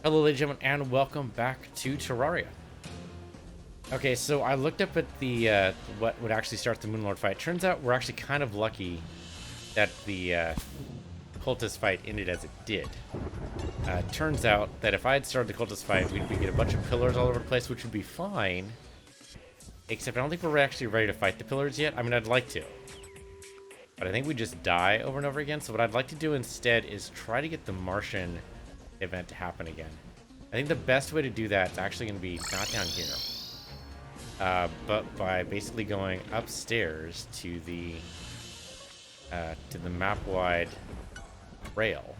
Hello, ladies and gentlemen, and welcome back to Terraria. Okay, so I looked up at the what would actually start the Moonlord fight. Turns out we're actually kind of lucky that the cultist fight ended as it did. Turns out that if I had started the cultist fight, we'd get a bunch of pillars all over the place, which would be fine. Except I don't think we're actually ready to fight the pillars yet. I mean, I'd like to. But I think we just die over and over again. So what I'd like to do instead is try to get the Martian event to happen again. I think the best way to do that is actually going to be not down here, but by basically going upstairs to the map-wide rail,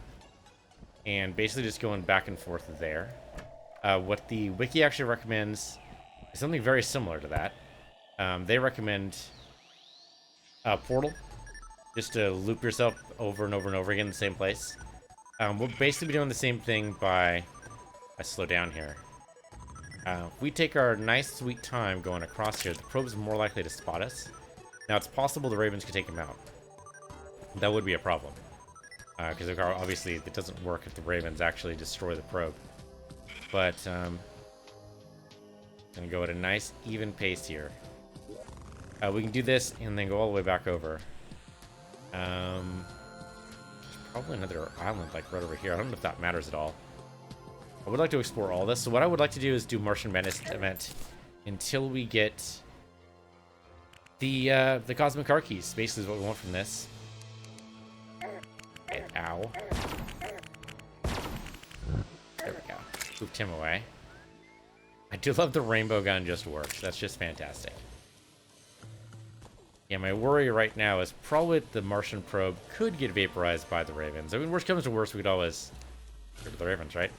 and basically just going back and forth there. What the wiki actually recommends is something very similar to that. They recommend a portal, just to loop yourself over and over and over again in the same place. We'll basically be doing the same thing by... I slow down here. If we take our nice sweet time going across here, the probe's more likely to spot us. Now, it's possible the Ravens could take him out. That would be a problem. Because obviously it doesn't work if the Ravens actually destroy the probe. But, gonna go at a nice, even pace here. We can do this and then go all the way back over. Probably another island, like, right over here. I don't know if that matters at all. I would like to explore all this. So what I would like to do is do Martian Menace event until we get the Cosmic Car Keys. Basically is what we want from this. Okay, ow. There we go. Pooped him away. I do love the rainbow gun just works. That's just fantastic. Yeah, my worry right now is probably the Martian probe could get vaporized by the Ravens. I mean, worst comes to worst, we could always get rid of the Ravens, right?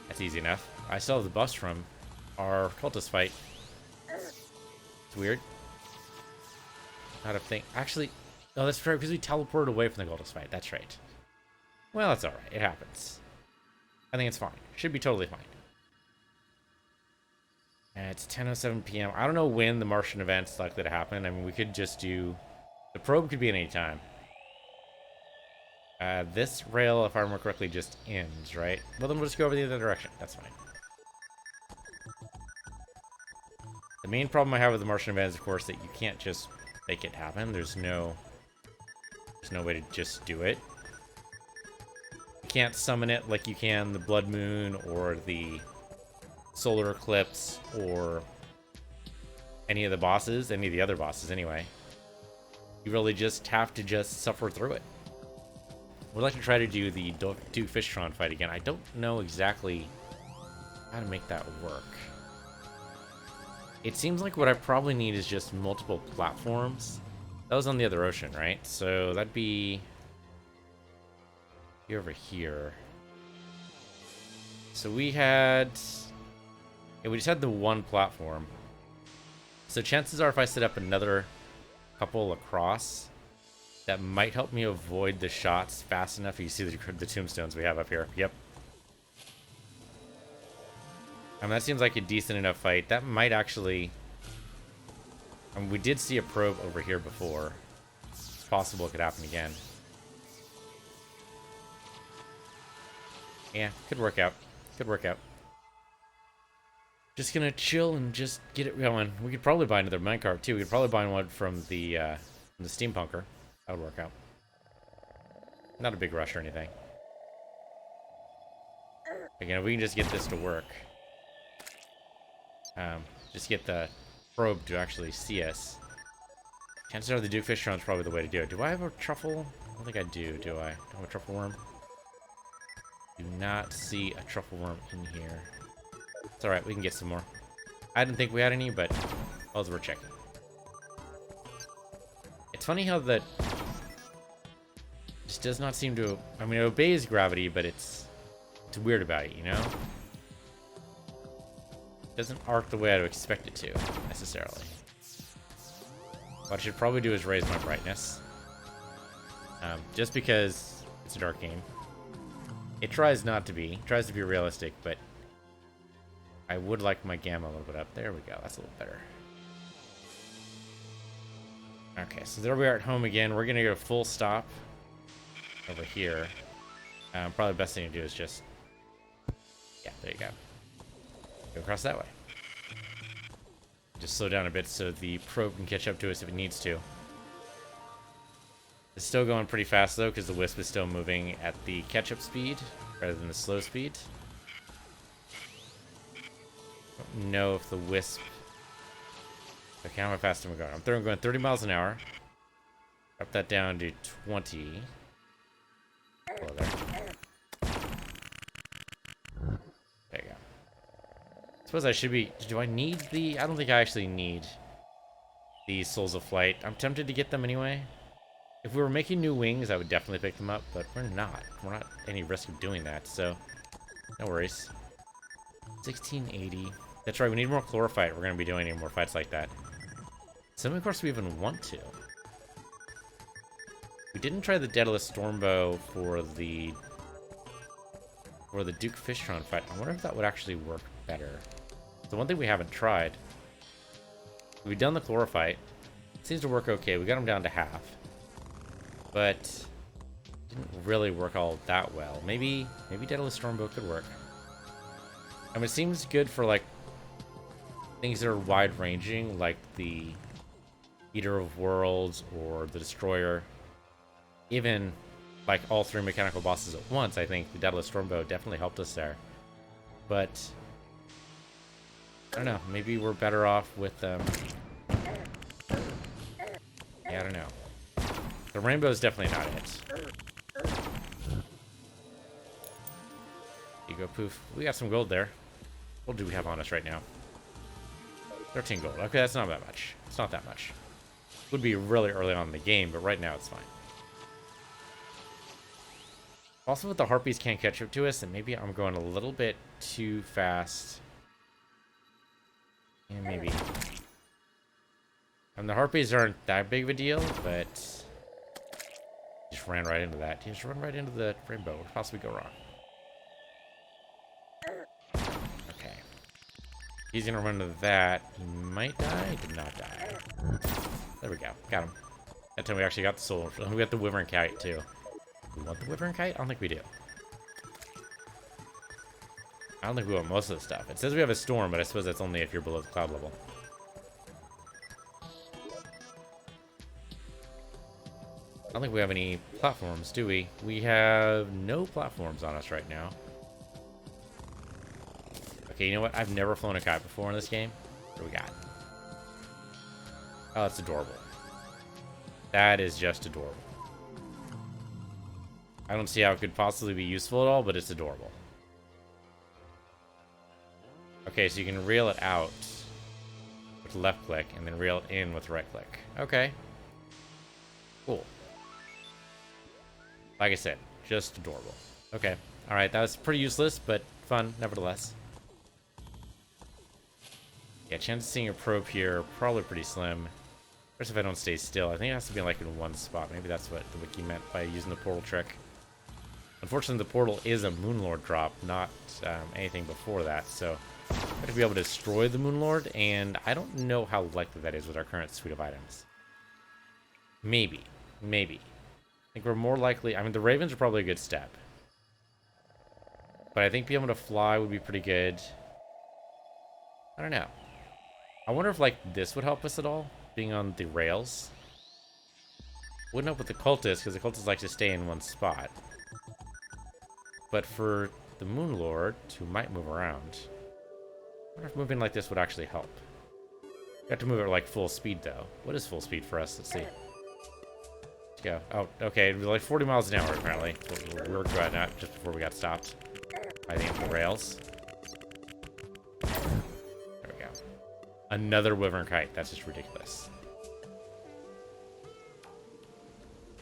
That's easy enough. I still have the bus from our cultist fight. It's weird. Not a thing. Actually, oh, that's right, because we teleported away from the cultist fight. That's right. Well, that's alright. It happens. I think it's fine. Should be totally fine. It's 10:07 p.m. I don't know when the Martian event's likely to happen. I mean, we could just do... The probe could be at any time. This rail, if I remember correctly, just ends, right? Well, then we'll just go over the other direction. That's fine. The main problem I have with the Martian event is, of course, that you can't just make it happen. There's no way to just do it. You can't summon it like you can the Blood Moon or the Solar Eclipse or any of the bosses, any of the other bosses anyway. You really just have to just suffer through it. We'd like to try to do the Duke Fishtron fight again. I don't know exactly how to make that work. It seems like what I probably need is just multiple platforms. That was on the other ocean, right? So that'd be over here. So we had... Yeah, we just had the one platform. So chances are if I set up another couple across, that might help me avoid the shots fast enough. You see the tombstones we have up here. Yep. I mean, that seems like a decent enough fight. That might actually... I mean, we did see a probe over here before. It's possible it could happen again. Yeah, could work out. Could work out. Just gonna chill and just get it going. We could probably buy another minecart too. We could probably buy one from the steampunker. That would work out. Not a big rush or anything. Again, if we can just get this to work. Just get the probe to actually see us. Chances are the Duke Fishtron is probably the way to do it. Do I have a truffle? I don't think I do. Do I? Do I have a truffle worm? Do not see a truffle worm in here. It's alright, we can get some more. I didn't think we had any, but as we're checking. It's funny how that just does not seem to... I mean, it obeys gravity, but it's weird about it, you know? It doesn't arc the way I'd expect it to, necessarily. What I should probably do is raise my brightness. Just because it's a dark game. It tries not to be. It tries to be realistic, but I would like my gamma a little bit up. There we go. That's a little better. Okay, so there we are at home again. We're going to go full stop over here. Probably the best thing to do is just There you go. Go across that way. Just slow down a bit so the probe can catch up to us if it needs to. It's still going pretty fast though, because the Wisp is still moving at the catch-up speed rather than the slow speed. I don't know if the Wisp... Okay, how fast am I going? I'm going 30 miles an hour. Drop that down to 20. Oh, there. There you go. I suppose I should be... Do I need the... I don't think I actually need the Souls of Flight. I'm tempted to get them anyway. If we were making new wings, I would definitely pick them up, but we're not. We're not at any risk of doing that, so no worries. 1680. That's right, we need more chlorophyte. We're going to be doing any more fights like that. Some, of course, we even want to. We didn't try the Daedalus Stormbow for the Duke Fishtron fight. I wonder if that would actually work better. The one thing we haven't tried. We've done the chlorophyte. It seems to work okay. We got him down to half. But didn't really work all that well. Maybe Daedalus Stormbow could work. I mean, it seems good for like things that are wide-ranging, like the Eater of Worlds or the Destroyer. Even like all three mechanical bosses at once, I think the Daedalus Stormbow definitely helped us there. But I don't know. Maybe we're better off with yeah, I don't know. The rainbow is definitely not it. You go, poof. We got some gold there. What do we have on us right now? 13 gold. Okay, that's not that much. It's not that much. Would be really early on in the game, but right now it's fine. Also, with the harpies can't catch up to us, and maybe I'm going a little bit too fast. And maybe. The harpies aren't that big of a deal, but just ran right into that. He just ran right into the rainbow. What could possibly go wrong? Okay. He's gonna run into that. He might die. He did not die. There we go. Got him. That time we actually got the soul. We got the Wyvern Kite too. We want the Wyvern Kite? I don't think we do. I don't think we want most of the stuff. It says we have a storm, but I suppose that's only if you're below the cloud level. I don't think we have any platforms, do we? We have no platforms on us right now. Okay, you know what? I've never flown a kite before in this game. What do we got? Oh, that's adorable. That is just adorable. I don't see how it could possibly be useful at all, but it's adorable. Okay, so you can reel it out with left click and then reel it in with right click. Okay. Cool. Like I said, just adorable. Okay. Alright, that was pretty useless, but fun, nevertheless. Yeah, chance of seeing a probe here, probably pretty slim. First, if I don't stay still. I think it has to be like in one spot. Maybe that's what the wiki meant by using the portal trick. Unfortunately, the portal is a Moonlord drop, not anything before that, so I have to be able to destroy the Moonlord, and I don't know how likely that is with our current suite of items. Maybe. Maybe. I think we're more likely... I mean, the Ravens are probably a good step. But I think being able to fly would be pretty good. I don't know. I wonder if, like, this would help us at all, being on the rails. Wouldn't help with the cultists, because the cultists like to stay in one spot. But for the Moonlord, who might move around, I wonder if moving like this would actually help. You have to move at like full speed though. What is full speed for us? Let's see. Let's go. Oh, okay. It was like 40 miles an hour apparently. We were going at just before we got stopped by the rails. There we go. Another Wyvern Kite. That's just ridiculous.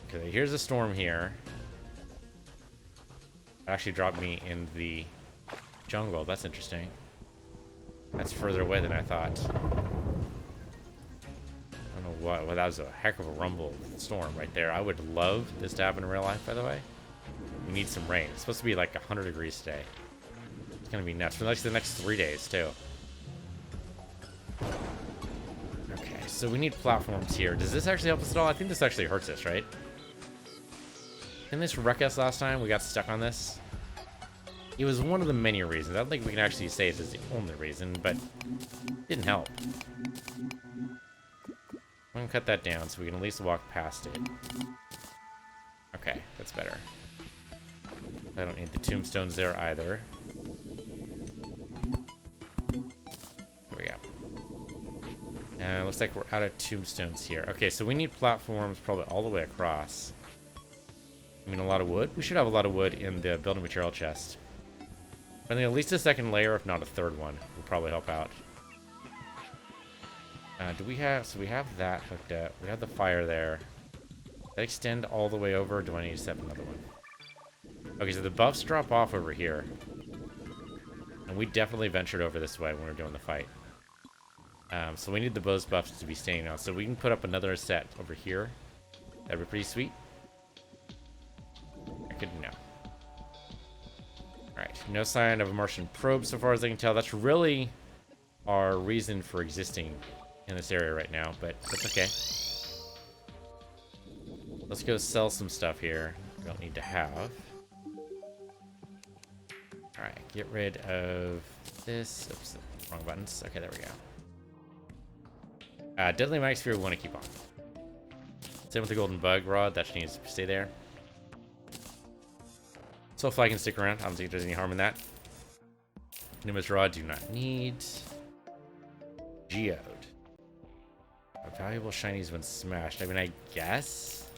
Okay, here's a storm here. It actually dropped me in the jungle. That's interesting. That's further away than I thought. I don't know what. Well, that was a heck of a rumble storm right there. I would love this to happen in real life, by the way. We need some rain. It's supposed to be like 100 degrees today. It's going to be nuts for the next 3 days, too. Okay, so we need platforms here. Does this actually help us at all? I think this actually hurts us, right? Didn't this wreck us last time? We got stuck on this. It was one of the many reasons. I don't think we can actually say it is the only reason, but it didn't help. I'm gonna cut that down so we can at least walk past it. Okay, that's better. I don't need the tombstones there either. There we go. Looks like we're out of tombstones here. Okay, so we need platforms probably all the way across. I mean, a lot of wood? We should have a lot of wood in the building material chest. I think at least a second layer, if not a third one, will probably help out. Do we have... So we have that hooked up. We have the fire there. Does that extend all the way over, or do I need to set another one? Okay, so the buffs drop off over here. And we definitely ventured over this way when we were doing the fight. So we need those buffs to be staying on. So we can put up another set over here. That'd be pretty sweet. I couldn't know. Alright, no sign of a Martian probe so far as I can tell. That's really our reason for existing in this area right now, but that's okay. Let's go sell some stuff here. We don't need to have. Alright, get rid of this. Oops, wrong buttons. Okay, there we go. Deadly Mag Sphere we want to keep on. Same with the Golden Bug Rod. That needs to stay there. So if I can stick around, I don't think there's any harm in that. Nimbus Rod do not need. Geode. Valuable shinies when smashed. I mean, I guess.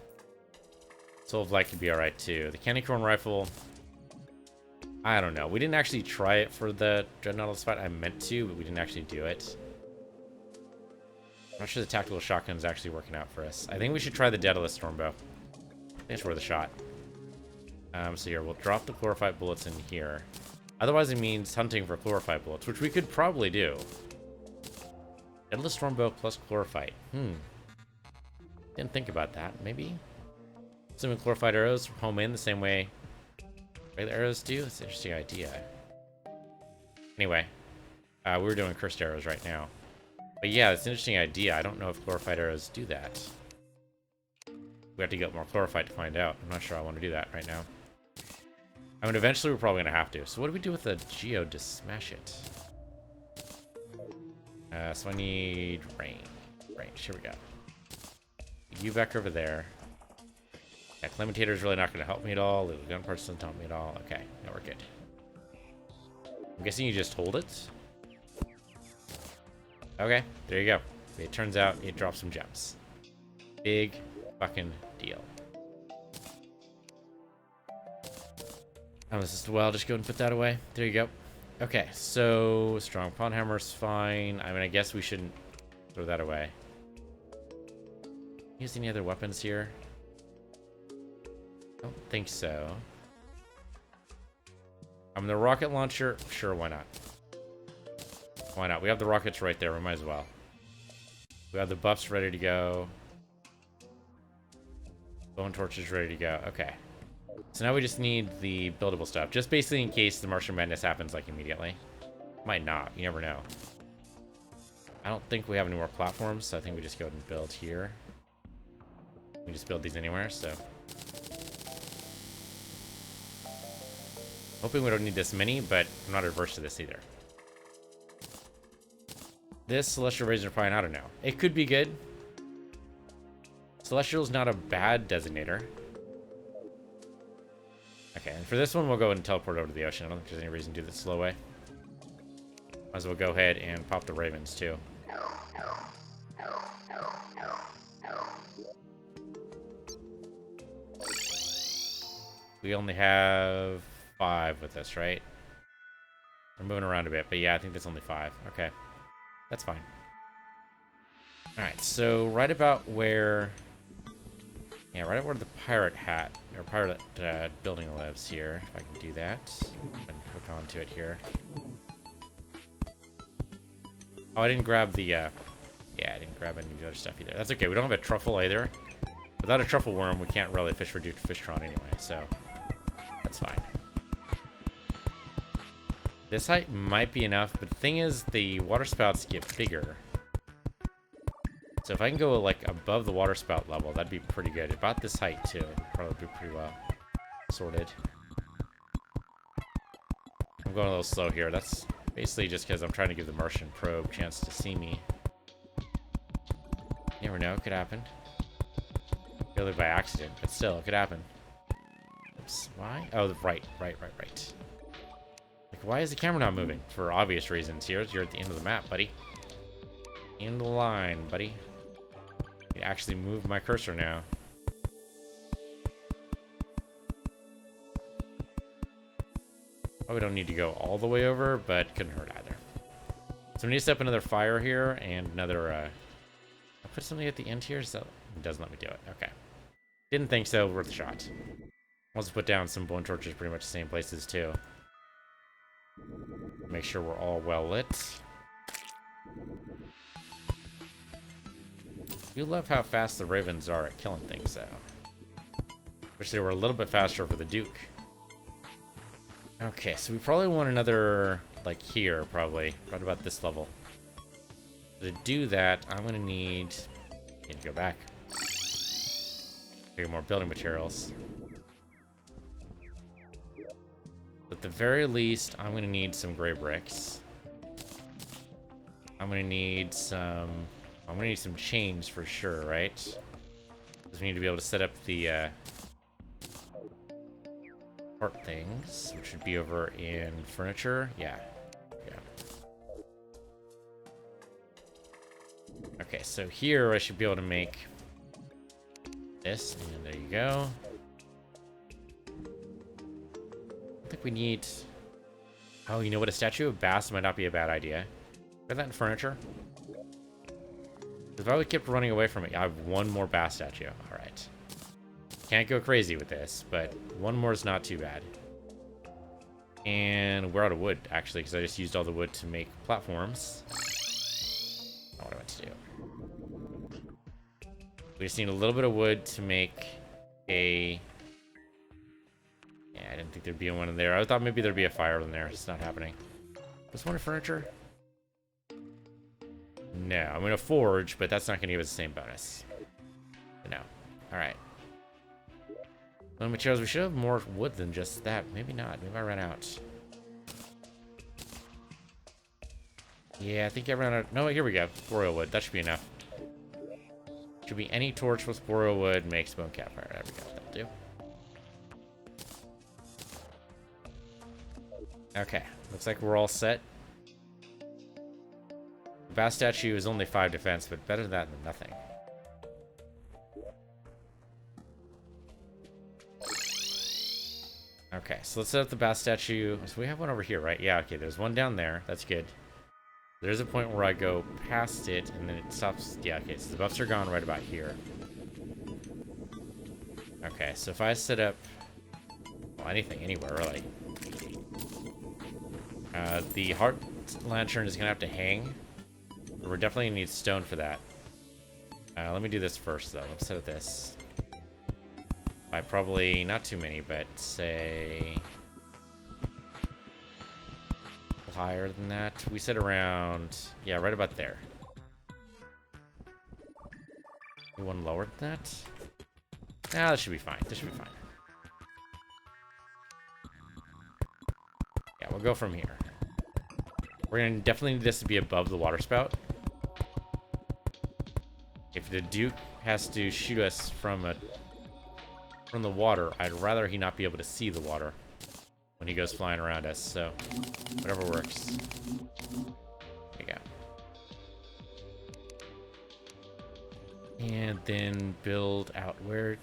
Soul of Light could be alright too. The Candy Corn Rifle. I don't know. We didn't actually try it for the Dreadnought fight. I meant to, but we didn't actually do it. I'm not sure the Tactical Shotgun is actually working out for us. I think we should try the Daedalus Stormbow. I think it's worth a shot. So here, we'll drop the chlorophyte bullets in here. Otherwise, it means hunting for chlorophyte bullets, which we could probably do. Daedalus Stormbow plus chlorophyte. Didn't think about that. Maybe? Assuming chlorophyte arrows home in the same way regular arrows do? That's an interesting idea. Anyway, we're doing cursed arrows right now. But yeah, it's an interesting idea. I don't know if chlorophyte arrows do that. We have to get more chlorophyte to find out. I'm not sure I want to do that right now. I mean, eventually we're probably going to have to. So what do we do with the geode to smash it? So I need range. Here we go. You back over there. Yeah, Clementator is really not going to help me at all. Little gun parts doesn't help me at all. Okay, now we're good. I'm guessing you just hold it. Okay, there you go. It turns out it drops some gems. Big fucking deal. Well, just go and put that away. There you go. Okay, so strong pawn hammer's fine. I mean, I guess we shouldn't throw that away. Use any other weapons here? I don't think so. I mean, the rocket launcher, sure, why not? Why not? We have the rockets right there. We might as well. We have the buffs ready to go. Bone torches ready to go. Okay. So now we just need the buildable stuff. Just basically in case the Martian Madness happens, like, immediately. Might not. You never know. I don't think we have any more platforms, so I think we just go ahead and build here. We just build these anywhere, so. Hoping we don't need this many, but I'm not adverse to this either. This Celestial Razor Pine, I don't know. It could be good. Celestial's not a bad designator. Okay, and for this one, we'll go ahead and teleport over to the ocean. I don't think there's any reason to do this slow way. Might as well go ahead and pop the ravens, too. We only have 5 with us, right? We're moving around a bit, but yeah, I think that's only 5. Okay. That's fine. Alright, so right about where... Yeah, right about where the pirate hat, or pirate building lives here. If I can do that. And hook onto it here. Oh, I didn't grab the, yeah, I didn't grab any of the other stuff either. That's okay, we don't have a truffle either. Without a truffle worm, we can't really fish for Duke Fishtron anyway, so... That's fine. This height might be enough, but the thing is, the water spouts get bigger. So if I can go, like, above the water spout level, that'd be pretty good. About this height, too. Probably be pretty well sorted. I'm going a little slow here. That's basically just because I'm trying to give the Martian probe a chance to see me. You never know, it could happen. Really by accident, but still, it could happen. Oops, why? Oh, right. Like, why is the camera not moving? For obvious reasons. You're at the end of the map, buddy. End of the line, buddy. I can actually move my cursor now. Probably don't need to go all the way over, but couldn't hurt either. So we need to set up another fire here and another, I'll put something at the end here, so it doesn't let me do it. Okay. Didn't think so, worth a shot. I'll just put down some bone torches pretty much the same places too. Make sure we're all well lit. I do love how fast the ravens are at killing things though. Wish they were a little bit faster for the Duke. Okay, so we probably want another, like here, probably. Right about this level. To do that, I'm gonna need to go back. Get more building materials. At the very least, I'm gonna need some gray bricks. I'm gonna need some chains for sure, right? Because we need to be able to set up the part things, which would be over in furniture. Yeah. Okay, so here I should be able to make this, and there you go. I think we need... Oh, you know what? A statue of Bass might not be a bad idea. Put that in furniture. If I would keep running away from it, I have one more Bass statue. Alright. Can't go crazy with this, but one more is not too bad. And we're out of wood, actually, because I just used all the wood to make platforms. Not what I meant to do. We just need a little bit of wood to make a... Yeah, I didn't think there'd be one in there. I thought maybe there'd be a fire in there. It's not happening. This one in furniture? No, I'm going to forge, but that's not going to give us the same bonus. But no. Alright. Well, materials, we should have more wood than just that. Maybe not. Maybe I ran out. Yeah, I think I ran out. No, here we go. Boreal wood. That should be enough. Should be any torch with boreal wood makes bone campfire. There we go. That'll do. Okay. Looks like we're all set. The Bass statue is only 5 defense, but better that than nothing. Okay, so let's set up the Bass statue. So we have one over here, right? Yeah, okay, there's one down there. That's good. There's a point where I go past it, and then it stops. Yeah, okay, so the buffs are gone right about here. Okay, so if I set up... Well, anything, anywhere, really. The heart lantern is going to have to hang. We're definitely going to need stone for that. Let me do this first, though. Let's set up this. I probably... Not too many, but say... higher than that. We set around... Yeah, right about there. One lower than that? Nah, that should be fine. This should be fine. Yeah, we'll go from here. We're gonna definitely need this to be above the water spout. If the Duke has to shoot us from the water, I'd rather he not be able to see the water when he goes flying around us, so whatever works. There you go. And then build out where...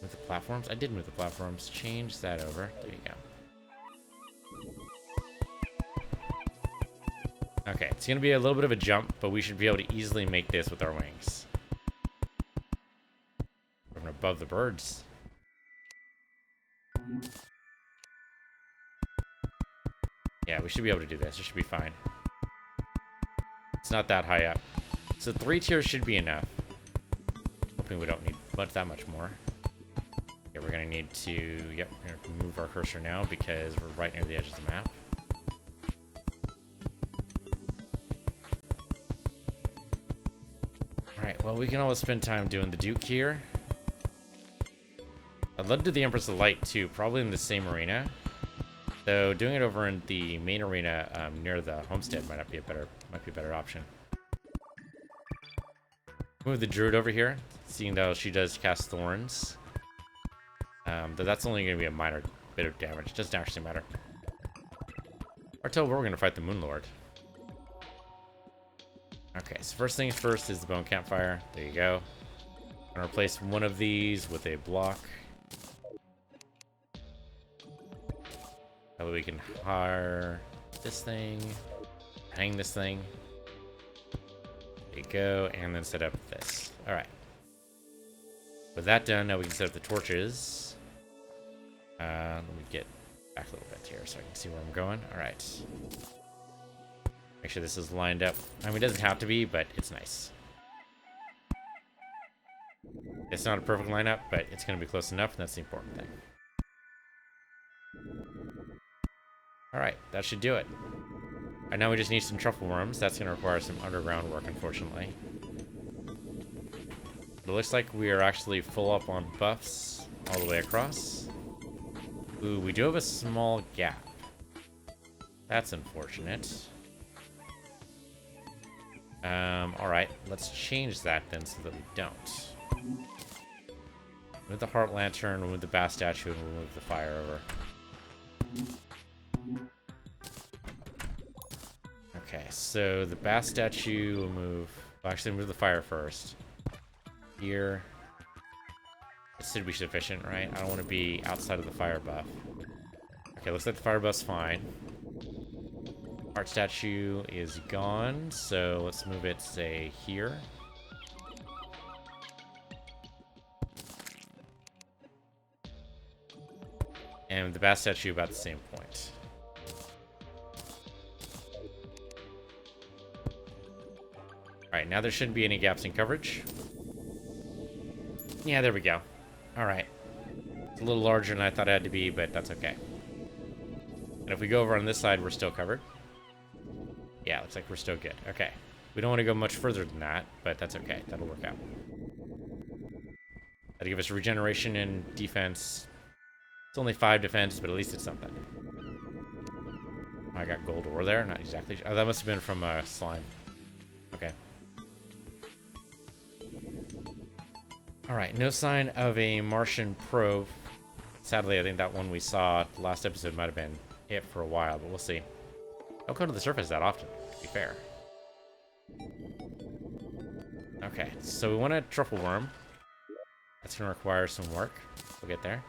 Move the platforms? I did move the platforms. Change that over. There you go. Okay, it's going to be a little bit of a jump, but we should be able to easily make this with our wings. From above the birds. Yeah, we should be able to do this. It should be fine. It's not that high up. So 3 tiers should be enough. Hoping we don't need that much more. Yeah, we're going to need to... Yep, we're going to move our cursor now because we're right near the edge of the map. Alright, well, we can always spend time doing the Duke here. I'd love to do the Empress of Light, too. Probably in the same arena. So doing it over in the main arena near the homestead might be a better option. Move the druid over here, seeing though she does cast thorns. But that's only going to be a minor bit of damage. It doesn't actually matter. Until we're going to fight the Moon Lord. Okay, so first things first is the bone campfire. There you go. I'm going to replace one of these with a block. That way we can hire this thing, hang this thing. There you go, and then set up this. Alright. With that done, now we can set up the torches. Let me get back a little bit here so I can see where I'm going. Alright. Make sure this is lined up. I mean, it doesn't have to be, but it's nice. It's not a perfect lineup, but it's going to be close enough, and that's the important thing. Alright, that should do it. And now we just need some truffle worms. That's going to require some underground work, unfortunately. But it looks like we are actually full up on buffs all the way across. Ooh, we do have a small gap. That's unfortunate. Alright, let's change that then so that we don't. Move the heart lantern, remove the bass statue, and remove the fire over. Okay, so the bass statue will move. Well, actually, move the fire first. Here. This should be sufficient, right? I don't want to be outside of the fire buff. Okay, looks like the fire buff's fine. Art statue is gone, so let's move it, say, here. And the bass statue about the same point. Alright, now there shouldn't be any gaps in coverage. Yeah, there we go. Alright. It's a little larger than I thought it had to be, but that's okay. And if we go over on this side, we're still covered. Yeah, looks like we're still good. Okay. We don't want to go much further than that, but that's okay. That'll work out. That'll give us regeneration and defense. It's only 5 defense, but at least it's something. I got gold ore there. Not exactly. Oh, that must have been from slime. Okay. Alright, no sign of a Martian probe. Sadly, I think that one we saw last episode might have been hit for a while, but we'll see. Don't come to the surface that often, to be fair. Okay, so we want a truffle worm. That's going to require some work. We'll get there.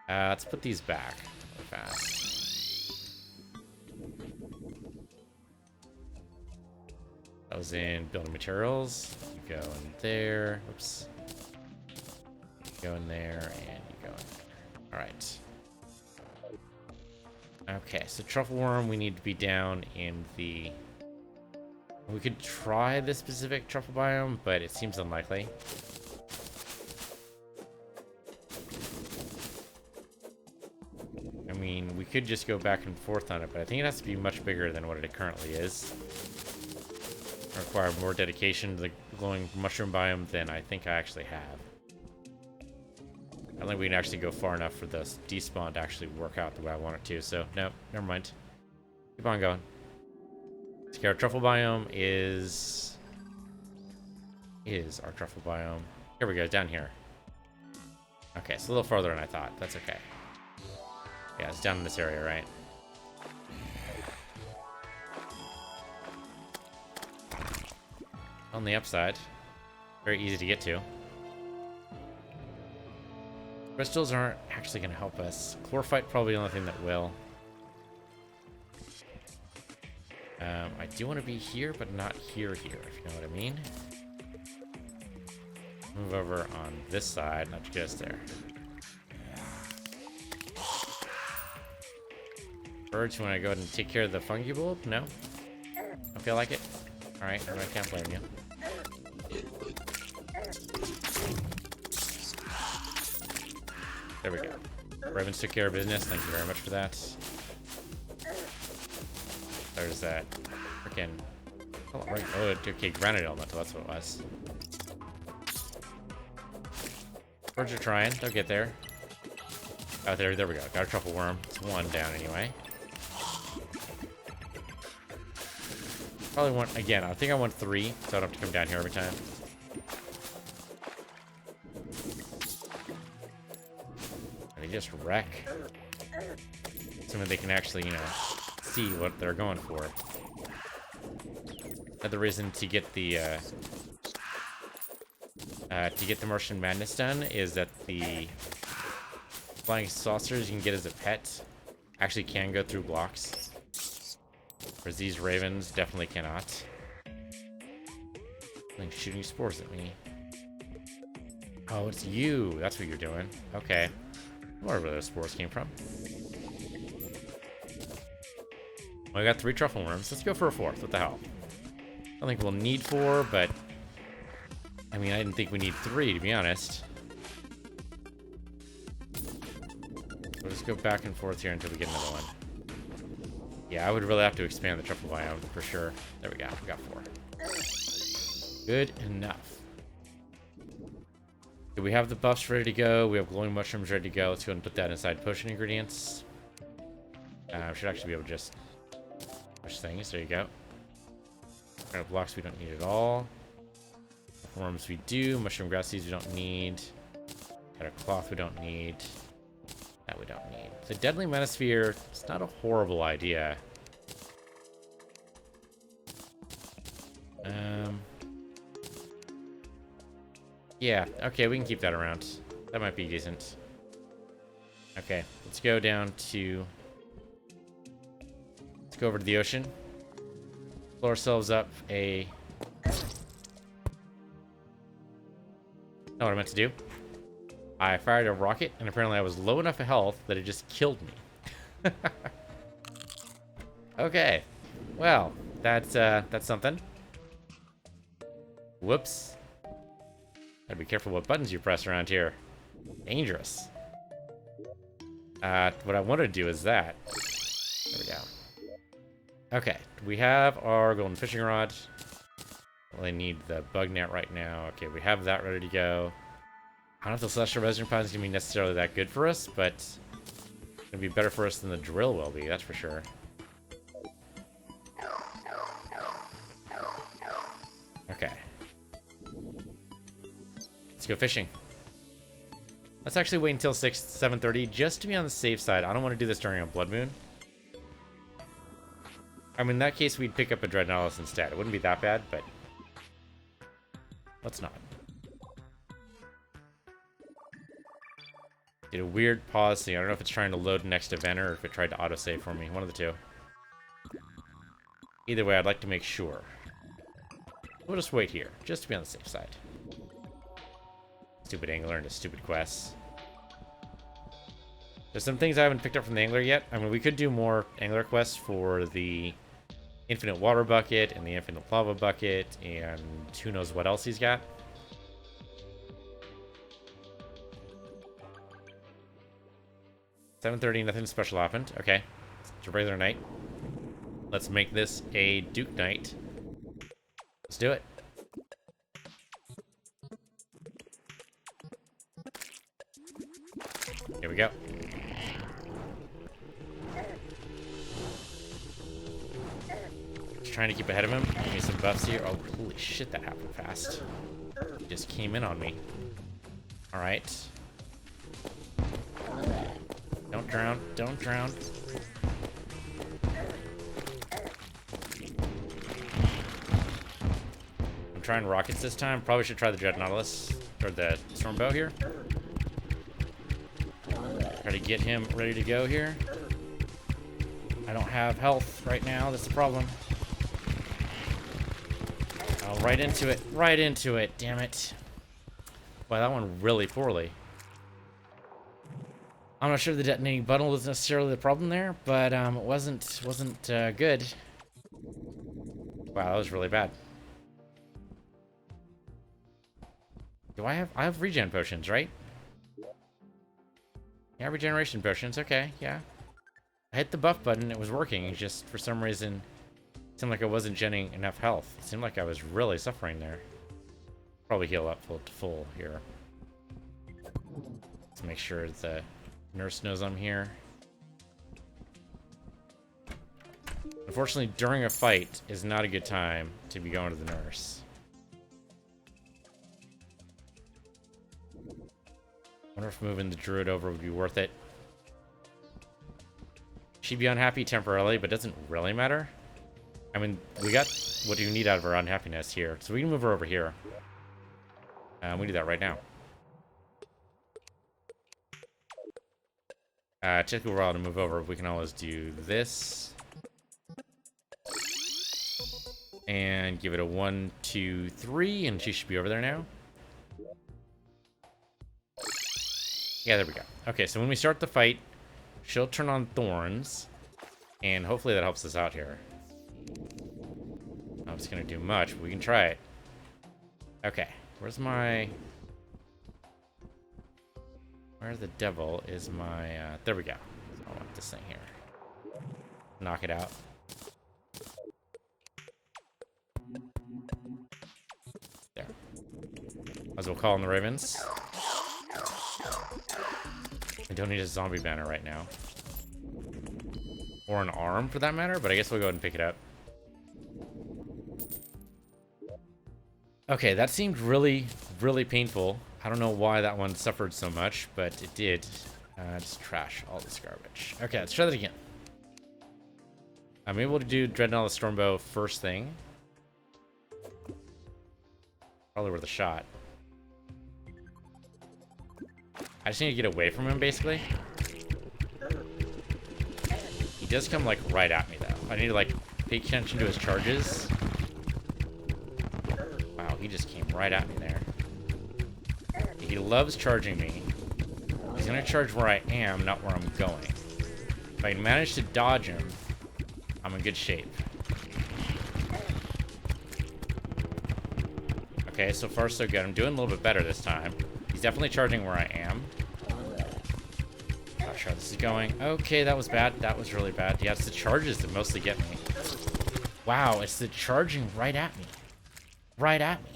Let's put these back really fast. That was in building materials. You go in there. Oops. You go in there, and you go in there. Alright. Okay, so truffle worm, we need to be down in the... We could try this specific truffle biome, but it seems unlikely. I mean, we could just go back and forth on it, but I think it has to be much bigger than what it currently is. Require more dedication to the glowing mushroom biome than I think I actually have. I don't think we can actually go far enough for this despawn to actually work out the way I want it to, so no, never mind. Keep on going. Okay, our truffle biome is our truffle biome. Here we go, down here. Okay, it's a little farther than I thought. That's okay. Yeah, it's down in this area, right? On the upside. Very easy to get to. Crystals aren't actually going to help us. Chlorophyte probably the only thing that will. I do want to be here, but not here, if you know what I mean. Move over on this side, not just there. Birds, you want to go ahead and take care of the fungi bulb? No? Don't feel like it? Alright, I can't blame you. There we go. Ravens took care of business. Thank you very much for that. There's that freaking... Oh, okay, granite elemental. That's what it was. Birds are trying. They'll get there. Oh, there we go. Got a truffle worm. It's one down anyway. Probably want, again, I think I want 3, so I don't have to come down here every time. And they just wreck. Assuming they can actually, you know, see what they're going for. Another reason to get the Martian Madness done is that the flying saucers you can get as a pet actually can go through blocks. Whereas these ravens definitely cannot. Like shooting spores at me. Oh, it's you. That's what you're doing. Okay. I wonder where those spores came from. Well, I got 3 truffle worms. Let's go for a 4th. What the hell? I don't think we'll need 4, but... I mean, I didn't think we need 3, to be honest. We'll just go back and forth here until we get another one. Yeah, I would really have to expand the truffle biome, for sure. There we go. We got 4. Good enough. Okay, we have the buffs ready to go. We have glowing mushrooms ready to go. Let's go and put that inside potion ingredients. Should actually be able to just push things. There you go. Kind of blocks we don't need at all. Worms we do. Mushroom grass seeds we don't need. Got a cloth we don't need. That we don't need. The deadly manosphere, it's not a horrible idea. Yeah, okay, we can keep that around. That might be decent. Okay, let's go down to... Let's go over to the ocean. Blow ourselves up a... Know what I meant to do? I fired a rocket, and apparently I was low enough of health that it just killed me. Okay. Well, that's something. Whoops. Gotta be careful what buttons you press around here. Dangerous. What I want to do is that. There we go. Okay, we have our golden fishing rod. Only need the bug net right now. Okay, we have that ready to go. I don't know if the celestial resonant pod is gonna be necessarily that good for us, but it's gonna be better for us than the drill will be, that's for sure. Okay. Let's go fishing. Let's actually wait until 7:30 just to be on the safe side. I don't want to do this during a blood moon. I mean, in that case, we'd pick up a Dreadnoughtus instead. It wouldn't be that bad, but let's not. Did a weird pause thing. I don't know if it's trying to load next event or if it tried to autosave for me. One of the two. Either way, I'd like to make sure. We'll just wait here, just to be on the safe side. Stupid angler into stupid quests. There's some things I haven't picked up from the angler yet. I mean, we could do more angler quests for the infinite water bucket and the infinite lava bucket and who knows what else he's got. $7:30, nothing special happened. Okay, it's a regular night. Let's make this a Duke night. Let's do it. Here we go. Just trying to keep ahead of him. Give me some buffs here. Oh, holy shit, that happened fast. He just came in on me. Alright. Don't drown. Don't drown. I'm trying rockets this time. Probably should try the Dreadnoughtus. Or the Stormbow here. Try to get him ready to go here. I don't have health right now. That's the problem. Oh, right into it. Right into it. Damn it. Wow, that one really poorly. I'm not sure the detonating button was necessarily the problem there, but it wasn't good. Wow, that was really bad. Do I have regen potions, right? Yeah, regeneration potions. Okay, yeah. I hit the buff button. It was working. It's just for some reason it seemed like I wasn't genning enough health. It seemed like I was really suffering there. Probably heal up full here. Let's make sure the Nurse knows I'm here. Unfortunately, during a fight is not a good time to be going to the nurse. Wonder if moving the druid over would be worth it. She'd be unhappy temporarily, but doesn't really matter. I mean, we got what you need out of her unhappiness here, so we can move her over here. We do that right now. It took a while to move over. We can always do this. And give it a 1, 2, 3, and she should be over there now. Yeah, there we go. Okay, so when we start the fight, she'll turn on thorns, and hopefully that helps us out here. Not it's gonna do much, but we can try it. Okay, where's my... Where the devil is my... there we go. I want this thing here. Knock it out. There. Might as well call in the Ravens. I don't need a zombie banner right now. Or an arm, for that matter, but I guess we'll go ahead and pick it up. Okay, that seemed really, really painful. I don't know why that one suffered so much, but it did. Just trash all this garbage. Okay, let's try that again. I'm able to do Dreadnought the Stormbow first thing. Probably worth a shot. I just need to get away from him, basically. He does come, like, right at me, though. I need to, like, pay attention to his charges. Wow, he just came right at me there. He loves charging me. He's gonna charge where I am, not where I'm going. If I can manage to dodge him, I'm in good shape. Okay, so far so good. I'm doing a little bit better this time. He's definitely charging where I am. Not sure how this is going. Okay, that was bad. That was really bad. Yeah, it's the charges that mostly get me. Wow, it's the charging right at me. Right at me.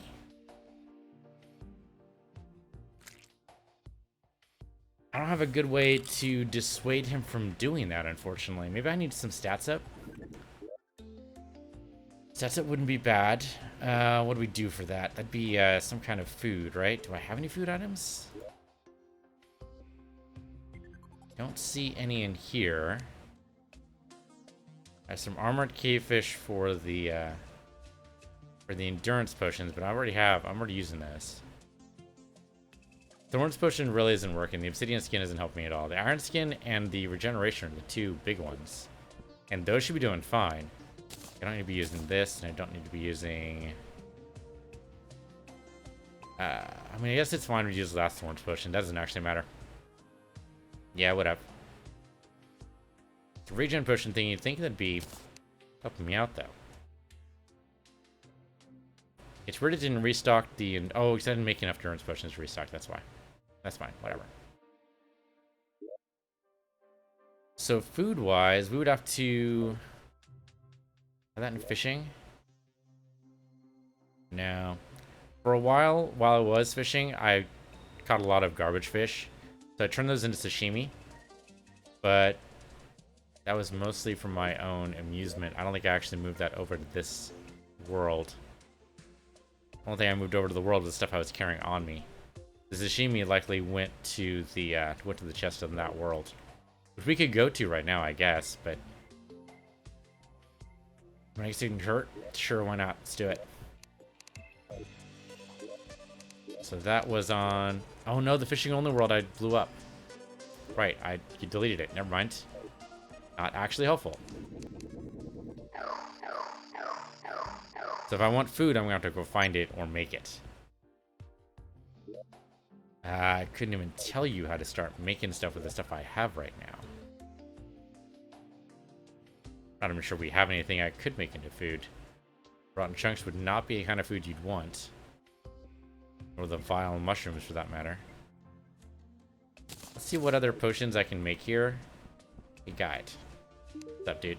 I don't have a good way to dissuade him from doing that, unfortunately. Maybe I need some stats up. Stats up wouldn't be bad. What do we do for that? That'd be some kind of food, right? Do I have any food items? Don't see any in here. I have some armored cavefish for the endurance potions, but I'm already using this. The Thorns potion really isn't working. The obsidian skin isn't helping me at all. The iron skin and the regeneration are the two big ones. And those should be doing fine. I don't need to be using this, and I don't need to be using... I mean, I guess it's fine to use the last Thorns potion. That doesn't actually matter. Yeah, whatever. The regen potion thing, you'd think that'd be helping me out, though. It's weird it didn't restock the... Oh, because I didn't make enough endurance potions to restock, that's why. That's fine, whatever. So food-wise, we would have to... Have that in fishing? No. For a while I was fishing, I caught a lot of garbage fish. So I turned those into sashimi. But that was mostly for my own amusement. I don't think I actually moved that over to this world. The only thing I moved over to the world was the stuff I was carrying on me. The sashimi likely went to the chest in that world. Which we could go to right now, I guess, but... When I guess it can hurt? Sure, why not? Let's do it. So that was on... Oh no, the fishing only world I blew up. Right, you deleted it. Never mind. Not actually helpful. So if I want food, I'm going to have to go find it or make it. I couldn't even tell you how to start making stuff with the stuff I have right now. Not even sure we have anything I could make into food. Rotten chunks would not be a kind of food you'd want. Or the vile mushrooms, for that matter. Let's see what other potions I can make here. A guide. What's up, dude?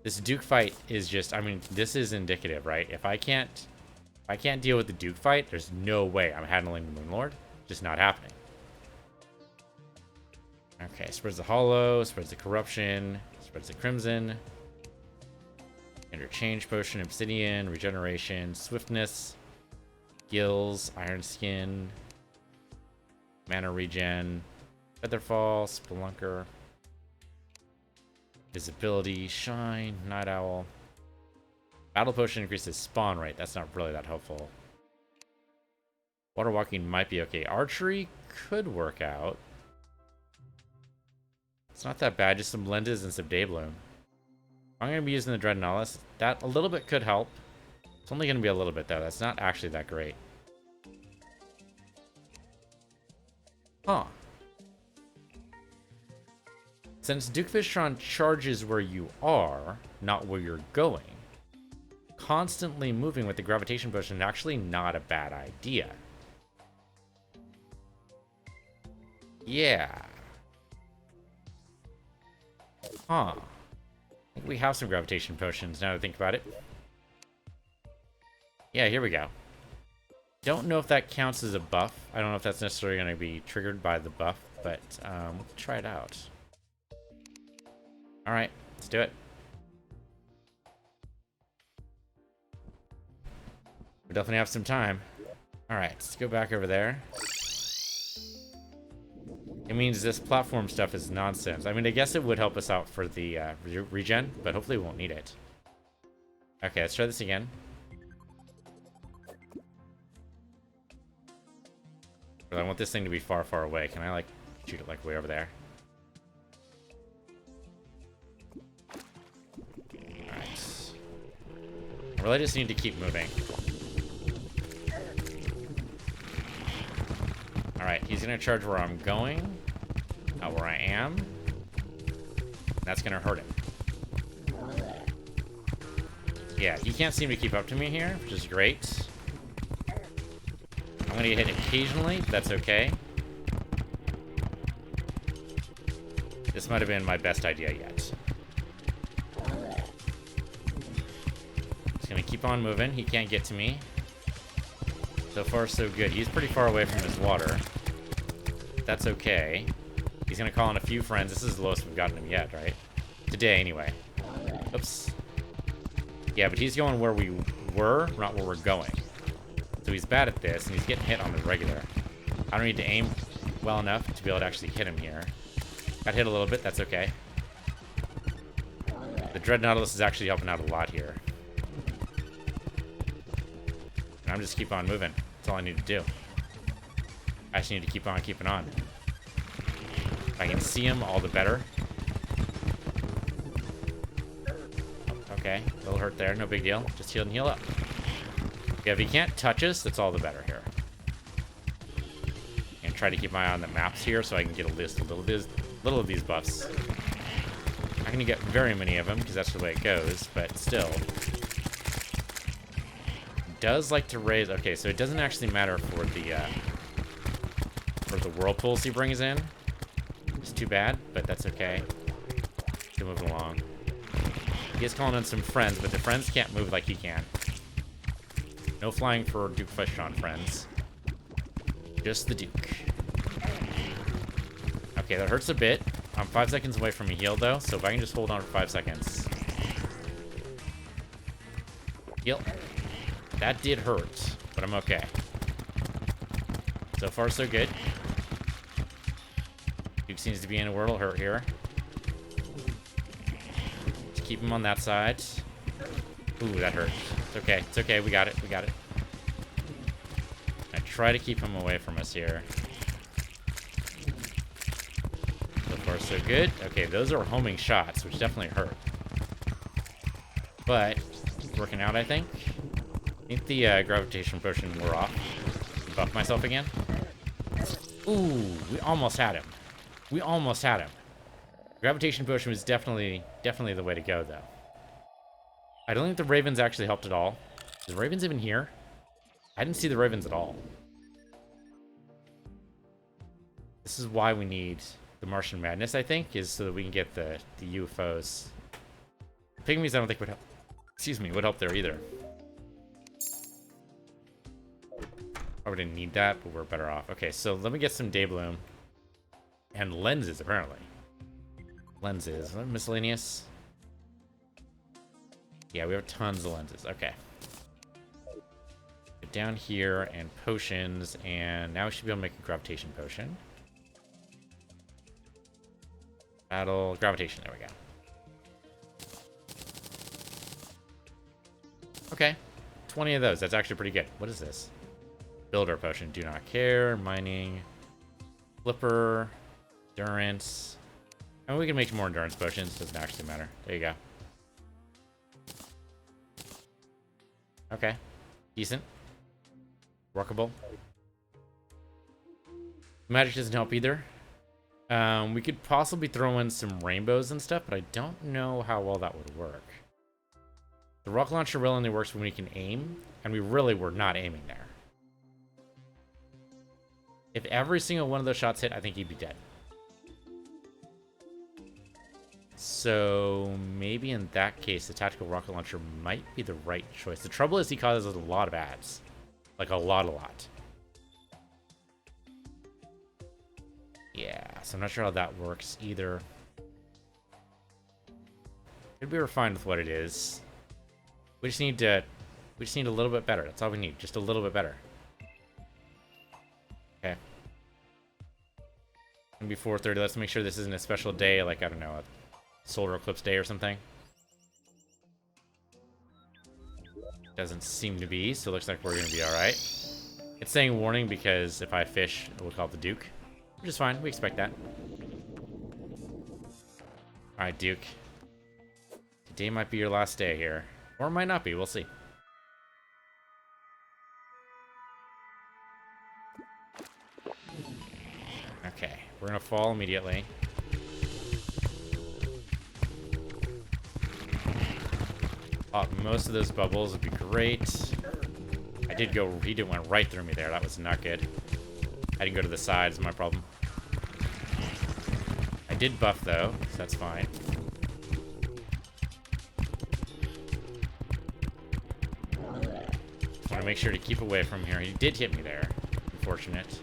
This Duke fight is just... I mean, this is indicative, right? If I can't deal with the Duke fight, there's no way I'm handling the Moon Lord. Just not happening. Okay, spreads the hollow, spreads the corruption, spreads the crimson. Interchange potion, obsidian, regeneration, swiftness, gills, iron skin, mana regen, featherfall, spelunker, visibility, shine, night owl. Battle potion increases spawn rate. That's not really that helpful. Water walking might be okay. Archery could work out. It's not that bad. Just some lenses and some day bloom. I'm going to be using the Dreadnoughtus. That a little bit could help. It's only going to be a little bit, though. That's not actually that great. Huh. Since Duke Fishtron charges where you are, not where you're going, constantly moving with the gravitation potion is actually not a bad idea. Yeah. Huh. I think we have some gravitation potions now that I think about it. Yeah, here we go. Don't know if that counts as a buff. I don't know if that's necessarily going to be triggered by the buff, but we'll try it out. Alright, let's do it. We definitely have some time. Alright, let's go back over there. It means this platform stuff is nonsense. I mean, I guess it would help us out for the regen, but hopefully we won't need it. Okay, let's try this again. But I want this thing to be far, far away. Can I, like, shoot it, like, way over there? Alright. I really just need to keep moving. Alright, he's gonna charge where I'm going, not where I am. That's gonna hurt him. Yeah, he can't seem to keep up to me here, which is great. I'm gonna get hit occasionally, but that's okay. This might have been my best idea yet. Just gonna keep on moving. He can't get to me. So far, so good. He's pretty far away from his water. That's okay. He's gonna call in a few friends. This is the lowest we've gotten him yet, right? Today, anyway. Oops. Yeah, but he's going where we were, not where we're going. So he's bad at this, and he's getting hit on the regular. I don't need to aim well enough to be able to actually hit him here. Got hit a little bit, that's okay. The Dreadnoughtus is actually helping out a lot here. And I'm just keep on moving. That's all I need to do. I just need to keep on keeping on. If I can see him, all the better. Okay, a little hurt there, no big deal. Just heal and heal up. Yeah, if he can't touch us, that's all the better here. And try to keep my eye on the maps here so I can get a little of these buffs. I'm not gonna get very many of them because that's the way it goes, but still. Does like to raise. Okay, so it doesn't actually matter for the whirlpools he brings in. It's too bad, but that's okay. Keep moving along. He is calling in some friends, but the friends can't move like he can. No flying for Duke Fishtron, friends. Just the Duke. Okay, that hurts a bit. I'm 5 seconds away from a heal, though, so if I can just hold on for 5 seconds. Heal. That did hurt, but I'm okay. So far, so good. Duke seems to be in a world of hurt here. Just keep him on that side. Ooh, that hurt. It's okay. It's okay. We got it. We got it. I try to keep him away from us here. So far, so good. Okay, those are homing shots, which definitely hurt. But it's working out, I think. I think the gravitation potion wore off. Buff myself again. Ooh, we almost had him. We almost had him. Gravitation potion was definitely the way to go, though. I don't think the ravens actually helped at all. Is the ravens even here? I didn't see the ravens at all. This is why we need the Martian Madness, I think, is so that we can get the UFOs. Pygmies, I don't think would help. Excuse me, would help there either. Probably didn't need that, but we're better off. Okay, so let me get some Daybloom and lenses, apparently. Lenses. Miscellaneous? Yeah, we have tons of lenses. Okay. Get down here and potions, and now we should be able to make a gravitation potion. Battle gravitation. There we go. Okay. 20 of those. That's actually pretty good. What is this? Builder potion. Do not care. Mining. Flipper. Endurance. I mean, we can make more endurance potions. Doesn't actually matter. There you go. Okay. Decent. Workable. Magic doesn't help either. We could possibly throw in some rainbows and stuff, but I don't know how well that would work. The rocket launcher really only works when we can aim, and we really were not aiming there. If every single one of those shots hit, I think he'd be dead. So maybe in that case, the tactical rocket launcher might be the right choice. The trouble is he causes a lot of ads. Like a lot. Yeah, so I'm not sure how that works either. Maybe we're fine with what it is. We just need a little bit better. That's all we need. Just a little bit better. Okay. It's gonna be 4:30. Let's make sure this isn't a special day, like, I don't know, a solar eclipse day or something. Doesn't seem to be, so it looks like we're gonna be alright. It's saying warning because if I fish, we'll call it the Duke. Which is fine. We expect that. Alright, Duke. Today might be your last day here. Or it might not be. We'll see. Okay. We're going to fall immediately. Most of those bubbles would be great. He went right through me there. That was not good. I didn't go to the sides, my problem. I did buff though, so that's fine. Want to make sure to keep away from here. He did hit me there. Unfortunate.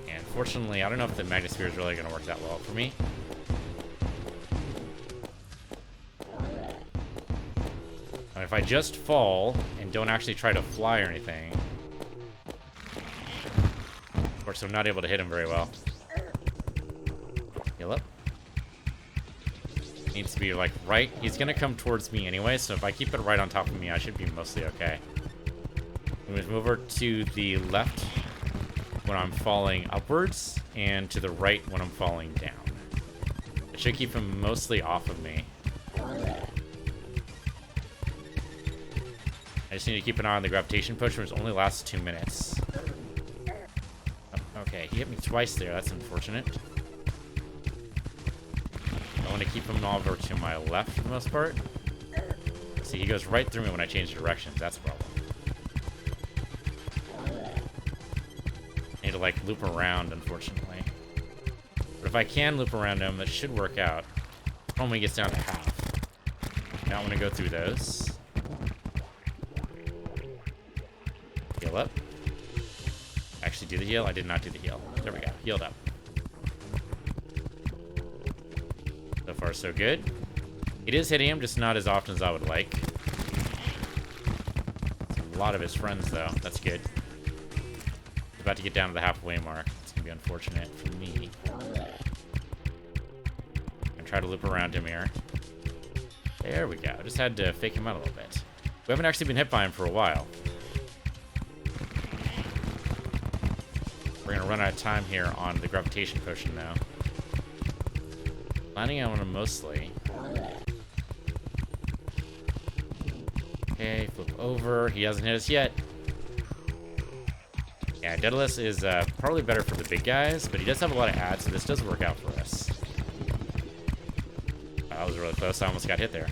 And fortunately, I don't know if the Magnosphere is really going to work that well for me. If I just fall and don't actually try to fly or anything, of course I'm not able to hit him very well. Heal up. Needs to be like right. He's gonna come towards me anyway, so if I keep it right on top of me, I should be mostly okay. I'm gonna move over to the left when I'm falling upwards, and to the right when I'm falling down. It should keep him mostly off of me. I just need to keep an eye on the gravitation potion, which only lasts 2 minutes. Oh, okay, he hit me twice there. That's unfortunate. I want to keep him over to my left for the most part. See, he goes right through me when I change directions. That's a problem. I need to, like, loop around, unfortunately. But if I can loop around him, that should work out. Only gets down to half. Now I'm going to go through those. Heal up. Actually do the heal. I did not do the heal. There we go. Healed up. So far, so good. It is hitting him, just not as often as I would like. It's a lot of his friends, though. That's good. He's about to get down to the halfway mark. It's going to be unfortunate for me. I'm going to try to loop around him here. There we go. Just had to fake him out a little bit. We haven't actually been hit by him for a while. We're going to run out of time here on the gravitation potion now. Landing on him mostly. Okay, flip over. He hasn't hit us yet. Yeah, Daedalus is probably better for the big guys, but he does have a lot of ads, so this does work out for us. That was really close. I almost got hit there.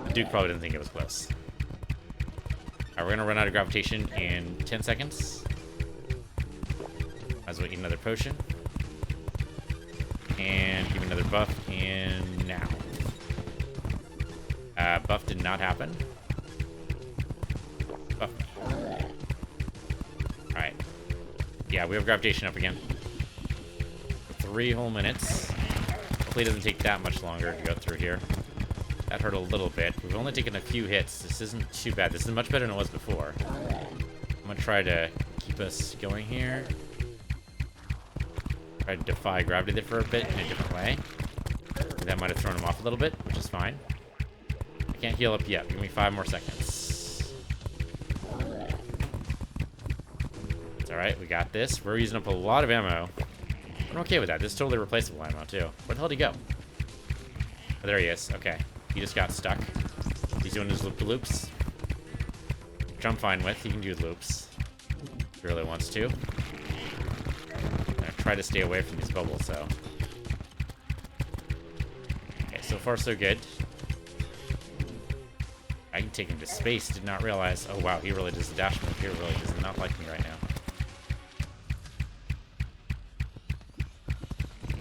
The Duke probably didn't think it was close. Alright, we're gonna run out of gravitation in 10 seconds. Might as well eat another potion. And give me another buff in now. Buff did not happen. Buff. Alright. Yeah, we have gravitation up again. 3 whole minutes. Hopefully it doesn't take that much longer to go through here. That hurt a little bit. We've only taken a few hits. This isn't too bad. This is much better than it was before. I'm gonna try to keep us going here. Try to defy gravity there for a bit in a different way. That might have thrown him off a little bit, which is fine. I can't heal up yet. Give me 5 more seconds. It's alright, we got this. We're using up a lot of ammo. I'm okay with that. This is totally replaceable ammo, too. Where the hell did he go? Oh, there he is. Okay. He just got stuck. He's doing his loop-loops. Which I'm fine with. He can do loops. If he really wants to. I'm gonna try to stay away from these bubbles, though. Okay, so far so good. I can take him to space. Did not realize. Oh, wow. He really does the dash move. He really does not like me right now.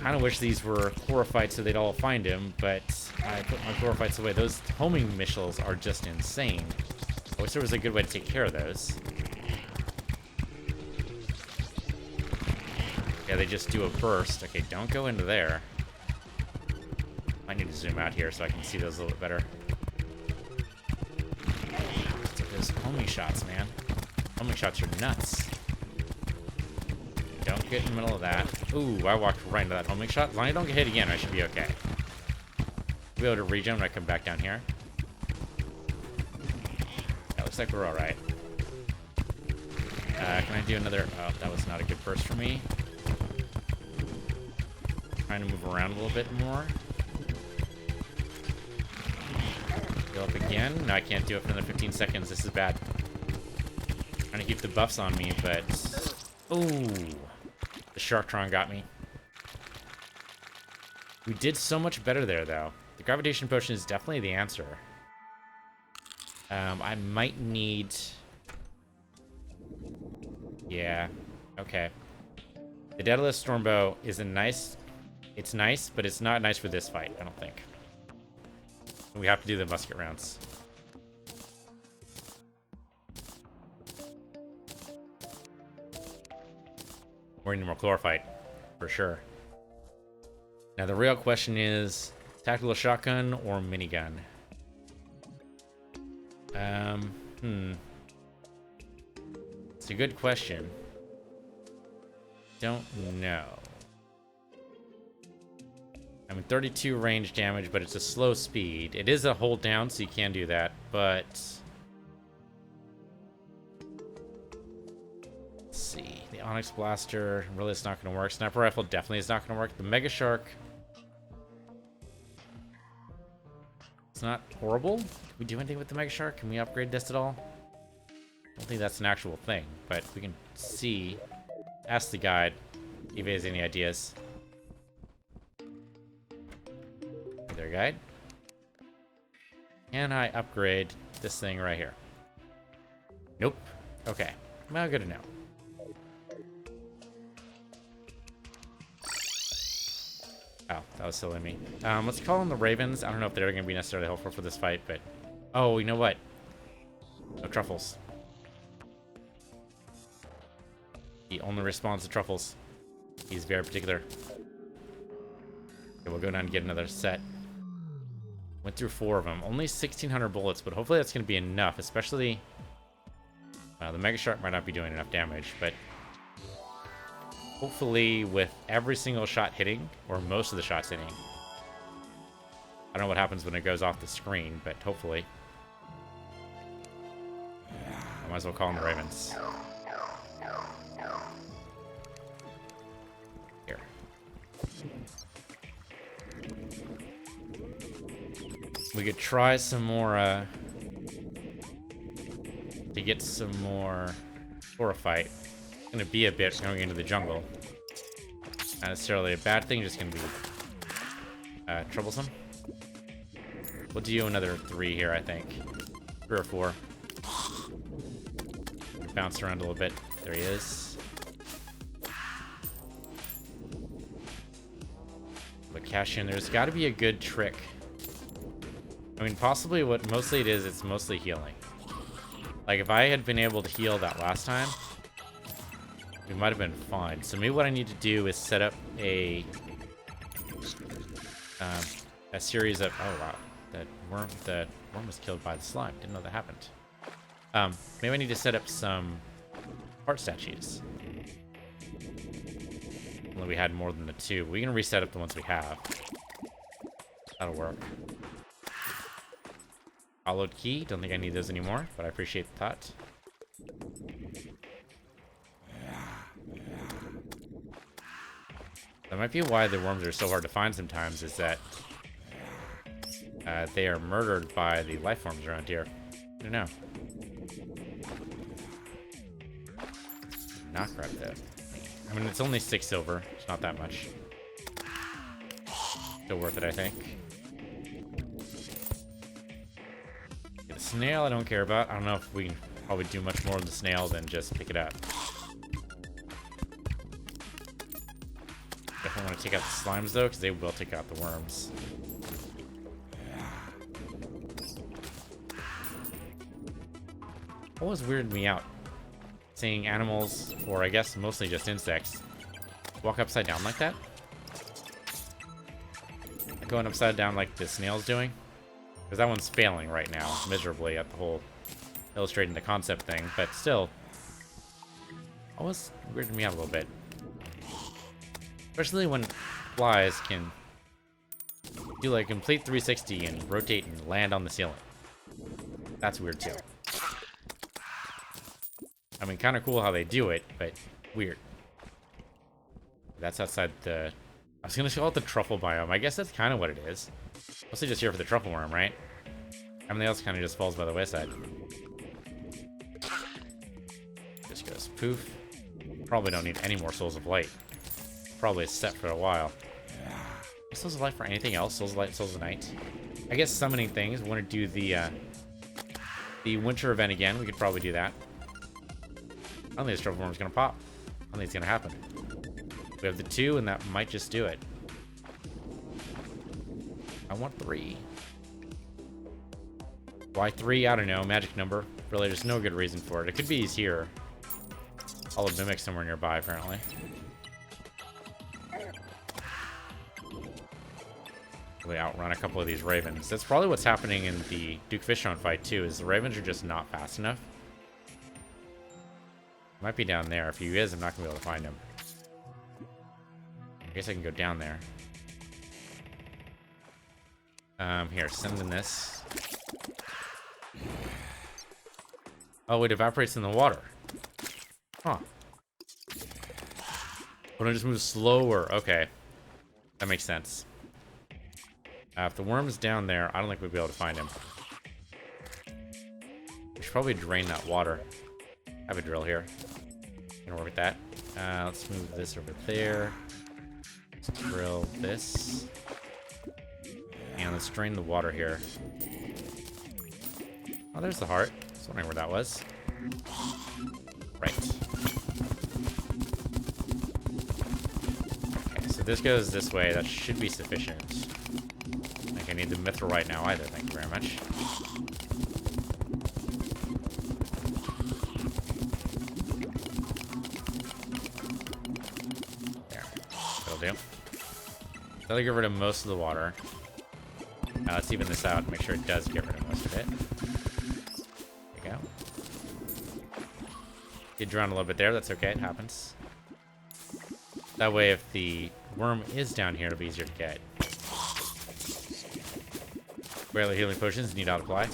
Kind of wish these were chlorophytes so they'd all find him, but I put my chlorophytes away. Those homing missiles are just insane. I wish there was a good way to take care of those. Yeah, they just do a burst. Okay, don't go into there. I need to zoom out here so I can see those a little bit better. Those homing shots, man. Homing shots are nuts. Don't get in the middle of that. Ooh, I walked right into that homing shot. As long as I don't get hit again, I should be okay. I'll be able to regen when I come back down here. Yeah, looks like we're alright. Can I do another... Oh, that was not a good burst for me. Trying to move around a little bit more. Go up again. No, I can't do it for another 15 seconds. This is bad. Trying to keep the buffs on me, but... Ooh. The Sharktron got me. We did so much better there, though. The gravitation potion is definitely the answer. I might need... Yeah. Okay. The Daedalus Stormbow is a nice... It's nice, but it's not nice for this fight, I don't think. We have to do the musket rounds. We need more chlorophyte, for sure. Now the real question is, tactical shotgun or minigun? It's a good question. Don't know. I mean, 32 range damage, but it's a slow speed. It is a hold down, so you can do that, but... Let's see. The Onyx Blaster, really it's not going to work. Sniper Rifle definitely is not going to work. The Mega Shark... It's not horrible. Can we do anything with the Mega Shark? Can we upgrade this at all? I don't think that's an actual thing, but we can see. Ask the guide if he has any ideas. There, guide. Can I upgrade this thing right here? Nope. Okay. Well, good to know. Oh, that was silly of me. Let's call them the Ravens. I don't know if they're going to be necessarily helpful for this fight, but... Oh, you know what? No truffles. He only responds to truffles. He's very particular. Okay, we'll go down and get another set. Went through 4 of them. Only 1,600 bullets, but hopefully that's going to be enough, especially... the Mega Shark might not be doing enough damage, but... Hopefully with every single shot hitting, or most of the shots hitting. I don't know what happens when it goes off the screen, but hopefully. I might as well call them the Ravens. Here. We could try some more, to get some more chlorophyte. It's gonna be a bit going into the jungle. Not necessarily a bad thing, just gonna be troublesome. We'll do another 3 here, I think. 3 or 4. Bounce around a little bit. There he is. But cash in. There's got to be a good trick. I mean, possibly what mostly it is, it's mostly healing. Like, if I had been able to heal that last time, we might have been fine. So maybe what I need to do is set up a series of... Oh, wow. The worm was killed by the slime. Didn't know that happened. Maybe I need to set up some heart statues. Only we had more than the 2. We can reset up the ones we have. That'll work. Hollowed key. Don't think I need those anymore, but I appreciate the thought. That might be why the worms are so hard to find sometimes, is that they are murdered by the life forms around here. I don't know. Not grab that. I mean, it's only 6 silver. It's not that much. Still worth it, I think. Get a snail I don't care about. I don't know if we can probably do much more with the snail than just pick it up. Definitely want to take out the slimes, though, because they will take out the worms. Always weirded me out seeing animals, or I guess mostly just insects, walk upside down like that. Going upside down like the snail's doing. Because that one's failing right now, miserably, at the whole illustrating the concept thing, but still, always weirded me out a little bit. Especially when flies can do like a complete 360 and rotate and land on the ceiling. That's weird too. I mean, kind of cool how they do it, but weird. That's outside the... I was going to call it the truffle biome. I guess that's kind of what it is. Mostly just here for the truffle worm, right? Everything else kind of just falls by the wayside. Just goes poof. Probably don't need any more Souls of Light. Probably set for a while. Souls of Light for anything else? Souls of Light, Souls of Night? I guess summoning things. We want to do the winter event again. We could probably do that. I don't think this truffle worm's gonna pop. I don't think it's gonna happen. We have the 2, and that might just do it. I want 3. Why 3? I don't know. Magic number. Really, there's no good reason for it. It could be he's here. All the mimics somewhere nearby, apparently. We outrun a couple of these ravens. That's probably what's happening in the Duke Fishtron fight, too, is the ravens are just not fast enough. Might be down there. If he is, I'm not going to be able to find him. I guess I can go down there. Here, send in this. Oh, it evaporates in the water. Huh. But it just moves slower. Okay. That makes sense. If the worm's down there, I don't think we'd be able to find him. We should probably drain that water. I have a drill here. Gonna work with that. Let's move this over there. Let's drill this. And let's drain the water here. Oh, there's the heart. I was wondering where that was. Right. Okay, so this goes this way. That should be sufficient. I don't think I need the mithril right now either. Thank you very much. Do. That'll get rid of most of the water. Now let's even this out and make sure it does get rid of most of it. There you go. Did drown a little bit there. That's okay. It happens. That way, if the worm is down here, it'll be easier to get. Rarely healing potions need not apply.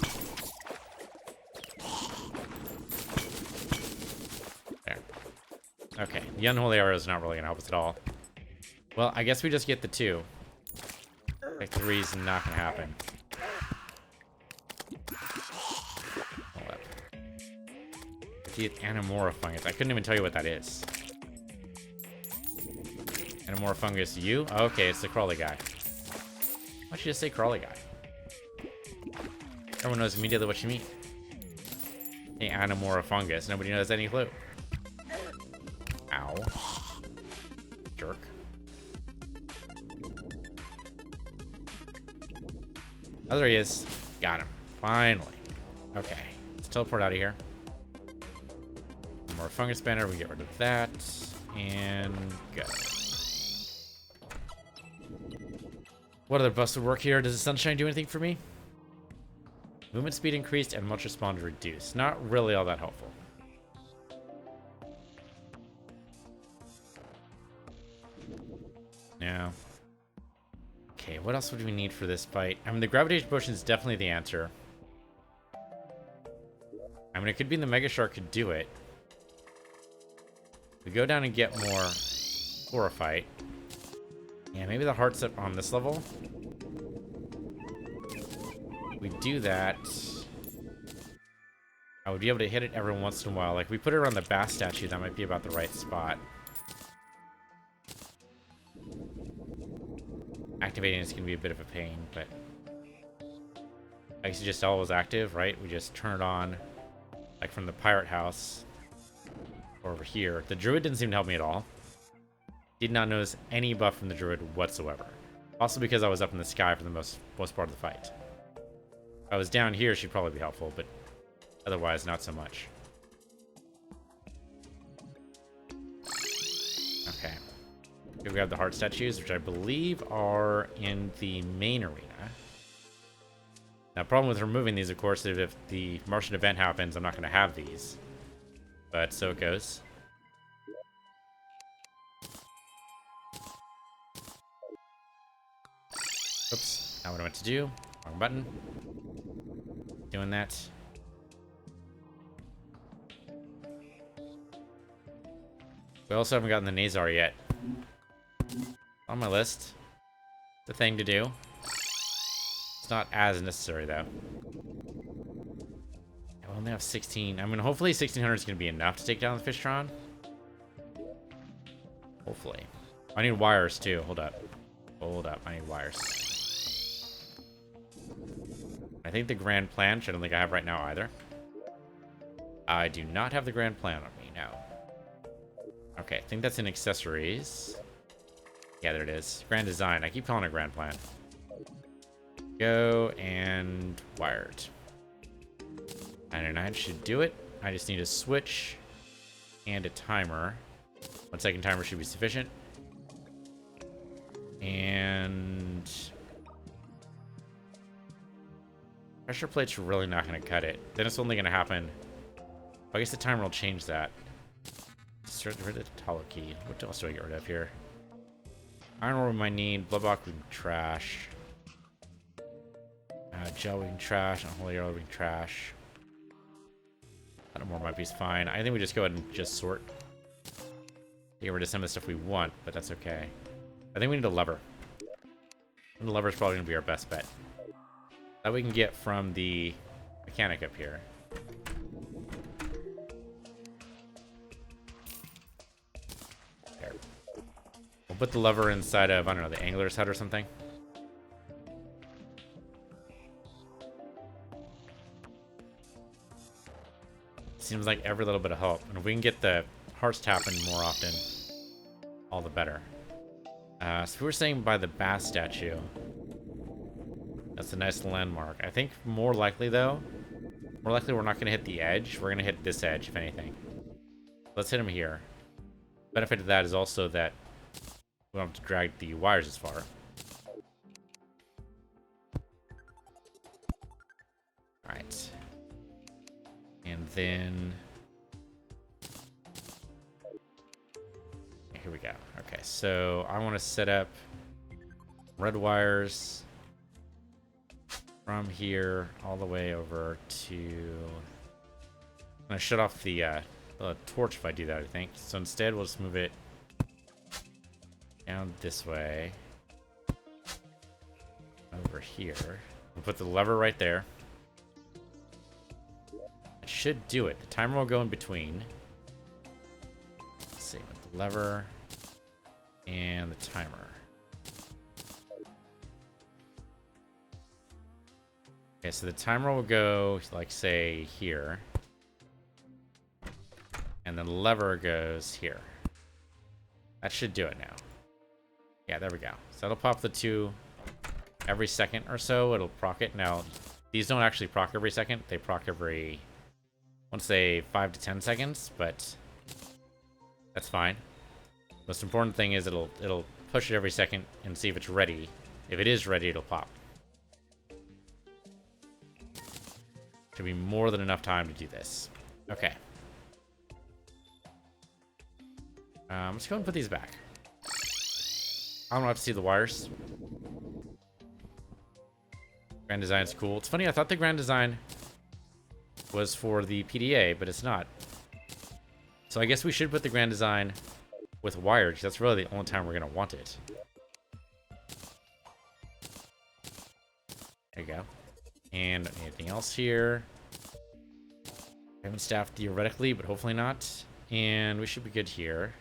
There. Okay. The unholy arrow is not really gonna help us at all. Well, I guess we just get the 2. Like 3's not gonna happen. Hold up. The Anamora fungus. I couldn't even tell you what that is. Anamora fungus, you? Oh, okay, it's the crawly guy. Why don't you just say crawly guy? Everyone knows immediately what you mean. The Anamora fungus. Nobody knows any clue. Ow. Jerk. Oh, there he is. Got him. Finally. Okay. Let's teleport out of here. More fungus banner. We get rid of that. and go. What other buffs would work here? Does the sunshine do anything for me? Movement speed increased and much respond reduced. Not really all that helpful. Yeah. Okay, what else would we need for this fight? I mean, the gravitation potion is definitely the answer. I mean, it could be the Mega Shark could do it. We go down and get more chlorophyte. Yeah, maybe the heart's up on this level. We do that. I would be able to hit it every once in a while. Like, we put it around the bass statue, that might be about the right spot. Activating is going to be a bit of a pain, but I guess it's just always active, right? We just turn it on, like from the pirate house or over here. The druid didn't seem to help me at all. Did not notice any buff from the druid whatsoever. Also because I was up in the sky for the most part of the fight. If I was down here, she'd probably be helpful, but otherwise, not so much. Okay. Go grab the heart statues, which I believe are in the main arena. Now, problem with removing these, of course, is if the Martian event happens, I'm not going to have these. But so it goes. Oops, not what I meant to do. Wrong button. Doing that. We also haven't gotten the Nazar yet. On my list. The thing to do. It's not as necessary, though. I only have 16. I mean, hopefully 1600 is going to be enough to take down the Fishtron. Hopefully. I need wires, too. Hold up. Hold up. I need wires. I think the Grand Plan, which I don't think I have right now either. I do not have the Grand Plan on me, no. Okay, I think that's in accessories. Yeah, there it is. Grand Design. I keep calling it Grand Plan. Go and wired. 99 should do it. I just need a switch and a timer. 1 second timer should be sufficient. And pressure plate's really not going to cut it. Then it's only going to happen. I guess the timer will change that. Get rid of the Talo key. What else do I get rid of here? Iron ore we might need. Bloodblock we can trash. Gel we can trash. Unholy arrow we can trash. More might be fine. I think we just go ahead and just sort. Get rid of some of the stuff we want, but that's okay. I think we need a lever. And the lever is probably going to be our best bet. That we can get from the mechanic up here. There. We'll put the lever inside of, I don't know, the angler's hut or something. Seems like every little bit of help. And if we can get the hearts tapping more often, all the better. So we were saying by the bass statue. That's a nice landmark. I think more likely, though, we're not going to hit the edge. We're going to hit this edge, if anything. Let's hit him here. Benefit of that is also that we don't have to drag the wires as far. Alright. And then... here we go. Okay, so I want to set up red wires from here all the way over to... I'm going to shut off the torch if I do that, I think. So instead, we'll just move it down this way. Over here. We'll put the lever right there. It should do it. The timer will go in between. Let's see, with the lever and the timer. Okay, so the timer will go, like, say, here. And the lever goes here. That should do it now. Yeah, there we go. So that'll pop the 2 every second or so. It'll proc it. Now, these don't actually proc every second. They proc every, I want to say, 5 to 10 seconds, but that's fine. Most important thing is it'll push it every second and see if it's ready. If it is ready, it'll pop. Should be more than enough time to do this. Okay. Let's go and put these back. I don't have to see the wires. Grand design's cool. It's funny, I thought the grand design was for the PDA, but it's not. So I guess we should put the grand design with wire, because that's really the only time we're going to want it. There you go. And anything else here? I haven't staffed theoretically, but hopefully not. And we should be good here.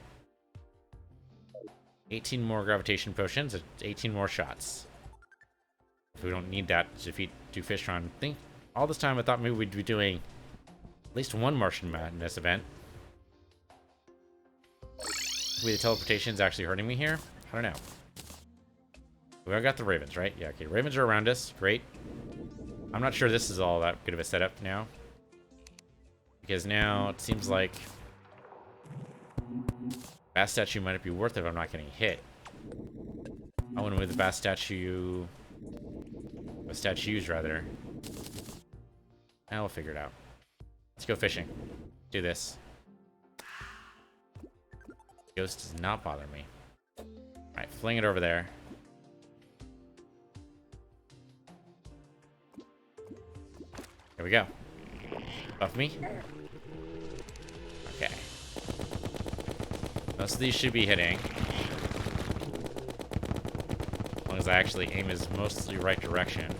18 more gravitation potions, 18 more shots. If we don't need that to defeat Duke Fishtron. I think all this time I thought maybe we'd be doing at least one Martian Madness event. Maybe the teleportation is actually hurting me here. I don't know. We all got the Ravens, right? Yeah, okay. Ravens are around us. Great. I'm not sure this is all that good of a setup now. Because now it seems like Bass Statue might be worth it if I'm not getting hit. I want to move the Bass Statue... The statues, rather. Now we'll figure it out. Let's go fishing. Do this. Ghost does not bother me. Alright, fling it over there. Here we go. Buff me. Okay. Most of these should be hitting. As long as I actually aim is mostly right direction.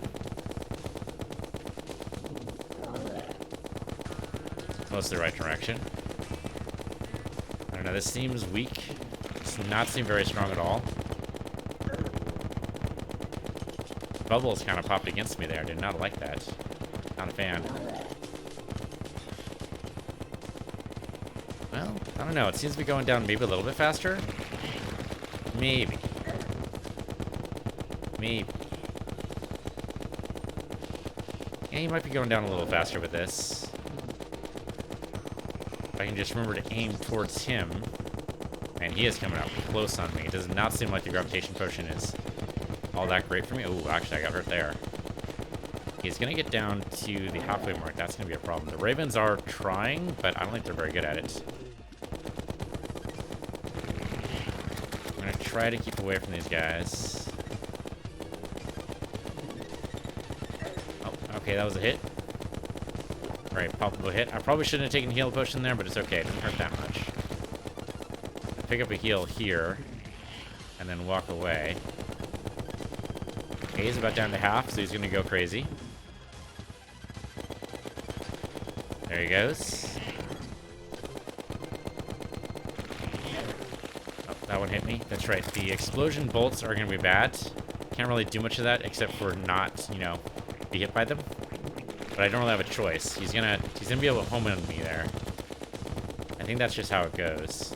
Mostly right direction. I don't know, this seems weak. Does not seem very strong at all. Bubbles kind of popped against me there. I did not like that. Not a fan. Well, I don't know. It seems to be going down maybe a little bit faster. Maybe. Maybe. Yeah, you might be going down a little faster with this. If I can just remember to aim towards him. And he is coming up close on me. It does not seem like the gravitation potion is all that great for me. Oh, actually, I got hurt there. He's going to get down to the halfway mark. That's going to be a problem. The Ravens are trying, but I don't think they're very good at it. I'm going to try to keep away from these guys. Oh, okay, that was a hit. Alright, palpable hit. I probably shouldn't have taken heal potion there, but it's okay. It doesn't hurt that much. Pick up a heal here, and then walk away. Okay, he's about down to half, so he's going to go crazy. There he goes. Oh, that one hit me. That's right. The explosion bolts are going to be bad. Can't really do much of that except for not, you know, be hit by them. But I don't really have a choice. He's gonna be able to home in on me there. I think that's just how it goes.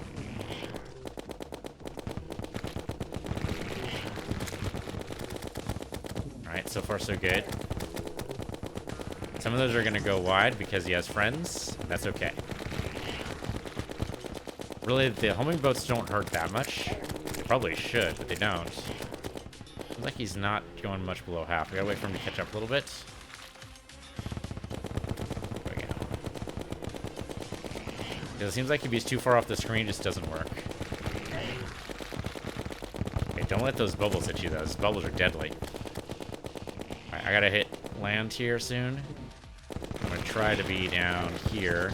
Alright, so far so good. Some of those are gonna go wide because he has friends. That's okay. Really, the homing boats don't hurt that much. They probably should, but they don't. Seems like he's not going much below half. We gotta wait for him to catch up a little bit. Because it seems like if he's too far off the screen, it just doesn't work. Okay, don't let those bubbles hit you, though. Those bubbles are deadly. Alright, I gotta hit land here soon. I'm gonna try to be down here.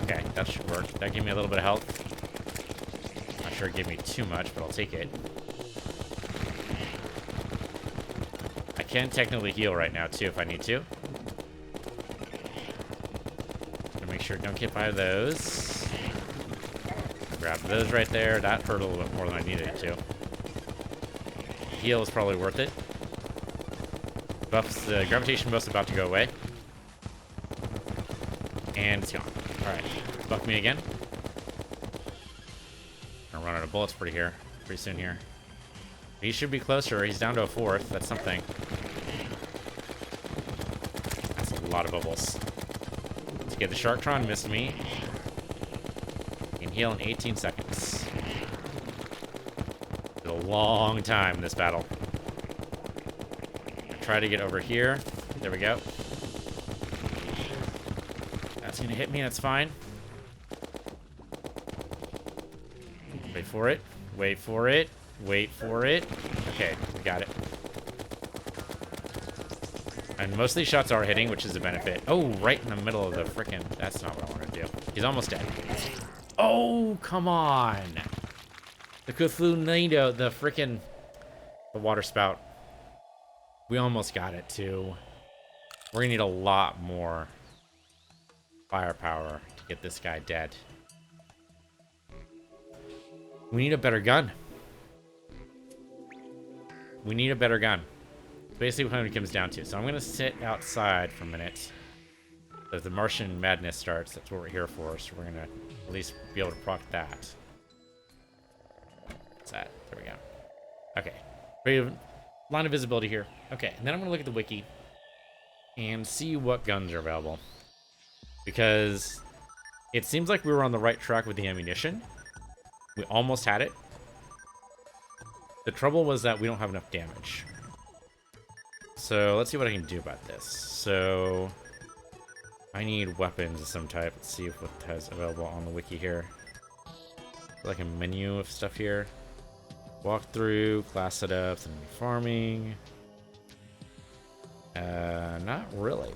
Okay, that should work. That gave me a little bit of health. Not sure it gave me too much, but I'll take it. I can technically heal right now, too, if I need to. Make sure don't get by those. Grab those right there. That hurt a little bit more than I needed it to. Heal is probably worth it. Buffs, the gravitation buff's about to go away. And it's gone. Alright. Buff me again. I'm gonna run out of bullets pretty soon here. He should be closer. He's down to a fourth. That's something. That's a lot of bubbles. Okay, the Sharktron missed me. Can heal in 18 seconds. long time in this battle. Try to get over here. There we go. That's gonna hit me, that's fine. Wait for it. Wait for it. Wait for it. Okay, we got it. And most of these shots are hitting, which is a benefit. Oh, right in the middle of the frickin'... That's not what I want to do. He's almost dead. Oh, come on. The Cthulhu, the frickin'... The water spout. We almost got it, too. We're gonna need a lot more firepower to get this guy dead. We need a better gun. We need a better gun. Basically what it comes down to. So I'm going to sit outside for a minute. So if the Martian madness starts, that's what we're here for. So we're going to at least be able to proc that. What's that? There we go. Okay. We have line of visibility here. Okay, and then I'm going to look at the wiki and see what guns are available. Because it seems like we were on the right track with the ammunition. We almost had it. The trouble was that we don't have enough damage. So let's see what I can do about this. So I need weapons of some type. Let's see what has available on the wiki here. Like a menu of stuff here. Walkthrough, class setups, and farming. Not really.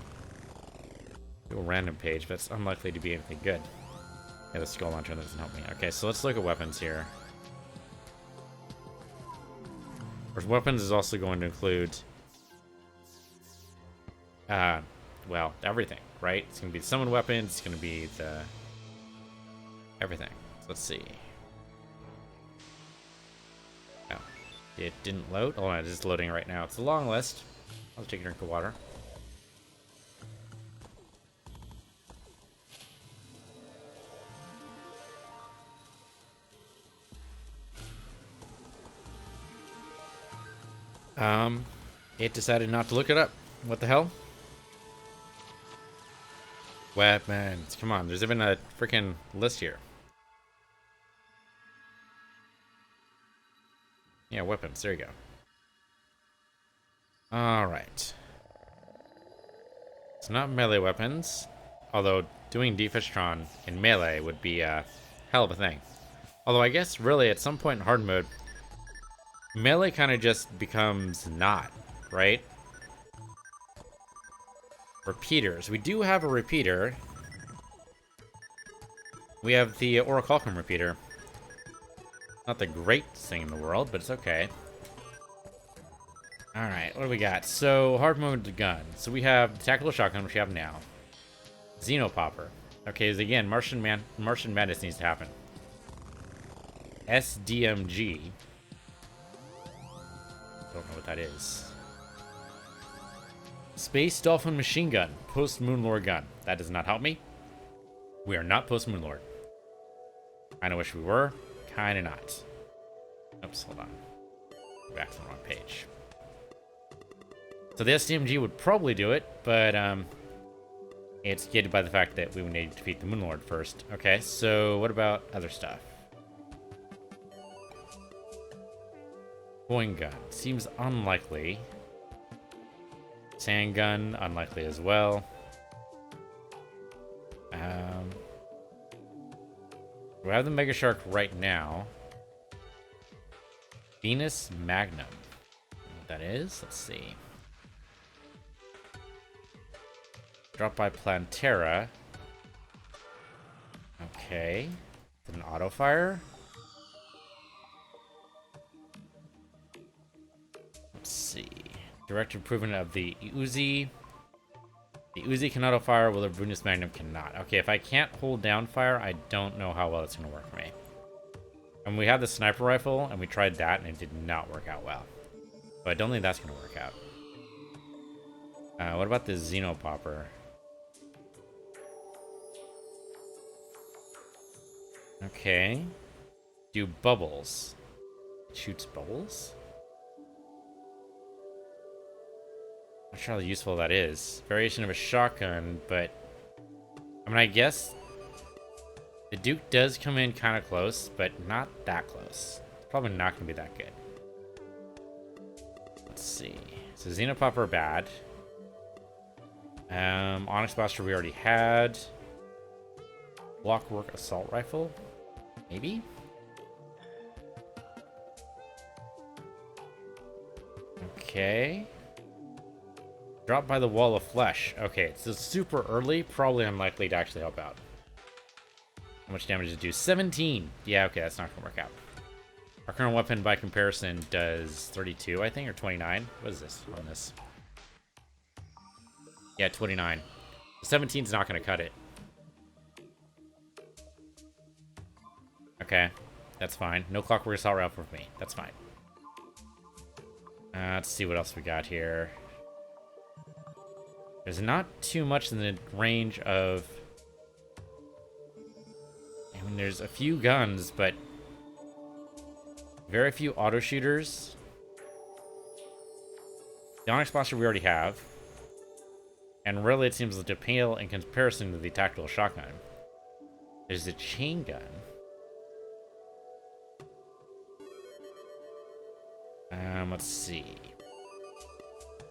Do a random page, but it's unlikely to be anything good. Yeah, the skull launcher doesn't help me. Okay, so let's look at weapons here. Weapons is also going to include, well, everything, right? It's going to be the summon weapons. It's going to be the everything. So let's see. Oh, it didn't load. Oh, it is loading right now. It's a long list. I'll take a drink of water. It decided not to look it up. What the hell? Weapons. Come on, there's even a freaking list here. Yeah, weapons. There you go. Alright. It's not melee weapons. Although doing Duke Fishtron in melee would be a hell of a thing. Although I guess really at some point in hard mode, melee kind of just becomes not, right? Repeaters. We do have a repeater. We have the Orichalcum repeater. Not the greatest thing in the world, but it's okay. Alright, what do we got? So, hard mode gun. So we have the tactical shotgun, which we have now. Xenopopper. Okay, so again, Martian madness needs to happen. SDMG. Don't know what that is. Space Dolphin Machine Gun. Post Moonlord Gun. That does not help me. We are not Post Moonlord. Kinda wish we were. Kinda not. Oops, hold on. Go back to the wrong page. So the SDMG would probably do it, but it's gated by the fact that we would need to defeat the Moonlord first. Okay, so what about other stuff? Coin gun. Seems unlikely. Sand gun, unlikely as well. We have the Mega Shark right now. Venus Magnum. What that is? Let's see. Dropped by Plantera. Okay. Is it an auto fire? Let's see. Direct improvement of the Uzi. The Uzi can auto fire, while the Venus Magnum cannot. Okay, if I can't hold down fire, I don't know how well it's going to work for me. And we had the sniper rifle, and we tried that, and it did not work out well. But I don't think that's going to work out. What about the Xenopopper? Okay. Do bubbles. Shoots bubbles? Not sure how useful that is. Variation of a shotgun, but I mean, I guess the Duke does come in kind of close, but not that close. It's probably not going to be that good. see. So Xenopop are bad. Onyx Blaster we already had. Blockwork Assault Rifle? Maybe? Okay. Drop by the Wall of Flesh. Okay, it's super early. Probably unlikely to actually help out. How much damage does it do? 17! Yeah, okay, that's not gonna work out. Our current weapon, by comparison, does 32, I think, or 29. What is this on this? Yeah, 29. 17's not gonna cut it. Okay, that's fine. No Clockwork Assault Rifle for me. That's fine. Let's see what else we got here. There's not too much in the range of... I mean, there's a few guns, but very few auto shooters. The Onyx Blaster we already have. And really it seems to pale in comparison to the tactical shotgun. There's a chain gun. Let's see.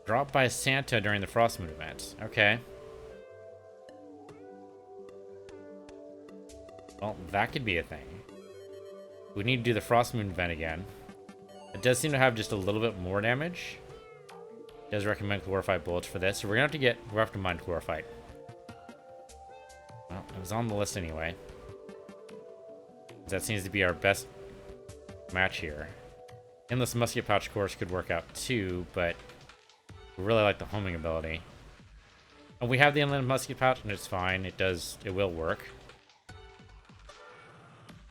Dropped by Santa during the Frost Moon event. Okay. Well, that could be a thing. We need to do the Frost Moon event again. It does seem to have just a little bit more damage. It does recommend chlorophyte bullets for this, so we're gonna have to mine chlorophyte. Well, it was on the list anyway. That seems to be our best match here. Endless Musket Pouch, of course, could work out too, but we really like the homing ability. And we have the Endless Musket Pouch, and it's fine. It will work.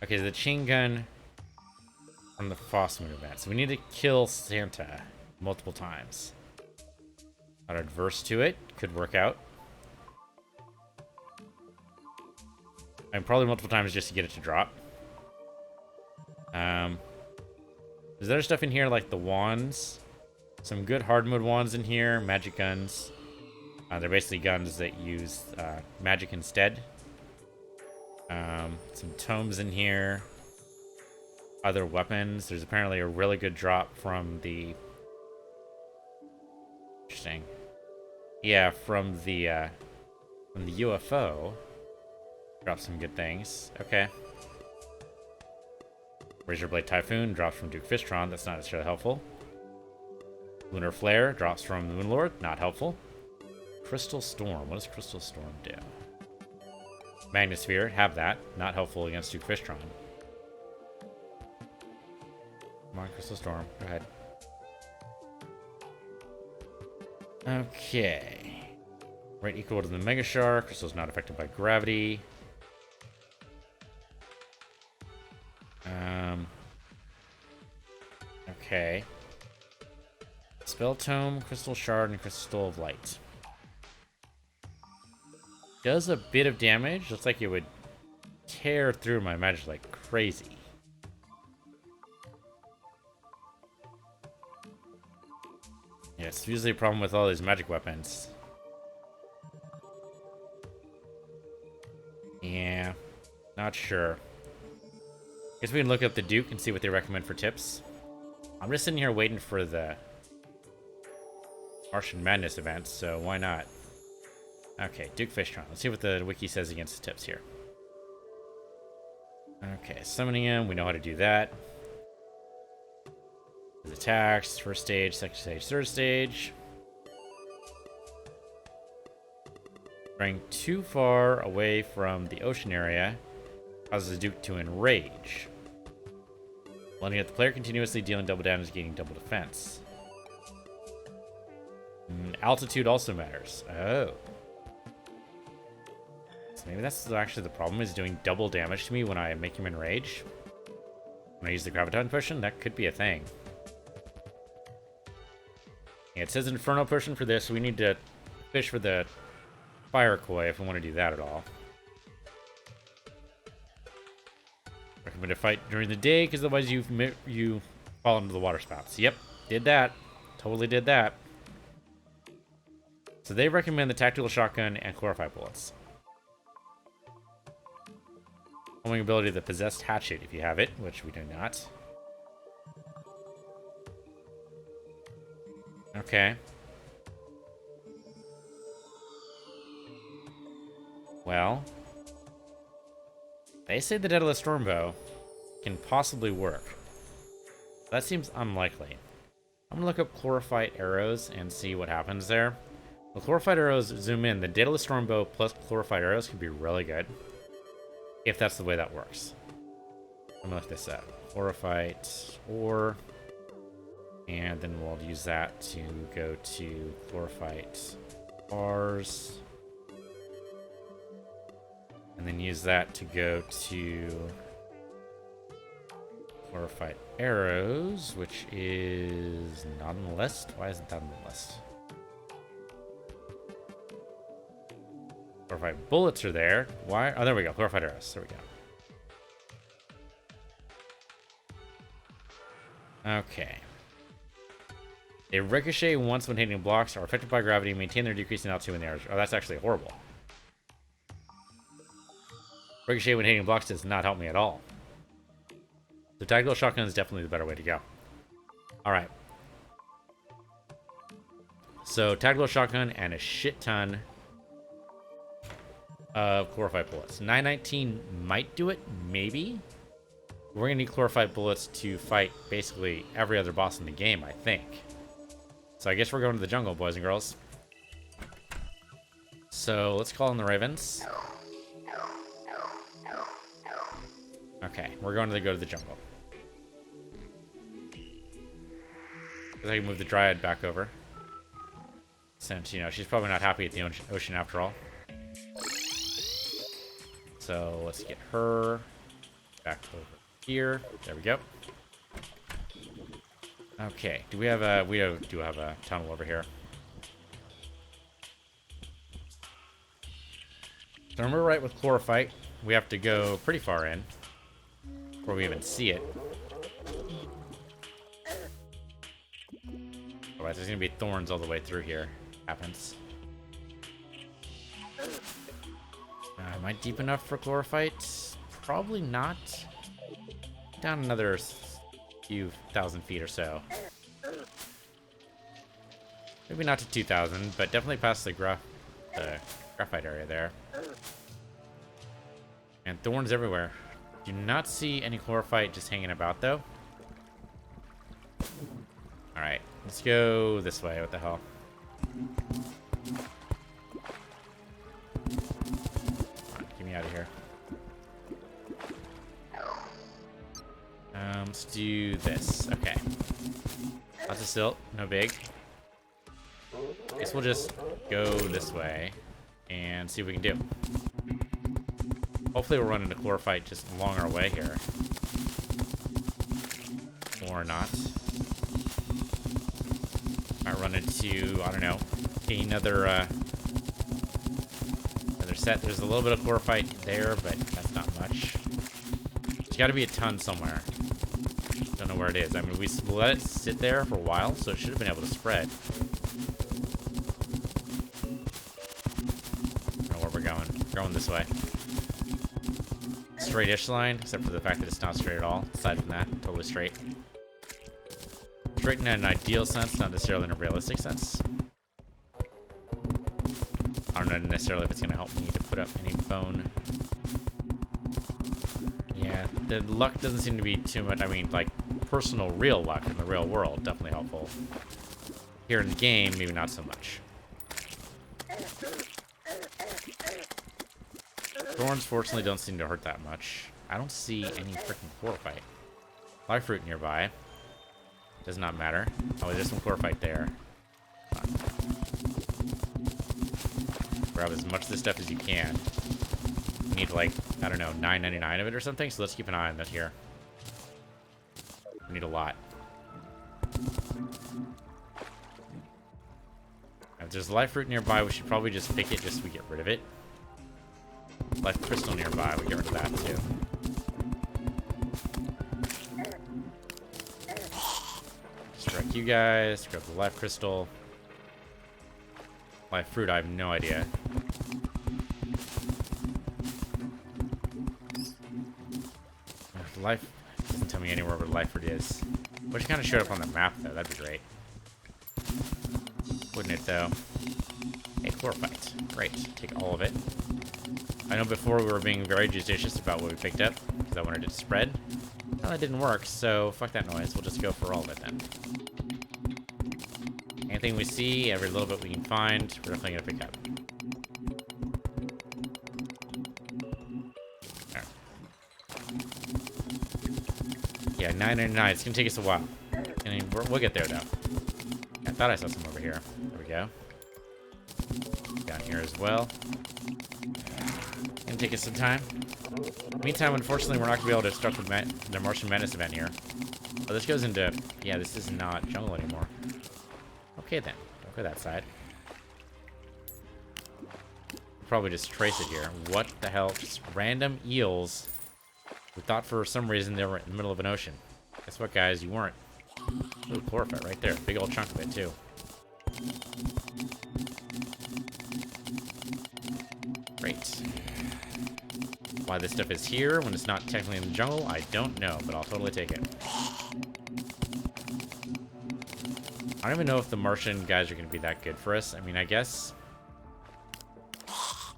Okay, so the chain gun from the Frost Moon event. So we need to kill Santa multiple times. Not adverse to it. Could work out. And probably multiple times just to get it to drop. There's other stuff in here like the wands. Some good hard mode wands in here. Magic guns. They're basically guns that use magic instead. Some tomes in here. Other weapons. There's apparently a really good drop from the... Interesting. Yeah, from the UFO. Drop some good things. Okay. Razorblade Typhoon drops from Duke Fishtron. That's not necessarily helpful. Lunar Flare drops from the Moonlord. Not helpful. Crystal Storm. What does Crystal Storm do? Magnosphere. Have that. Not helpful against Duke Fishtron. Come on, Crystal Storm. Go ahead. Okay. Rate equal to the Mega Shark. Crystal's not affected by gravity. Okay. Spell Tome, Crystal Shard, and Crystal of Light. Does a bit of damage. Looks like it would tear through my magic like crazy. Yeah, it's usually a problem with all these magic weapons. Yeah, not sure. Guess we can look up the Duke and see what they recommend for tips. I'm just sitting here waiting for the Martian Madness event, so why not? Okay, Duke Fishtron. Let's see what the wiki says against the tips here. Okay, summoning him. We know how to do that. His attacks, first stage, second stage, third stage. Going too far away from the ocean area causes the Duke to enrage. Blending at the player continuously, dealing double damage, gaining double defense. Altitude also matters. Oh. So maybe that's actually the problem, is doing double damage to me when I make him enrage. When I use the Graviton Potion, that could be a thing. Yeah, it says Inferno Potion for this, so we need to fish for the Fire Koi if we want to do that at all. Recommend to fight during the day, because otherwise you fall into the water spouts. Yep, did that. Totally did that. So they recommend the Tactical Shotgun and Chlorophyte Bullets. Homing ability of the Possessed Hatchet if you have it, which we do not. Okay. Well, they say the Daedalus Stormbow can possibly work. That seems unlikely. I'm gonna look up chlorophyte arrows and see what happens there. The chlorophyte arrows zoom in. The Daedalus Stormbow plus chlorophyte arrows could be really good. If that's the way that works. I'm gonna look this up. Chlorophyte ore. And then we'll use that to go to chlorophyte bars. And then use that to go to chlorophyte arrows, which is not on the list. Why isn't that on the list? Chlorophyte bullets are there. Why? Oh, there we go. Chlorophyte arrows. There we go. Okay. They ricochet once when hitting blocks, are affected by gravity, maintain their decrease in altitude in the air. Oh, that's actually horrible. Ricochet when hitting blocks does not help me at all. The tactical shotgun is definitely the better way to go. Alright. So, tactical shotgun and a shit ton of chlorophyte bullets. 919 might do it, maybe. We're going to need chlorophyte bullets to fight basically every other boss in the game, I think. So I guess we're going to the jungle, boys and girls. So let's call in the ravens. Okay, we're going to go to the jungle. Because I can move the dryad back over. Since, you know, she's probably not happy at the ocean after all. So let's get her back over here. There we go. Okay, do we have a... We do have a tunnel over here. So remember, right, with chlorophyte, we have to go pretty far in before we even see it. Otherwise, there's going to be thorns all the way through here. Happens. Am I deep enough for chlorophyte? Probably not. Down another few thousand feet or so. Maybe not to 2,000, but definitely past the graphite area there. And thorns everywhere. Do not see any chlorophyte just hanging about, though. Alright, let's go this way. What the hell? Get me out of here. Let's do this. Okay. Lots of silt. No big. Guess we'll just go this way and see what we can do. Hopefully we'll run into chlorophyte just along our way here. Or not. Might run into, I don't know, another set. There's a little bit of chlorophyte there, but that's not much. There's got to be a ton somewhere. Don't know where it is. I mean, we let it sit there for a while, so it should have been able to spread. I don't know where we're going. We're going this way. Straight-ish line, except for the fact that it's not straight at all. Aside from that, totally straight. Straight in an ideal sense, not necessarily in a realistic sense. I don't know necessarily if it's going to help me to put up any bone. Yeah, the luck doesn't seem to be too much. I mean, like, personal real luck in the real world, definitely helpful. Here in the game, maybe not so much. Thorns, fortunately, don't seem to hurt that much. I don't see any freaking chlorophyte. Live fruit nearby. Does not matter. Oh, there's some chlorophyte there. Grab as much of this stuff as you can. You need, like, I don't know, $9.99 of it or something, so let's keep an eye on that here. We need a lot. If there's live fruit nearby, we should probably just pick it just so we get rid of it. Life crystal nearby, we get rid of that too. Strike you guys, grab the life crystal. Life fruit, I have no idea. Life doesn't tell me anywhere where life fruit is. Wish it kind of showed up on the map though, that'd be great. Wouldn't it, though? Hey, chlorophyte. Great. Take all of it. I know before we were being very judicious about what we picked up, because I wanted it to spread. Well, that didn't work, so fuck that noise. We'll just go for all of it, then. Anything we see, every little bit we can find, we're definitely going to pick up. Right. Yeah, 999. It's going to take us a while. And we'll get there, though. I thought I saw some over here. There we go. Down here as well. Gonna take us some time. Meantime, unfortunately, we're not gonna be able to start the Martian Madness event here. Oh, this goes into... Yeah, this is not jungle anymore. Okay, then. Don't go that side. We'll probably just trace it here. What the hell? Just random eels. We thought for some reason they were in the middle of an ocean. Guess what, guys? You weren't. Ooh, chlorophyte right there. Big old chunk of it, too. Great. Why this stuff is here when it's not technically in the jungle, I don't know, but I'll totally take it. I don't even know if the Martian guys are going to be that good for us. I mean, I guess...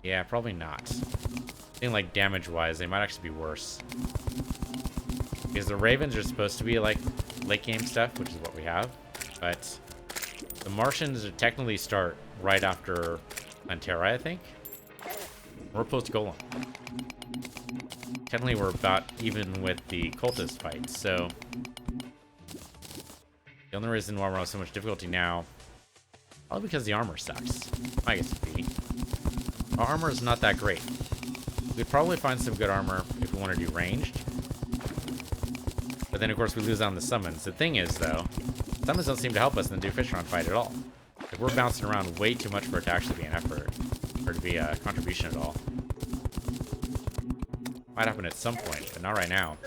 Yeah, probably not. I think, like, damage-wise, they might actually be worse. Because the Ravens are supposed to be, like, late-game stuff, which is what we have. But the Martians technically start right after Terraria, I think. We're post-Golem. Technically, we're about even with the cultist fight, so... The only reason why we're having so much difficulty now... Probably because the armor sucks. I guess it'd be. Our armor is not that great. We'd probably find some good armor if we want to do ranged. But then, of course, we lose on the summons. The thing is, though, summons don't seem to help us in the Duke Fishtron fight at all. Like, we're bouncing around way too much for it to actually be an effort. Or to be a contribution at all. Might happen at some point, but not right now.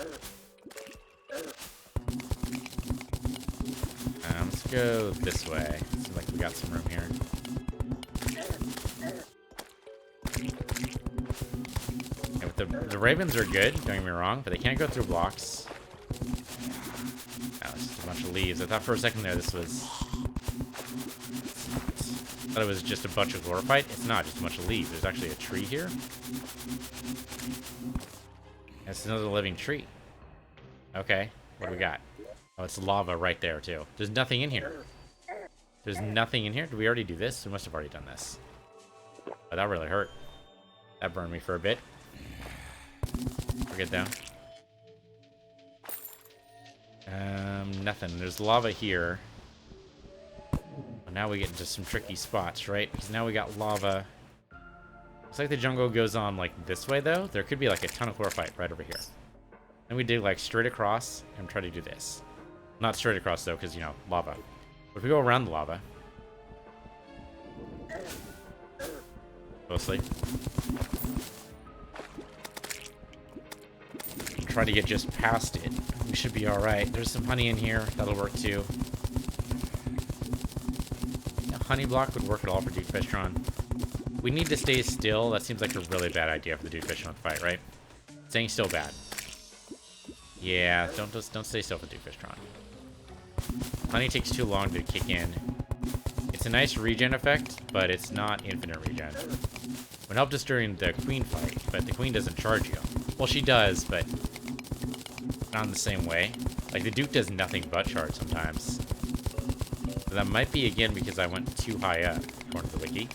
Let's go this way. Seems like we got some room here. Yeah, but the Ravens are good, don't get me wrong, but they can't go through blocks. Oh, it's just a bunch of leaves. I thought for a second there this was... I thought it was just a bunch of chlorophyte. It's not, just a bunch of leaves. There's actually a tree here. That's another living tree. Okay, what do we got? Oh, it's lava right there, too. There's nothing in here. There's nothing in here? Did we already do this? We must have already done this. Oh, that really hurt. That burned me for a bit. We'll get down. Nothing. There's lava here. Well, now we get into some tricky spots, right? Because now we got lava. Looks like the jungle goes on, like, this way, though. There could be, like, a ton of chlorophyte right over here. Then we dig, like, straight across and try to do this. Not straight across, though, because, you know, lava. But if we go around the lava... Mostly. Try to get just past it. We should be alright. There's some honey in here. That'll work, too. A honey block would work at all for Duke Fishtron. We need to stay still. That seems like a really bad idea for the Duke Fishtron fight, right? Staying still bad. Yeah, don't stay still for Duke Fishtron. Honey takes too long to kick in. It's a nice regen effect, but it's not infinite regen. It helped us during the Queen fight, but the Queen doesn't charge you. Well, she does, but not in the same way. Like, the Duke does nothing but charge sometimes. So that might be, again, because I went too high up, according to the wiki.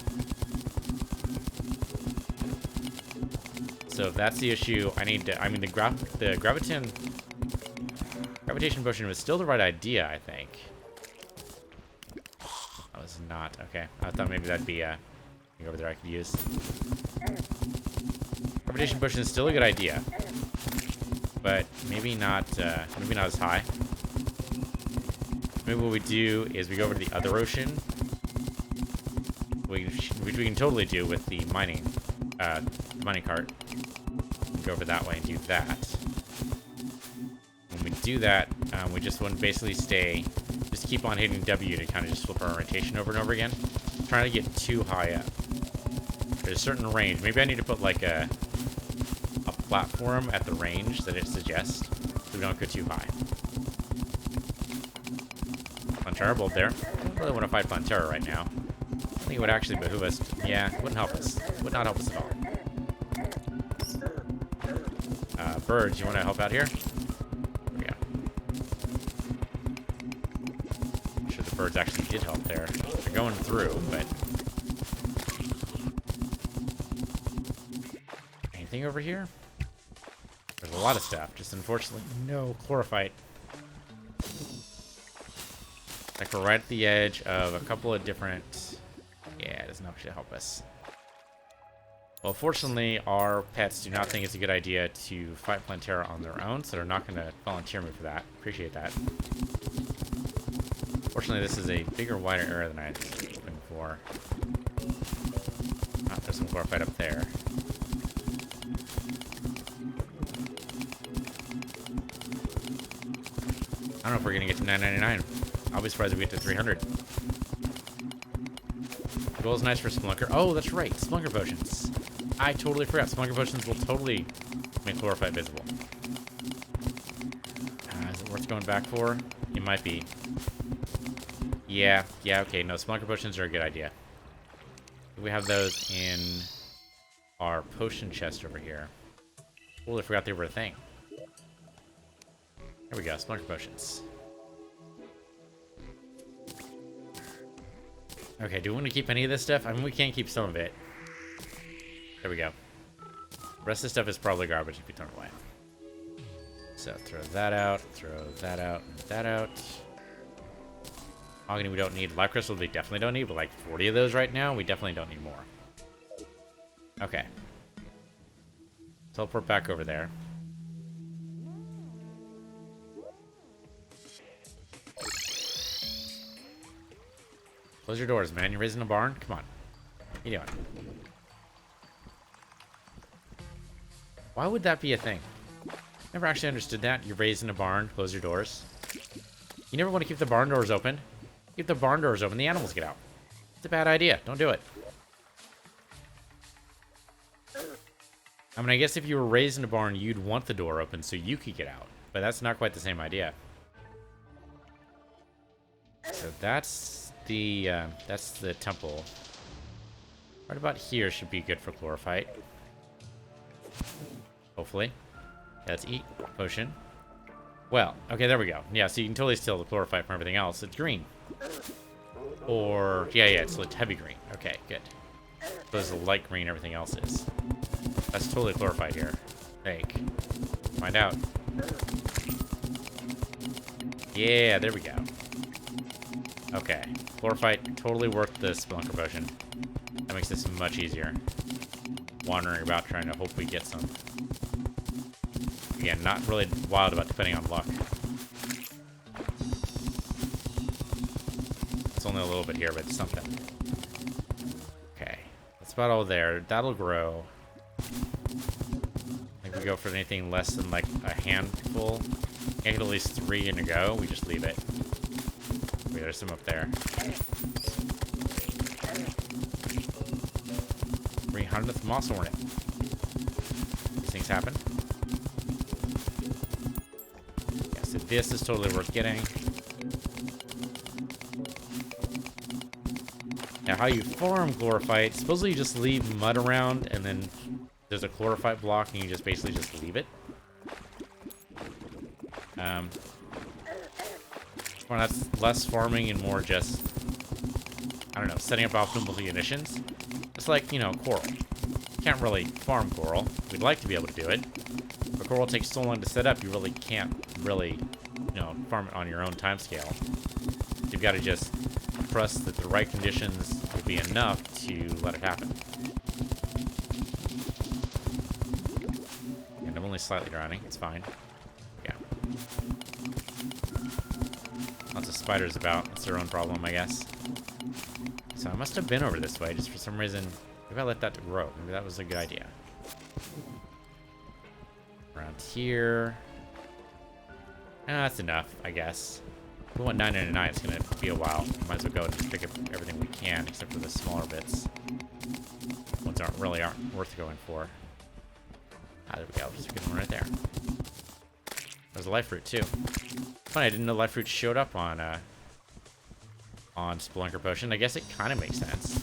So if that's the issue, I need to... I mean, the gravitation potion was still the right idea, I think. That was not... Okay, I thought maybe that'd be a thing over there I could use. Gravitation potion is still a good idea. But maybe not as high. Maybe what we do is we go over to the other ocean. Which we can totally do with the mining cart. Go over that way and do that. When we do that, we just want to basically just keep on hitting W to kind of just flip our orientation over and over again. Trying to get too high up. There's a certain range. Maybe I need to put like a platform at the range that it suggests, so we don't go too high. Plantera bolt there. I don't really want to fight Plantera right now. I think it would actually behoove us. Yeah, it wouldn't help us. Would not help us at all. Birds, you want to help out here? Yeah. I'm sure the birds actually did help there. They're going through, but... Anything over here? There's a lot of stuff. Just unfortunately, no chlorophyte. Like we're right at the edge of a couple of different... Yeah, it doesn't actually help us. Well, fortunately, our pets do not think it's a good idea to fight Plantera on their own, so they're not going to volunteer me for that. Appreciate that. Fortunately, this is a bigger, wider area than I was hoping for. Ah, there's some chlorophyte up there. I don't know if we're going to get to 999. I'll be surprised if we get to 300. Gold is nice for Splunker. Oh, that's right. Splunker potions. I totally forgot. Splunker potions will totally make chlorophyte visible. Is it worth going back for? It might be. Yeah, okay. No, Splunker potions are a good idea. We have those in our potion chest over here. Totally forgot they were a thing. There we go. Splunker potions. Okay, do we want to keep any of this stuff? I mean, we can't keep some of it. There we go. The rest of the stuff is probably garbage if we throw it away. So throw that out, and that out. Mahogany we don't need. Life crystals we definitely don't need, but like 40 of those right now, we definitely don't need more. Okay. Teleport back over there. Close your doors, man. You're raising a barn? Come on. What are you doing? Why would that be a thing? Never actually understood that. You're raising a barn. Close your doors. You never want to keep the barn doors open. Keep the barn doors open. The animals get out. It's a bad idea. Don't do it. I mean, I guess if you were raising a barn, you'd want the door open so you could get out. But that's not quite the same idea. So that's the temple. Right about here should be good for chlorophyte. Hopefully. Let's eat potion. Well, okay, there we go. Yeah, so you can totally steal the chlorophyte from everything else. It's green. Or, yeah, it's heavy green. Okay, good. So it's light green, everything else is. That's totally chlorophyte here. Fake. Find out. Yeah, there we go. Okay. Chlorophyte totally worth the Spelunker potion. That makes this much easier. Wandering about trying to hope we get some. Again, not really wild about depending on luck. It's only a little bit here, but it's something. Okay. That's about all there. That'll grow. I think we go for anything less than like a handful. Get at least 3 in a go. We just leave it. Wait, there's some up there. 300th moss hornet. These things happen. Yeah, so this is totally worth getting. Now, how you farm chlorophyte, supposedly you just leave mud around and then there's a chlorophyte block and you just basically just leave it. Well, that's less farming and more just, I don't know, setting up optimal conditions. It's like, you know, coral. Can't really farm coral. We'd like to be able to do it. But coral takes so long to set up, you really can't really, you know, farm it on your own time scale. You've got to just trust that the right conditions will be enough to let it happen. And I'm only slightly drowning. It's fine. Yeah. Lots of spiders about. It's their own problem, I guess. So I must have been over this way, just for some reason. Maybe I let that grow. Maybe that was a good idea. Around here. That's enough, I guess. If we want 999, it's going to be a while. We might as well go and just pick up everything we can, except for the smaller bits. Ones aren't worth going for. Ah, there we go. There's a good one right there. There's a life fruit, too. Funny, I didn't know life fruit showed up on on Spelunker Potion. I guess it kind of makes sense.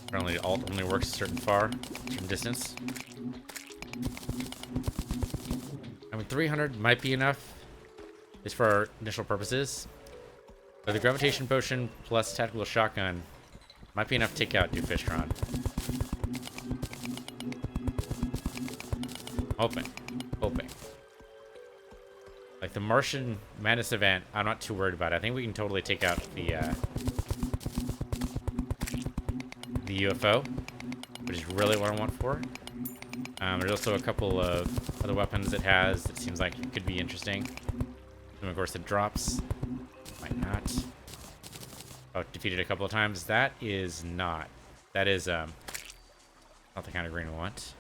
Apparently, alt only works a certain distance. I mean, 300 might be enough, at least for our initial purposes. But the Gravitation Potion plus Tactical Shotgun might be enough to take out Duke Fishtron. Hoping. Like the Martian Madness event, I'm not too worried about it. I think we can totally take out the UFO, which is really what I want for it. There's also a couple of other weapons it has that seems like it could be interesting. And of course it drops. Might not. Oh, defeated a couple of times. That is not. That is not the kind of green we want.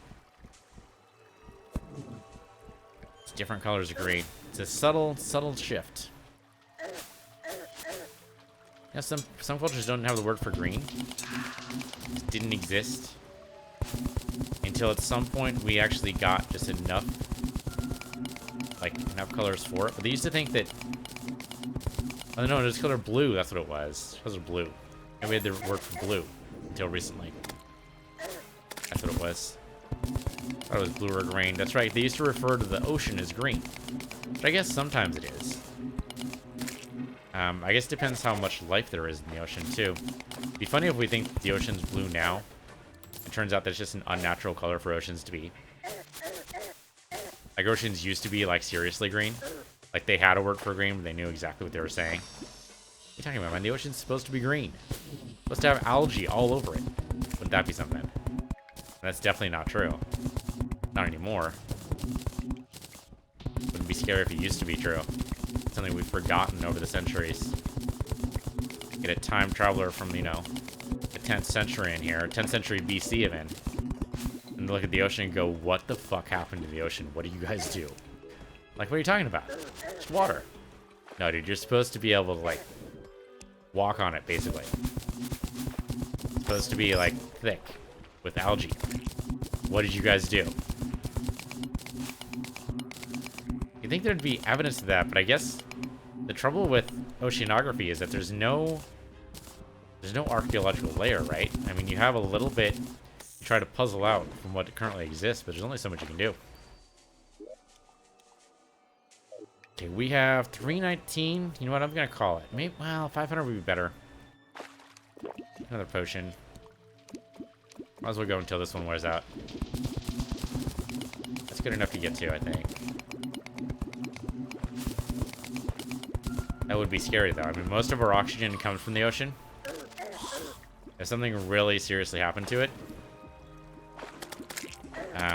It's different colors of green. It's a subtle shift. Yeah, some cultures don't have the word for green. It didn't exist until at some point we actually got just enough colors for it. But they used to think that, oh no, it was color blue. That's what it was. It was blue, and we had the word for blue until recently. That's what it was. I thought it was blue or green. That's right. They used to refer to the ocean as green, but I guess sometimes it is. I guess it depends how much life there is in the ocean, too. It'd be funny if we think the ocean's blue now. It turns out that it's just an unnatural color for oceans to be. Like, oceans used to be, like, seriously green. Like, they had a word for green, but they knew exactly what they were saying. What are you talking about, man? The ocean's supposed to be green. It's supposed to have algae all over it. Wouldn't that be something? That's definitely not true. Not anymore. Wouldn't be scary if it used to be true. Something we've forgotten over the centuries. Get a time traveler from, you know, the 10th century in here, 10th century BC even, and look at the ocean and go, what the fuck happened to the ocean? What do you guys do? Like, what are you talking about? It's water. No, dude, you're supposed to be able to, like, walk on it, basically. It's supposed to be, like, thick with algae. What did you guys do? You'd think there'd be evidence of that, but I guess the trouble with oceanography is that there's no archaeological layer, right? I mean, you have a little bit you try to puzzle out from what currently exists, but there's only so much you can do. Okay, we have 319. You know what? I'm gonna call it. Maybe, well, 500 would be better. Another potion. Might as well go until this one wears out. That's good enough to get to, I think. That would be scary, though. I mean, most of our oxygen comes from the ocean. If something really seriously happened to it,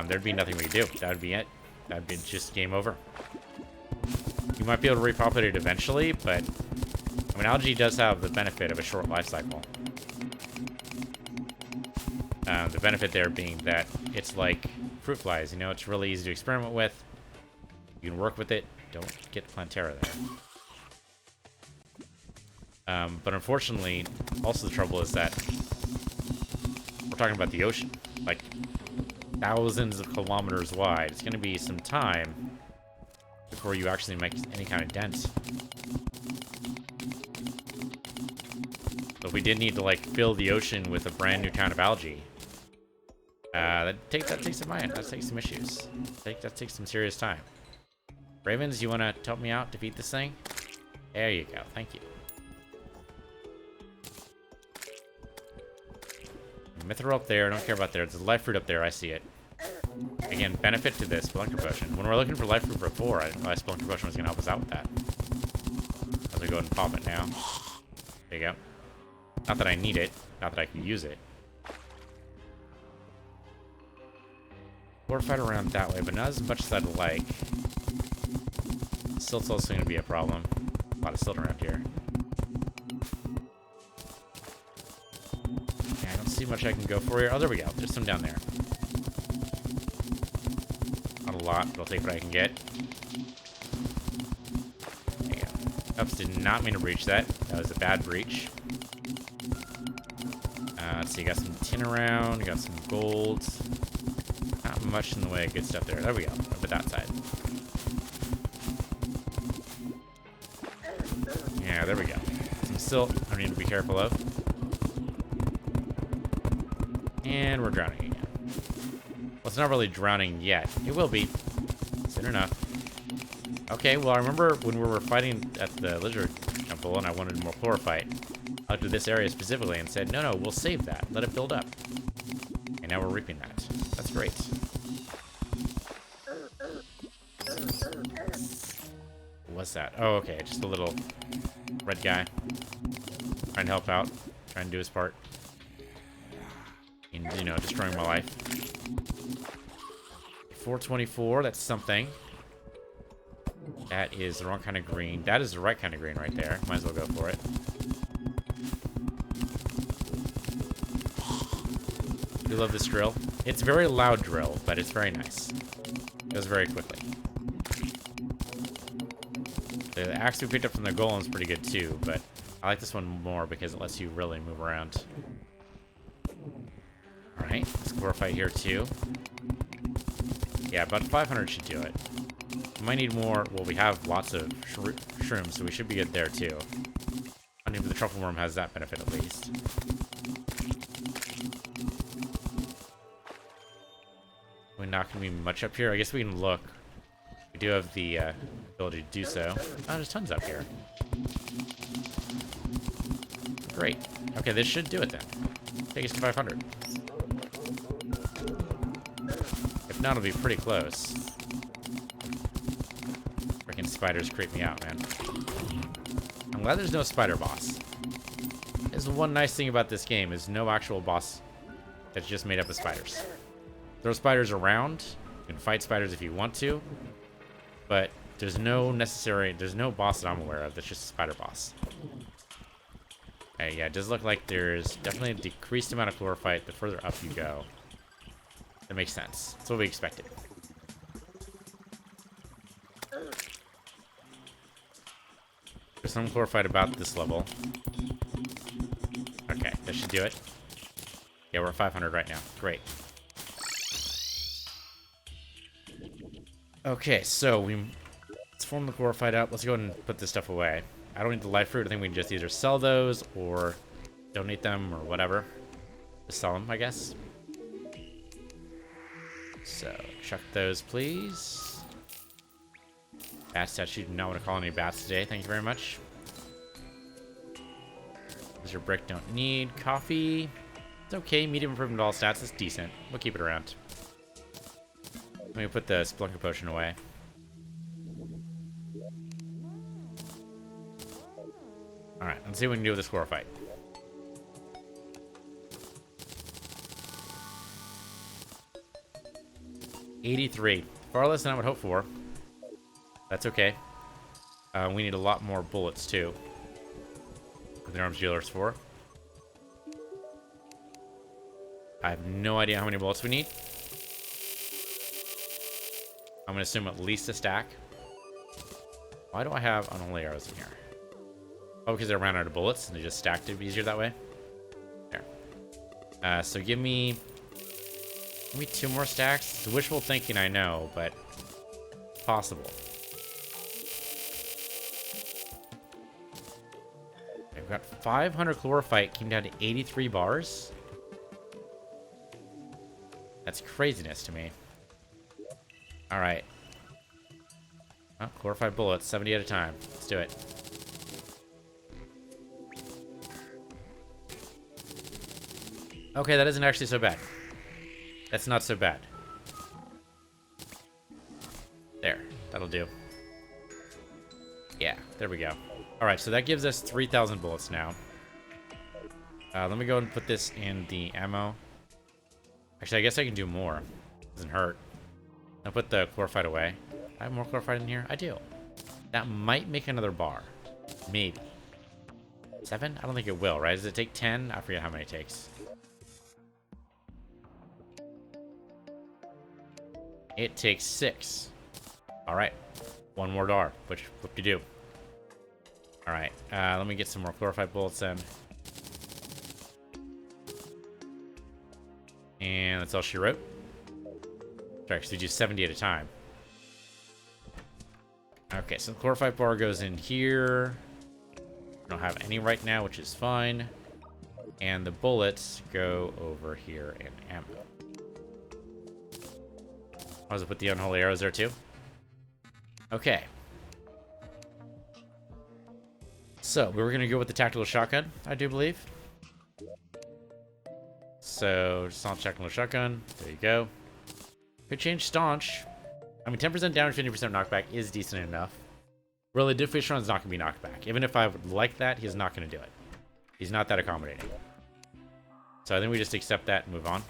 there'd be nothing we could do. That would be it. That would be just game over. You might be able to repopulate it eventually, but I mean, algae does have the benefit of a short life cycle. The benefit there being that it's like fruit flies. You know, it's really easy to experiment with. You can work with it. Don't get Plantera there. But unfortunately, also the trouble is that we're talking about the ocean, like thousands of kilometers wide. It's going to be some time before you actually make any kind of dent. But we did need to, like, fill the ocean with a brand new kind of algae. That takes some issues. That takes some serious time. Ravens, you want to help me out, defeat this thing? There you go. Thank you. Mithril up there. I don't care about there. There's a life fruit up there. I see it. Again, benefit to this Spelunker Potion. When we're looking for life fruit before, I thought Spelunker Potion was going to help us out with that. As we go ahead and pop it now. There you go. Not that I need it. Not that I can use it. Chlorophyte around that way, but not as much as I'd like. Silt's also going to be a problem. A lot of silt around here. Yeah, I don't see much I can go for here. Oh, there we go. There's some down there. Not a lot, but I'll take what I can get. There you go. Oops, did not mean to breach that. That was a bad breach. Let's see, got some tin around, got some gold. Not much in the way of good stuff there. There we go. Up at that side. Yeah, there we go. Some silt I need to be careful of. And we're drowning again. Well, it's not really drowning yet. It will be. Soon enough. Okay, well, I remember when we were fighting at the lizard temple and I wanted more chlorophyte. I looked at this area specifically and said, no, we'll save that. Let it build up. And now we're reaping that. That's great. What's that? Oh, okay, just a little red guy. Trying to help out. Trying to do his part. And, you know, destroying my life. 424, that's something. That is the wrong kind of green. That is the right kind of green right there. Might as well go for it. I love this drill. It's a very loud drill, but it's very nice. It goes very quickly. The axe we picked up from the golem is pretty good too, but I like this one more because it lets you really move around. Alright, let's chlorophyte here too. Yeah, about 500 should do it. We might need more. Well, we have lots of shrooms, so we should be good there too. I mean, the truffle worm has that benefit at least. We're not going to be much up here. I guess we can look. We do have the ability to do so. Oh, there's tons up here. Great. Okay, this should do it then. Take us to 500. If not, it'll be pretty close. Freaking spiders creep me out, man. I'm glad there's no spider boss. There's one nice thing about this game is no actual boss that's just made up of spiders. Throw spiders around. You can fight spiders if you want to. But there's no boss that I'm aware of that's just a spider boss. Okay, yeah, it does look like there's definitely a decreased amount of chlorophyte the further up you go. That makes sense. That's what we expected. There's some chlorophyte about this level. Okay, that should do it. Yeah, we're at 500 right now. Great. Okay, so let's form the chlorophyte up. Let's go ahead and put this stuff away. I don't need the life fruit. I think we can just either sell those or donate them or whatever. Just sell them, I guess. So, chuck those, please. Bat statue. Do not want to call any bats today. Thank you very much. Lizard brick don't need. Coffee. It's okay. Medium improvement to all stats. It's decent. We'll keep it around. Let me put the Splunker potion away. Alright, let's see what we can do with this chlorophyte. $83. Far less than I would hope for. That's okay. We need a lot more bullets, too. With the arms dealers for. I have no idea how many bullets we need. I'm going to assume at least a stack. Why do I have unholy arrows in here? Oh, because they ran out of bullets and they just stacked it easier that way? There. So give me 2 more stacks. It's wishful thinking, I know, but possible. I've got 500 chlorophyte, came down to 83 bars. That's craziness to me. All right. Oh, chlorophyte bullets, 70 at a time. Let's do it. Okay, that isn't actually so bad. That's not so bad. There, that'll do. Yeah, there we go. All right, so that gives us 3,000 bullets now. Let me go and put this in the ammo. Actually, I guess I can do more. Doesn't hurt. I'll put the chlorophyte away. I have more chlorophyte in here? I do. That might make another bar. Maybe. 7? I don't think it will, right? Does it take 10? I forget how many it takes. It takes 6. Alright. One more dar, which whoop-de-doo. Alright, let me get some more chlorophyte bullets in. And that's all she wrote. Sorry, because we do 70 at a time. Okay, so the chlorophyte bar goes in here. We don't have any right now, which is fine. And the bullets go over here in ammo. I was put the unholy arrows there too. Okay. So we were gonna go with the tactical shotgun, I do believe. So just on tactical shotgun. There you go. Could change staunch. I mean, 10% damage, 50% knockback is decent enough. Really, Duke Fishtron is not gonna be knocked back. Even if I would like that, he's not gonna do it. He's not that accommodating. So I think we just accept that and move on.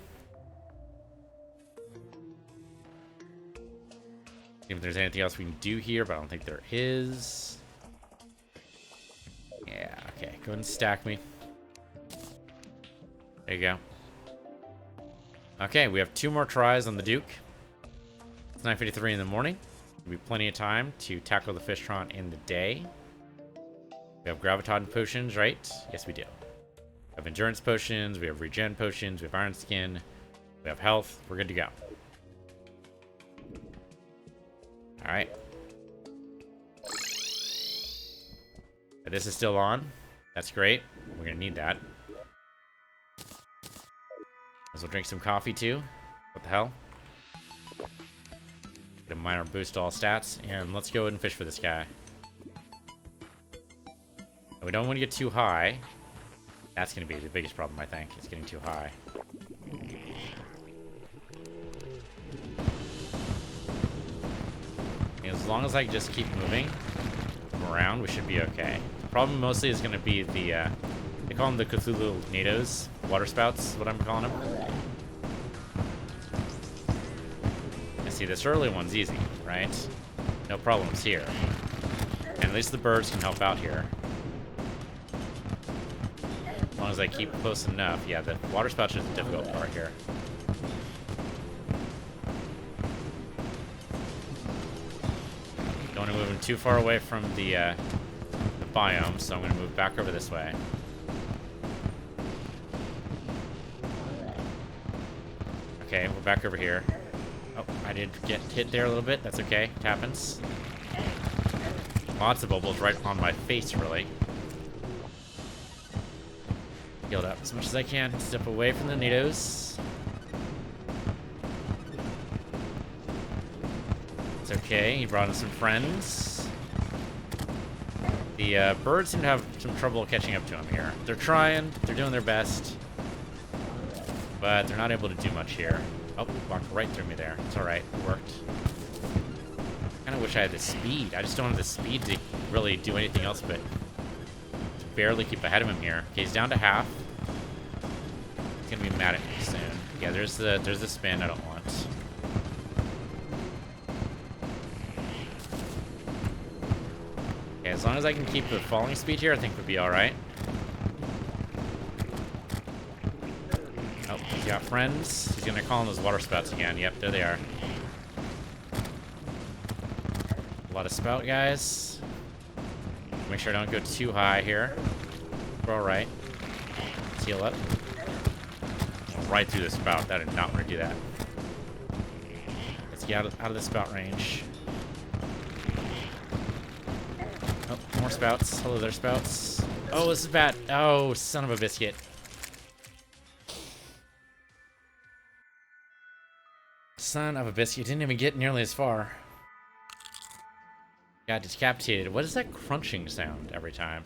See if there's anything else we can do here, but I don't think there is. Yeah, okay. Go ahead and stack me. There you go. Okay, we have 2 more tries on the Duke. It's 9:53 in the morning. There'll be plenty of time to tackle the Fishtron in the day. We have graviton potions, right? Yes, we do. We have endurance potions, we have regen potions, we have iron skin, we have health. We're good to go. Alright. This is still on. That's great. We're gonna need that. As we'll drink some coffee too. What the hell? Get a minor boost to all stats, and let's go ahead and fish for this guy. We don't want to get too high. That's gonna be the biggest problem, I think. It's getting too high. And as long as I just keep moving around, we should be okay. The problem mostly is going to be the, they call them the Cthulhu Nados, water spouts, is what I'm calling them. You see, this early one's easy, right? No problems here. And at least the birds can help out here. As long as I keep close enough. Yeah, the water spouts is the difficult part here. Don't want to move him too far away from the biome, so I'm going to move back over this way. Okay, we're back over here. Oh, I did get hit there a little bit. That's okay. It happens. Lots of bubbles right on my face, really. Healed up as much as I can. Step away from the Nados. It's okay. He brought in some friends. The birds seem to have some trouble catching up to him here. They're trying. They're doing their best. But they're not able to do much here. Oh, walked right through me there. It's alright. It worked. I kind of wish I had the speed. I just don't have the speed to really do anything else but barely keep ahead of him here. Okay, he's down to half. He's gonna be mad at me soon. Yeah, there's the spin I don't want. Okay, as long as I can keep the falling speed here, I think we'll be alright. Oh, he's got friends. He's gonna call in those water spouts again. Yep, there they are. A lot of spout guys. Make sure I don't go too high here. We're alright. Let's heal up. Right through the spout. I did not want to do that. Let's get out of the spout range. Oh, more spouts. Hello there, spouts. Oh, this is bad. Oh, son of a biscuit. Son of a biscuit. Didn't even get nearly as far. Got decapitated. What is that crunching sound every time?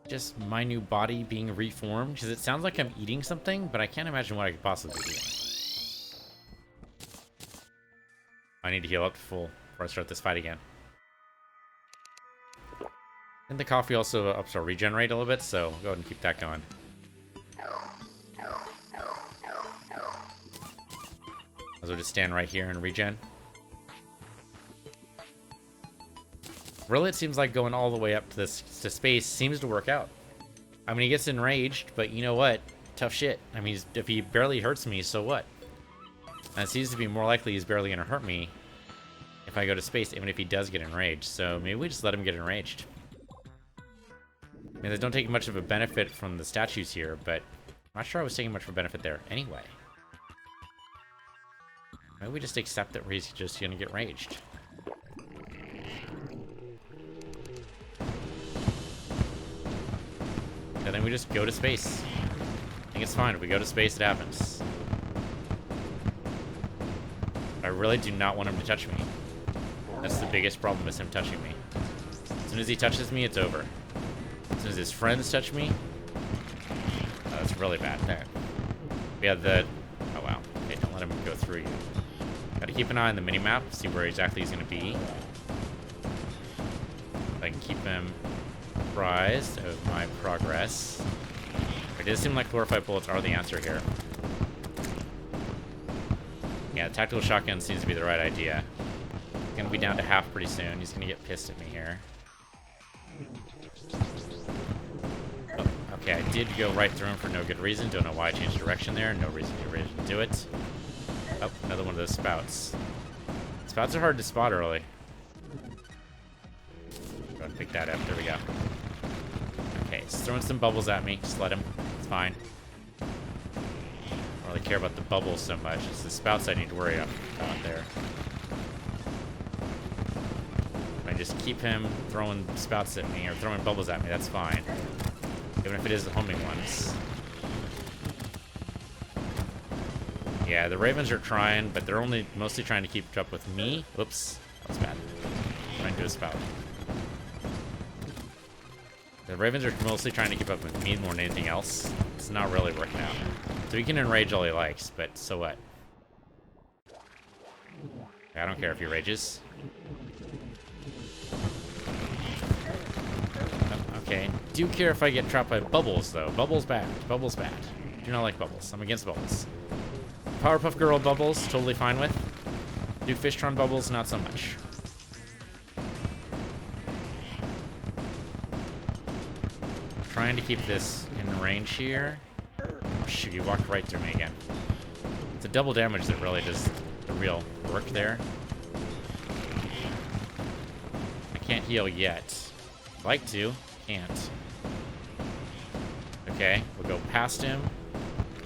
Just my new body being reformed? Because it sounds like I'm eating something, but I can't imagine what I could possibly be eating. I need to heal up to full before I start this fight again. And the coffee also ups our regenerate a little bit, so go ahead and keep that going. As we'll just stand right here and regen. Really, it seems like going all the way up to space seems to work out. I mean, he gets enraged, but you know what? Tough shit. I mean, if he barely hurts me, so what? And it seems to be more likely he's barely going to hurt me if I go to space, even if he does get enraged. So maybe we just let him get enraged. I mean, they don't take much of a benefit from the statues here, but I'm not sure I was taking much of a benefit there anyway. Maybe we just accept that he's just gonna get raged. And then we just go to space. I think it's fine. If we go to space, it happens. I really do not want him to touch me. That's the biggest problem, is him touching me. As soon as he touches me, it's over. As soon as his friends touch me, that's really bad. There. We have the... Oh, wow. Okay, don't let him go through you. Gotta keep an eye on the minimap, see where exactly he's gonna be. If I can keep him apprised of my progress. It does seem like chlorophyte bullets are the answer here. Yeah, tactical shotgun seems to be the right idea. Gonna be down to half pretty soon. He's gonna get pissed at me here. Oh, okay, I did go right through him for no good reason. Don't know why I changed direction there. No reason to do it. Oh, another one of those spouts. Spouts are hard to spot early. Go ahead and pick that up. There we go. Okay, he's throwing some bubbles at me. Just let him. It's fine. I don't really care about the bubbles so much. It's the spouts I need to worry about there. If I just keep him throwing spouts at me, or throwing bubbles at me, that's fine. Even if it is the homing ones. Yeah, the Ravens are trying, but they're only mostly trying to keep up with me. Whoops. That was bad. Trying to do a spout. The Ravens are mostly trying to keep up with me more than anything else. It's not really working out. So he can enrage all he likes, but so what? I don't care if he rages. Oh, okay. Do care if I get trapped by bubbles, though. Bubbles bad. Bubbles bad. Do not like bubbles. I'm against bubbles. Powerpuff Girl bubbles, totally fine with. Duke Fishtron bubbles, not so much. Trying to keep this in range here. Oh shoot, he walked right through me again. It's a double damage that really does the real work there. I can't heal yet. I'd like to, can't. Okay, we'll go past him.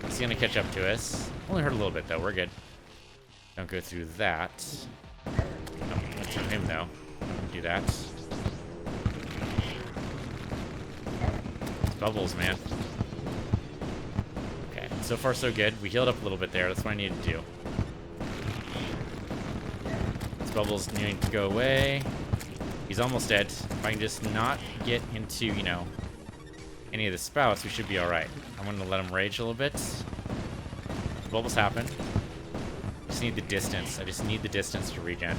He's gonna catch up to us. Only hurt a little bit though, we're good. Don't go through that. Don't through him though. Don't do that. Bubbles, man. Okay, so far so good. We healed up a little bit there. That's what I needed to do. This bubbles needing to go away. He's almost dead. If I can just not get into, you know, any of the spouts, we should be alright. I'm going to let him rage a little bit. The bubbles happen. Just need the distance. I just need the distance to regen.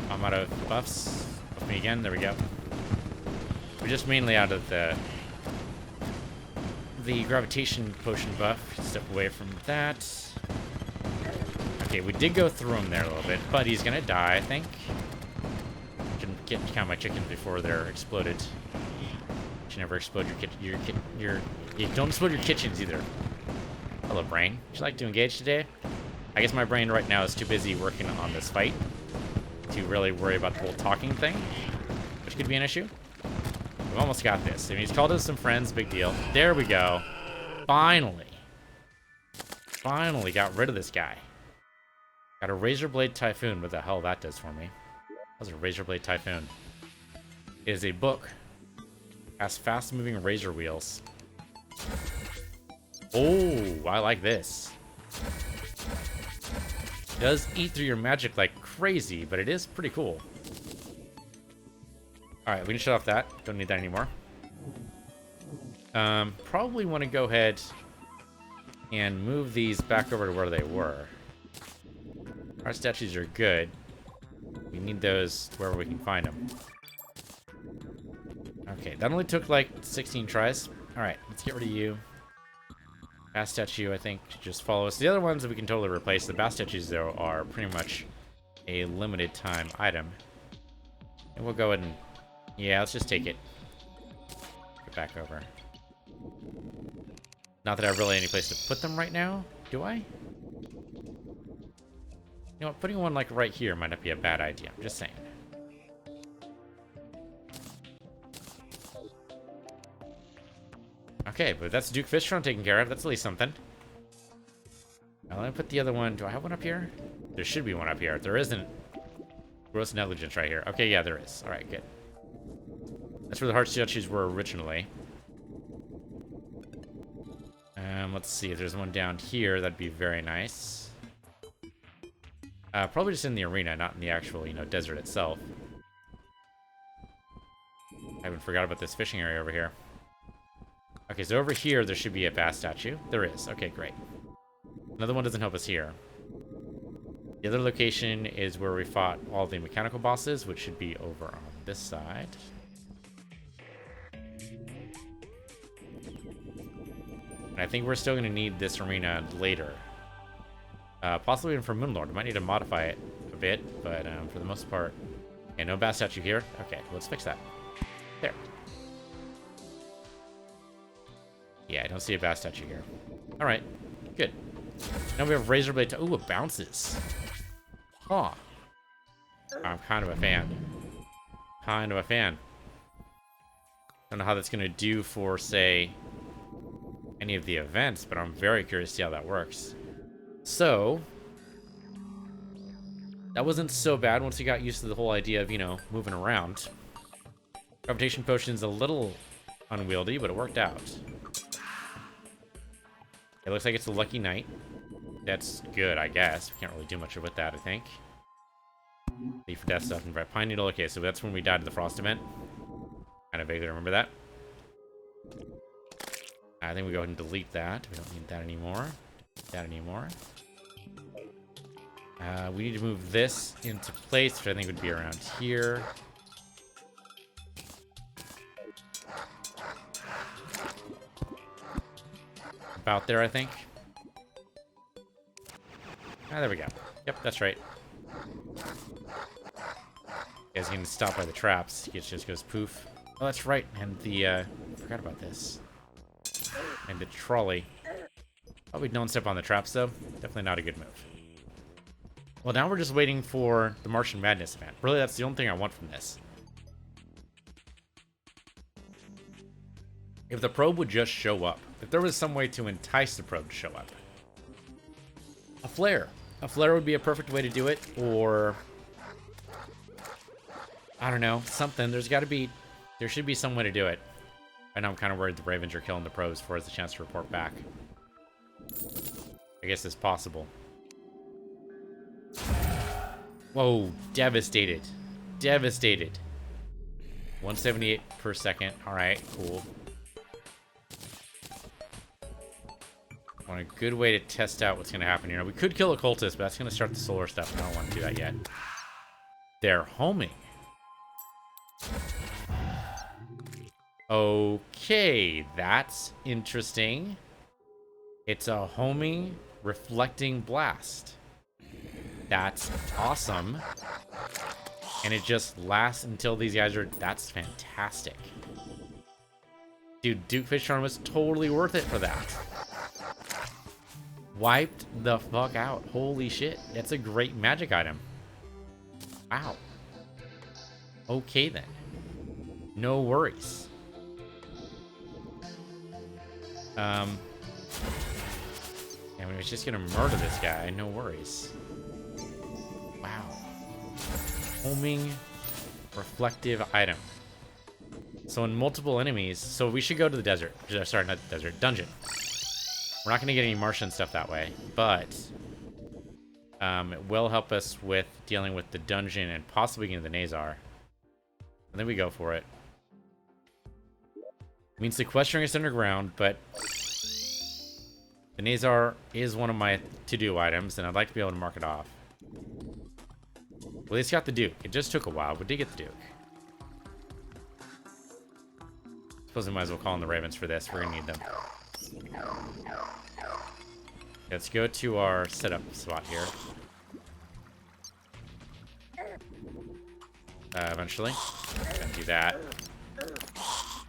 I'm out of buffs. Buff me again. There we go. We're just mainly out of the gravitation potion buff. Step away from that. Okay, we did go through him there a little bit, but he's gonna die, I think. Can count my chickens before they're exploded. You should never explode your you don't explode your kitchens either. Hello, brain. Would you like to engage today? I guess my brain right now is too busy working on this fight to really worry about the whole talking thing, which could be an issue. We've almost got this. I mean, he's called us some friends, big deal. There we go. Finally. Finally got rid of this guy. Got a Razor Blade Typhoon. What the hell that does for me. What's a Razor Blade Typhoon? It is a book. Has fast-moving razor wheels. Oh, I like this. It does eat through your magic like crazy, but it is pretty cool. Alright, we can shut off that. Don't need that anymore. Probably want to go ahead and move these back over to where they were. Our statues are good. We need those wherever we can find them. Okay, that only took like 16 tries. Alright, let's get rid of you. Bass statue, I think, should just follow us. The other ones we can totally replace. The bass statues, though, are pretty much a limited time item. And we'll go ahead and... yeah, let's just take it. Get back over. Not that I have really any place to put them right now, do I? You know what, putting one like right here might not be a bad idea. I'm just saying. Okay, but that's Duke Fishtron taken care of. That's at least something. Now, let me put the other one. Do I have one up here? There should be one up here. If there isn't, gross negligence right here. Okay, yeah, there is. All right, good. That's where the heart statues were originally. Let's see if there's one down here. That'd be very nice. Probably just in the arena, not in the actual, desert itself. I haven't forgot about this fishing area over here. Okay, so over here, there should be a bass statue. There is. Okay, great. Another one doesn't help us here. The other location is where we fought all the mechanical bosses, which should be over on this side. And I think we're still going to need this arena later. Possibly even for Moonlord. We might need to modify it a bit, but for the most part... Okay, no bass statue here. Okay, let's fix that. There. Yeah, I don't see a bass statue here. Alright, good. Now we have Razor Blade. Ooh, it bounces. Huh. I'm kind of a fan. Kind of a fan. Don't know how that's going to do for, say, any of the events, but I'm very curious to see how that works. So, that wasn't so bad once you got used to the whole idea of, moving around. Gravitation potion's a little unwieldy, but it worked out. It looks like it's a lucky night. That's good, I guess. We can't really do much with that, I think. Leave for death stuff and Pine Needle. Okay, so that's when we died at the Frost event. Kind of vaguely remember that. I think we go ahead and delete that. We don't need that anymore. We need to move this into place, which I think would be around here. About there, I think. Ah, there we go. Yep, that's right. You guys can stop by the traps. It just goes poof. Oh, that's right. And the, forgot about this. And the trolley. Probably don't step on the traps, though. Definitely not a good move. Well, now we're just waiting for the Martian Madness event. Really, that's the only thing I want from this. If the probe would just show up. If there was some way to entice the probe to show up. A flare. A flare would be a perfect way to do it. Or... I don't know. Something. There should be some way to do it. I know I'm kind of worried the Ravens are killing the probes before it's a chance to report back. I guess it's possible. Whoa, devastated. Devastated. 178 per second. Alright, cool. Want a good way to test out what's going to happen here. We could kill a cultist, but that's going to start the solar stuff. I don't want to do that yet. They're homing. Okay, that's interesting. It's a homing, reflecting blast. That's awesome. And it just lasts until these guys are... That's fantastic. Dude, Duke Fishtron was totally worth it for that. Wiped the fuck out. Holy shit. That's a great magic item. Wow. Okay, then. No worries. I mean, it's just gonna murder this guy. No worries. Wow. Homing reflective item. So in multiple enemies, so we should go to the desert. Sorry, not the desert. Dungeon. We're not gonna get any Martian stuff that way, but it will help us with dealing with the dungeon and possibly getting the Nazar. And then we go for it. It means sequestering us underground, but the Nazar is one of my to-do items, and I'd like to be able to mark it off. Well, at least got the Duke. It just took a while, but did get the Duke. Suppose we might as well call in the Ravens for this. We're gonna need them. Let's go to our setup spot here. Eventually. Gonna do that.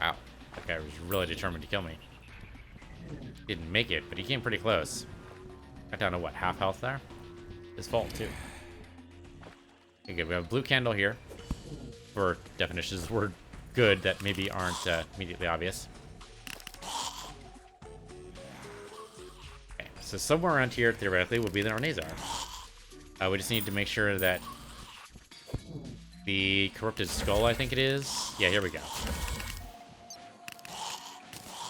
Wow. That guy was really determined to kill me. Didn't make it, but he came pretty close. Got down to what, half health there? His fault, too. Okay, good. We have a blue candle here. For definitions of the word good that maybe aren't immediately obvious. Okay, So somewhere around here, theoretically, would be the Arnazar. We just need to make sure that the corrupted skull, I think it is. Yeah, here we go.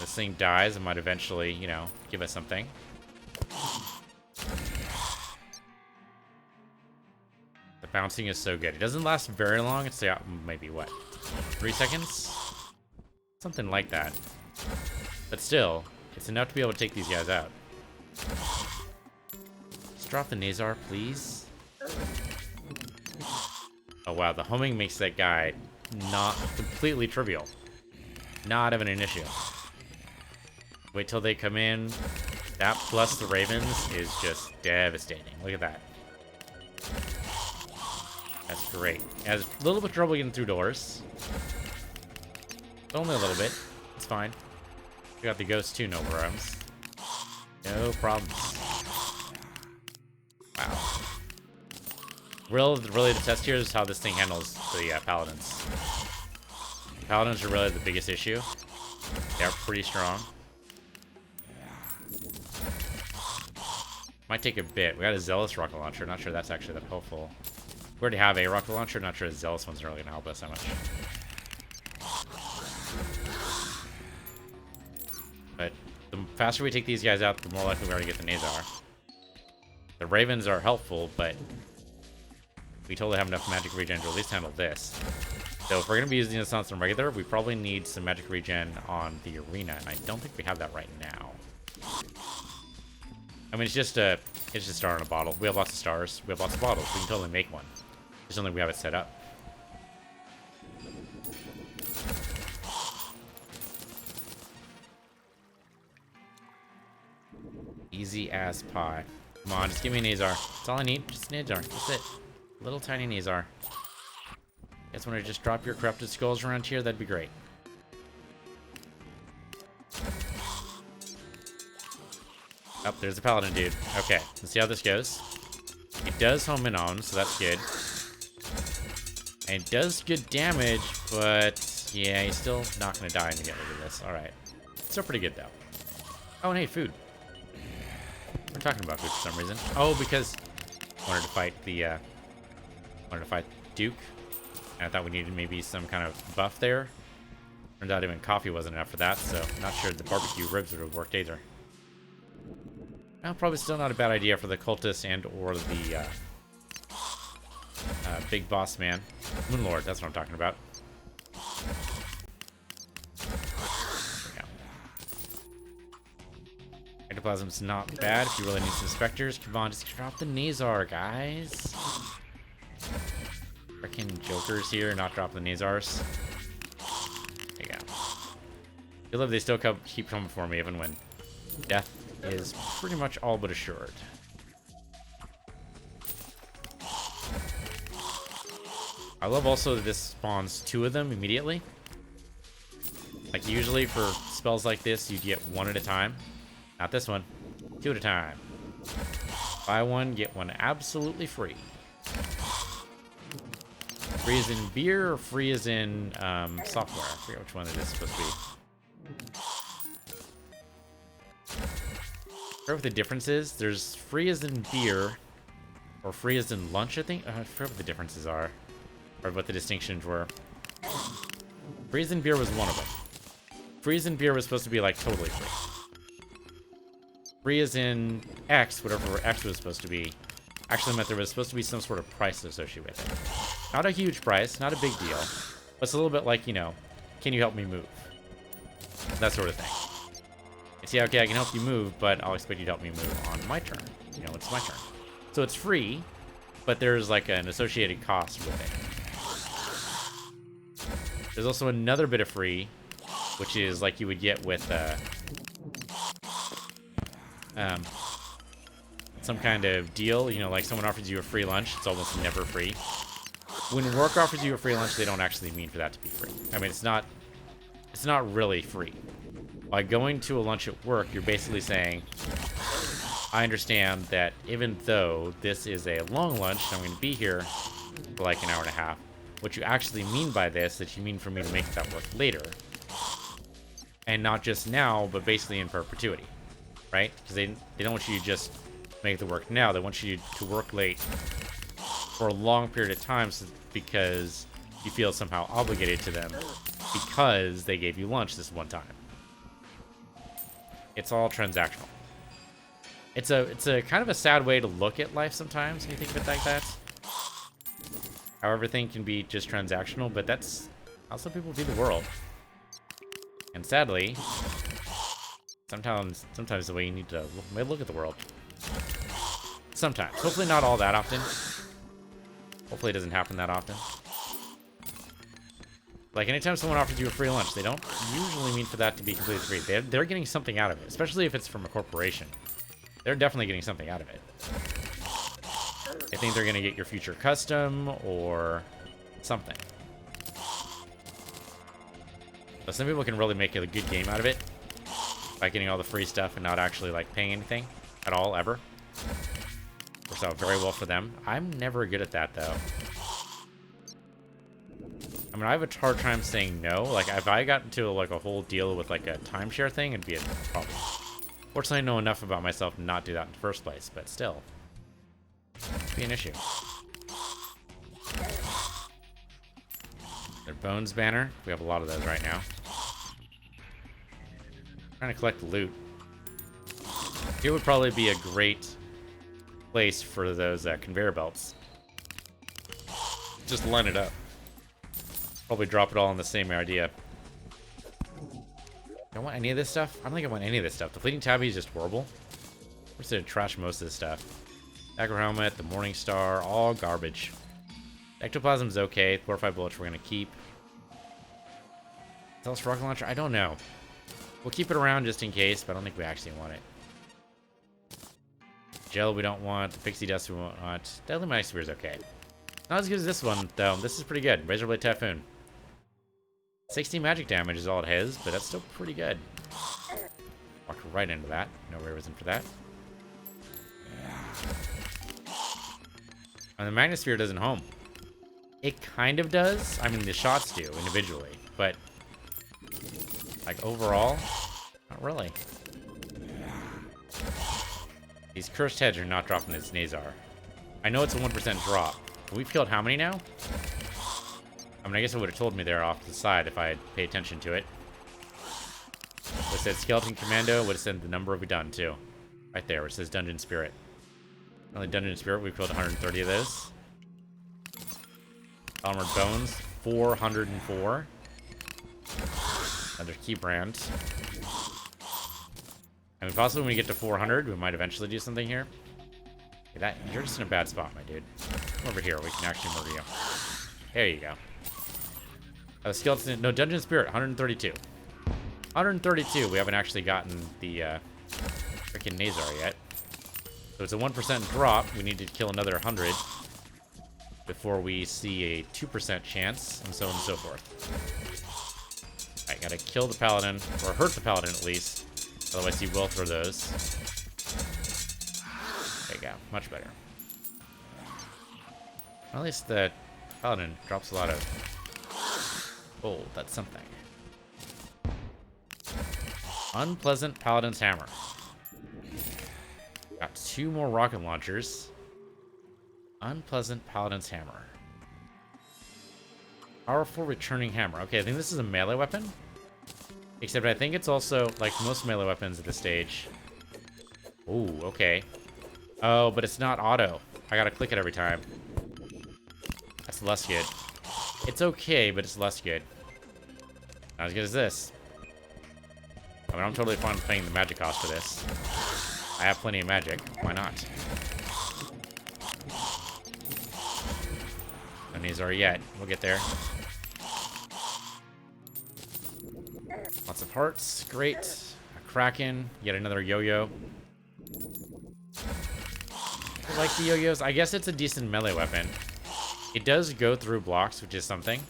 This thing dies and might eventually, you know, give us something. The bouncing is so good. It doesn't last very long. It's maybe, what, 3 seconds? Something like that. But still, it's enough to be able to take these guys out. Just drop the Nazar, please. Oh wow, the homing makes that guy not completely trivial. Not even an issue. Wait till they come in. That plus the Ravens is just devastating. Look at that. That's great. Has a little bit of trouble getting through doors. Only a little bit. It's fine. We got the ghost too, no problems. No problems. Wow. Really, the test here is how this thing handles the paladins. Paladins are really the biggest issue. They're pretty strong. Might take a bit. We got a Zealous rocket launcher. Not sure that's actually that helpful. We already have a rocket launcher. Not sure the Zealous one's really gonna help us that much. But the faster we take these guys out, the more likely we are to get the Nazar. The Ravens are helpful, but we totally have enough magic regen to at least handle this. So if we're going to be using this on some regular, we probably need some magic regen on the arena, and I don't think we have that right now. I mean, it's just a star in a bottle. We have lots of stars. We have lots of bottles. We can totally make one. Just only we have it set up. Easy as pie. Come on, just give me a Nazar. That's all I need. Just a Nazar. That's it. Little tiny Nazar. You guys want to just drop your corrupted skulls around here? That'd be great. Oh, there's the paladin dude. Okay, let's see how this goes. It does home in on, so that's good. And it does good damage, but yeah, he's still not going to die immediately with this. Alright. Still pretty good, though. Oh, and hey, food. We're talking about food for some reason. Oh, because I wanted to fight the, wanted to fight Duke. And I thought we needed maybe some kind of buff there. Turned out even coffee wasn't enough for that, so not sure the barbecue ribs would have worked either. Well, probably still not a bad idea for the cultist and or the big boss man. Moonlord, that's what I'm talking about. Yeah. Ectoplasm's not bad if you really need some specters. Come on, just drop the Nazar, guys. Freaking jokers here, not drop the Nazars. There you go. I love they still keep coming for me even when death is pretty much all but assured. I love also that this spawns 2 of them immediately. Like usually for spells like this, you get 1 at a time. Not this one. 2 at a time. Buy 1, get 1 absolutely free. Free as in beer or free as in software? I forget which one it is supposed to be. I forget what the difference is. There's free as in beer or free as in lunch, I think. I forget what the differences are. Or what the distinctions were. Free as in beer was one of them. Free as in beer was supposed to be like totally free. Free as in X, whatever X was supposed to be, actually meant there was supposed to be some sort of price associated with it. Not a huge price, not a big deal. But it's a little bit like, you know, can you help me move? That sort of thing. It's, yeah, okay, I can help you move, but I'll expect you to help me move on my turn. You know, it's my turn. So it's free, but there's like an associated cost with it. There's also another bit of free, which is like you would get with some kind of deal. You know, like someone offers you a free lunch, it's almost never free. When work offers you a free lunch, they don't actually mean for that to be free. I mean, it's not really free. By going to a lunch at work, you're basically saying, I understand that even though this is a long lunch, I'm going to be here for like an hour and a half. What you actually mean by this, that you mean for me to make that work later. And not just now, but basically in perpetuity. right? Because they don't want you to just make the work now. They want you to work late for a long period of time because you feel somehow obligated to them because they gave you lunch this one time. It's all transactional. It's a kind of a sad way to look at life sometimes when you think of it like that. How everything can be just transactional, but that's how some people view the world. And sadly, sometimes the way you need to look at the world. Sometimes. Hopefully not all that often. Hopefully it doesn't happen that often. Like, anytime someone offers you a free lunch, they don't usually mean for that to be completely free. They're getting something out of it, especially if it's from a corporation. They're definitely getting something out of it. They think they're going to get your future custom or something. But some people can really make a good game out of it by getting all the free stuff and not actually, like, paying anything at all, ever. Works out very well for them. I'm never good at that, though. I mean, I have a hard time saying no. Like, if I got into, like, a whole deal with, like, a timeshare thing, it'd be a problem. Fortunately, I know enough about myself to not do that in the first place, but still. It'd be an issue. Their bones banner. We have a lot of those right now. Trying to collect loot. Here would probably be a great place for those conveyor belts. Just line it up. Probably drop it all on the same idea. Don't want any of this stuff? I don't think I want any of this stuff. The fleeting tabby is just horrible. We're just gonna trash most of this stuff. Dagger helmet, the morning star, all garbage. Ectoplasm's okay. Chlorophyte bullets we're gonna keep. Stealth rocket launcher? I don't know. We'll keep it around just in case, but I don't think we actually want it. Gel we don't want. The pixie dust we won't want. Deadly Mighty Spear is okay. Not as good as this one, though. This is pretty good. Razorblade Typhoon. 60 magic damage is all it has, but that's still pretty good. Walked right into that. No reason for that. And the Magnosphere doesn't home. It kind of does. I mean, the shots do individually, but like overall, not really. These cursed heads are not dropping this Nazar. I know it's a 1% drop. We've killed how many now? I mean, I guess it would have told me there off to the side if I had paid attention to it. Would have said Skeleton Commando, would have said the number we done too. Right there, where it says Dungeon Spirit. Only Dungeon Spirit, we've killed 130 of those. Armored Bones, 404. Another key brand. I mean, possibly when we get to 400, we might eventually do something here. Okay, you're just in a bad spot, my dude. Come over here, we can actually murder you. There you go. Skeleton, no, Dungeon Spirit, 132. 132, we haven't actually gotten the freaking Nazar yet. So it's a 1% drop. We need to kill another 100 before we see a 2% chance, and so on and so forth. Alright, gotta kill the Paladin, or hurt the Paladin at least. Otherwise he will throw those. There you go, much better. Well, at least the Paladin drops a lot of gold, that's something. Unpleasant Paladin's Hammer. Got 2 more rocket launchers. Unpleasant Paladin's Hammer. Powerful Returning Hammer. Okay, I think this is a melee weapon. Except I think it's also, like most melee weapons at this stage. Ooh, okay. Oh, but it's not auto. I gotta click it every time. That's less good. It's okay, but it's less good. Not as good as this. I mean, I'm totally fine with paying the magic cost for this. I have plenty of magic. Why not? No Nazar yet. We'll get there. Lots of hearts. Great. A Kraken. Yet another yo-yo. I like the yo-yos. I guess it's a decent melee weapon. It does go through blocks, which is something.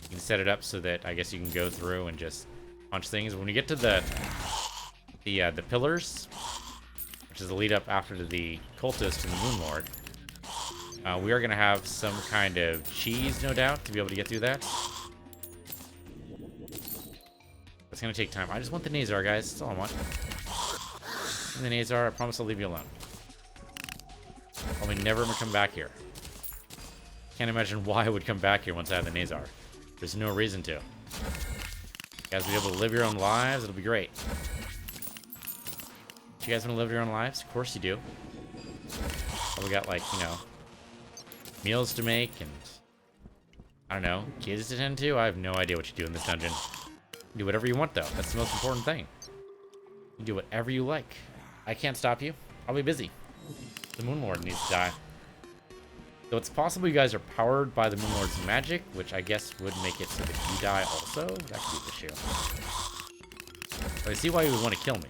You can set it up so that I guess you can go through and just punch things. When you get to the pillars, which is the lead up after the cultist and the Moon Lord, we are going to have some kind of cheese, no doubt, to be able to get through that. It's going to take time. I just want the Nazar, guys. That's all I want. in the Nazar. I promise I'll leave you alone. Probably never gonna come back here. Can't imagine why I would come back here once I have the Nazar. There's no reason to. You guys will be able to live your own lives. It'll be great. Do you guys want to live your own lives? Of course you do. Probably got, like, you know, meals to make and, I don't know, kids to tend to. I have no idea what you do in this dungeon. You do whatever you want, though. That's the most important thing. You do whatever you like. I can't stop you. I'll be busy. The Moon Lord needs to die. So it's possible you guys are powered by the Moon Lord's magic, which I guess would make it so that you die also. That could be the issue. But I see why you would want to kill me.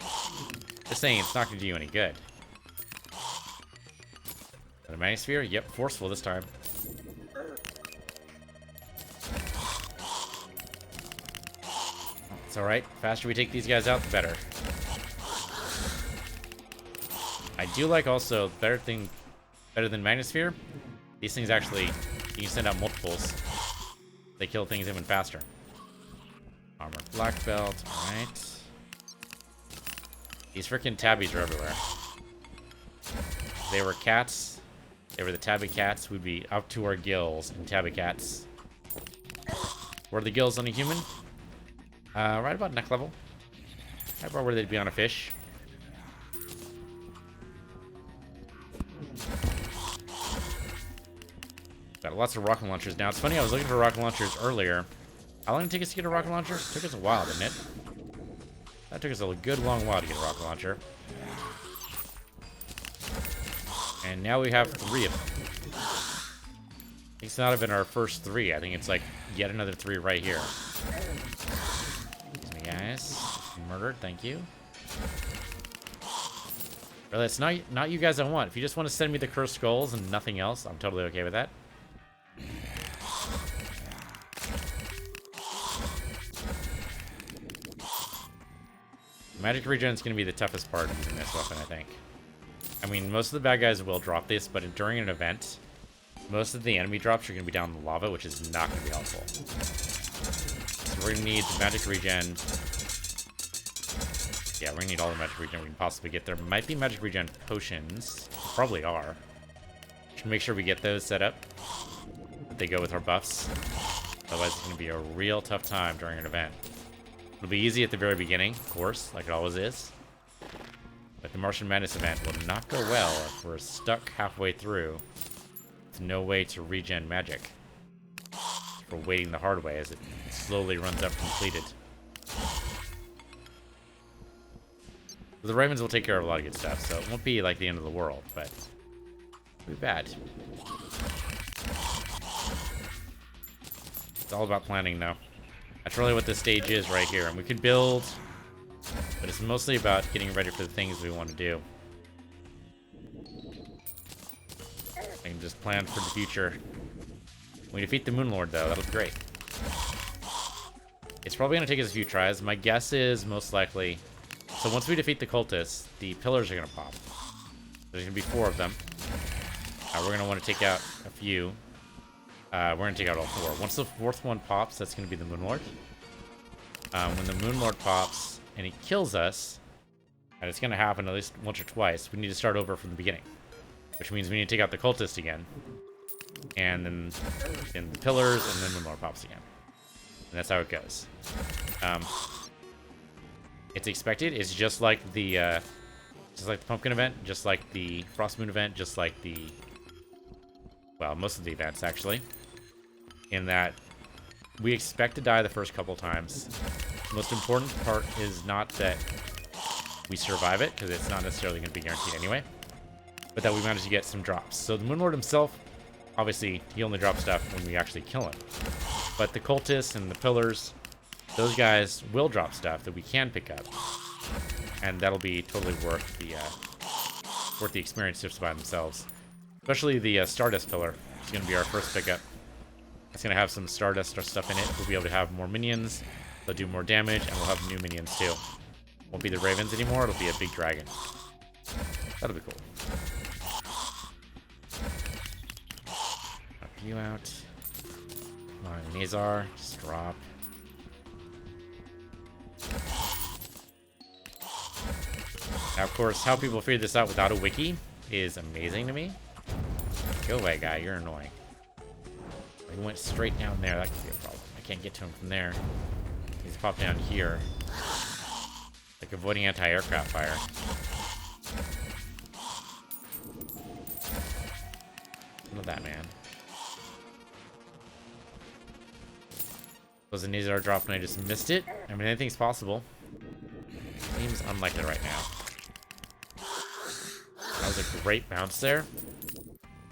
Just saying, it's not going to do you any good. The Manosphere? Yep, forceful this time. It's alright. The faster we take these guys out, the better. I do like also, better than Manosphere, these things actually, you can send out multiples. They kill things even faster. Armored black belt, alright. These freaking tabbies are everywhere. If they were cats, they were the tabby cats, we'd be up to our gills in tabby cats. Where are the gills on a human? Right about neck level. Right about where they'd be on a fish. Got lots of rocket launchers now. It's funny, I was looking for rocket launchers earlier. How long did it take us to get a rocket launcher? It took us a while, didn't it? That took us a good long while to get a rocket launcher. And now we have 3 of them. It's not even our first 3. I think it's like yet another 3 right here. Excuse me, guys. Murdered, thank you. Really, it's not you guys I want. If you just want to send me the cursed skulls and nothing else, I'm totally okay with that. Magic regen is going to be the toughest part of using this weapon, I think. I mean, most of the bad guys will drop this, but during an event, most of the enemy drops are going to be down in the lava, which is not going to be helpful. So we're going to need the magic regen. Yeah, we're going to need all the magic regen we can possibly get. There might be magic regen potions. Probably are. Should make sure we get those set up. That they go with our buffs. Otherwise, it's going to be a real tough time during an event. It'll be easy at the very beginning, of course, like it always is. But the Martian Madness event will not go well if we're stuck halfway through with no way to regen magic. We're waiting the hard way as it slowly runs up completed. The Ravens will take care of a lot of good stuff, so it won't be like the end of the world, but it'll be bad. It's all about planning, though. That's really what this stage is right here. And we could build, but it's mostly about getting ready for the things we want to do. I can just plan for the future. When we defeat the Moon Lord, though, that'll be great. It's probably going to take us a few tries. My guess is most likely... So once we defeat the cultists, the pillars are going to pop. There's going to be 4 of them. We're going to want to take out a few. We're going to take out all 4. Once the 4th one pops, that's going to be the Moon Lord. When the Moon Lord pops and he kills us, and it's going to happen at least once or twice, we need to start over from the beginning. Which means we need to take out the cultist again. And then the pillars, and then Moon Lord pops again. And that's how it goes. It's expected. It's just like the pumpkin event, just like the Frost Moon event, just like the... Well, most of the events, actually. In that we expect to die the first couple times. The most important part is not that we survive it, because it's not necessarily going to be guaranteed anyway, but that we manage to get some drops. So the Moon Lord himself, obviously, he only drops stuff when we actually kill him. But the cultists and the pillars, those guys will drop stuff that we can pick up. And that'll be totally worth the experience just by themselves. Especially the Stardust pillar. It's going to be our first pickup. It's going to have some Stardust or stuff in it. We'll be able to have more minions. They'll do more damage, and we'll have new minions too. Won't be the Ravens anymore. It'll be a big dragon. That'll be cool. Knock you out. Come on, Nazar. Just drop. Now, of course, how people figure this out without a wiki is amazing to me. Go away, guy. You're annoying. He went straight down there. That could be a problem. I can't get to him from there. He's popped down here. Like avoiding anti-aircraft fire. Look at that, man. Was a Nizar drop and I just missed it? I mean, anything's possible. Seems unlikely right now. That was a great bounce there.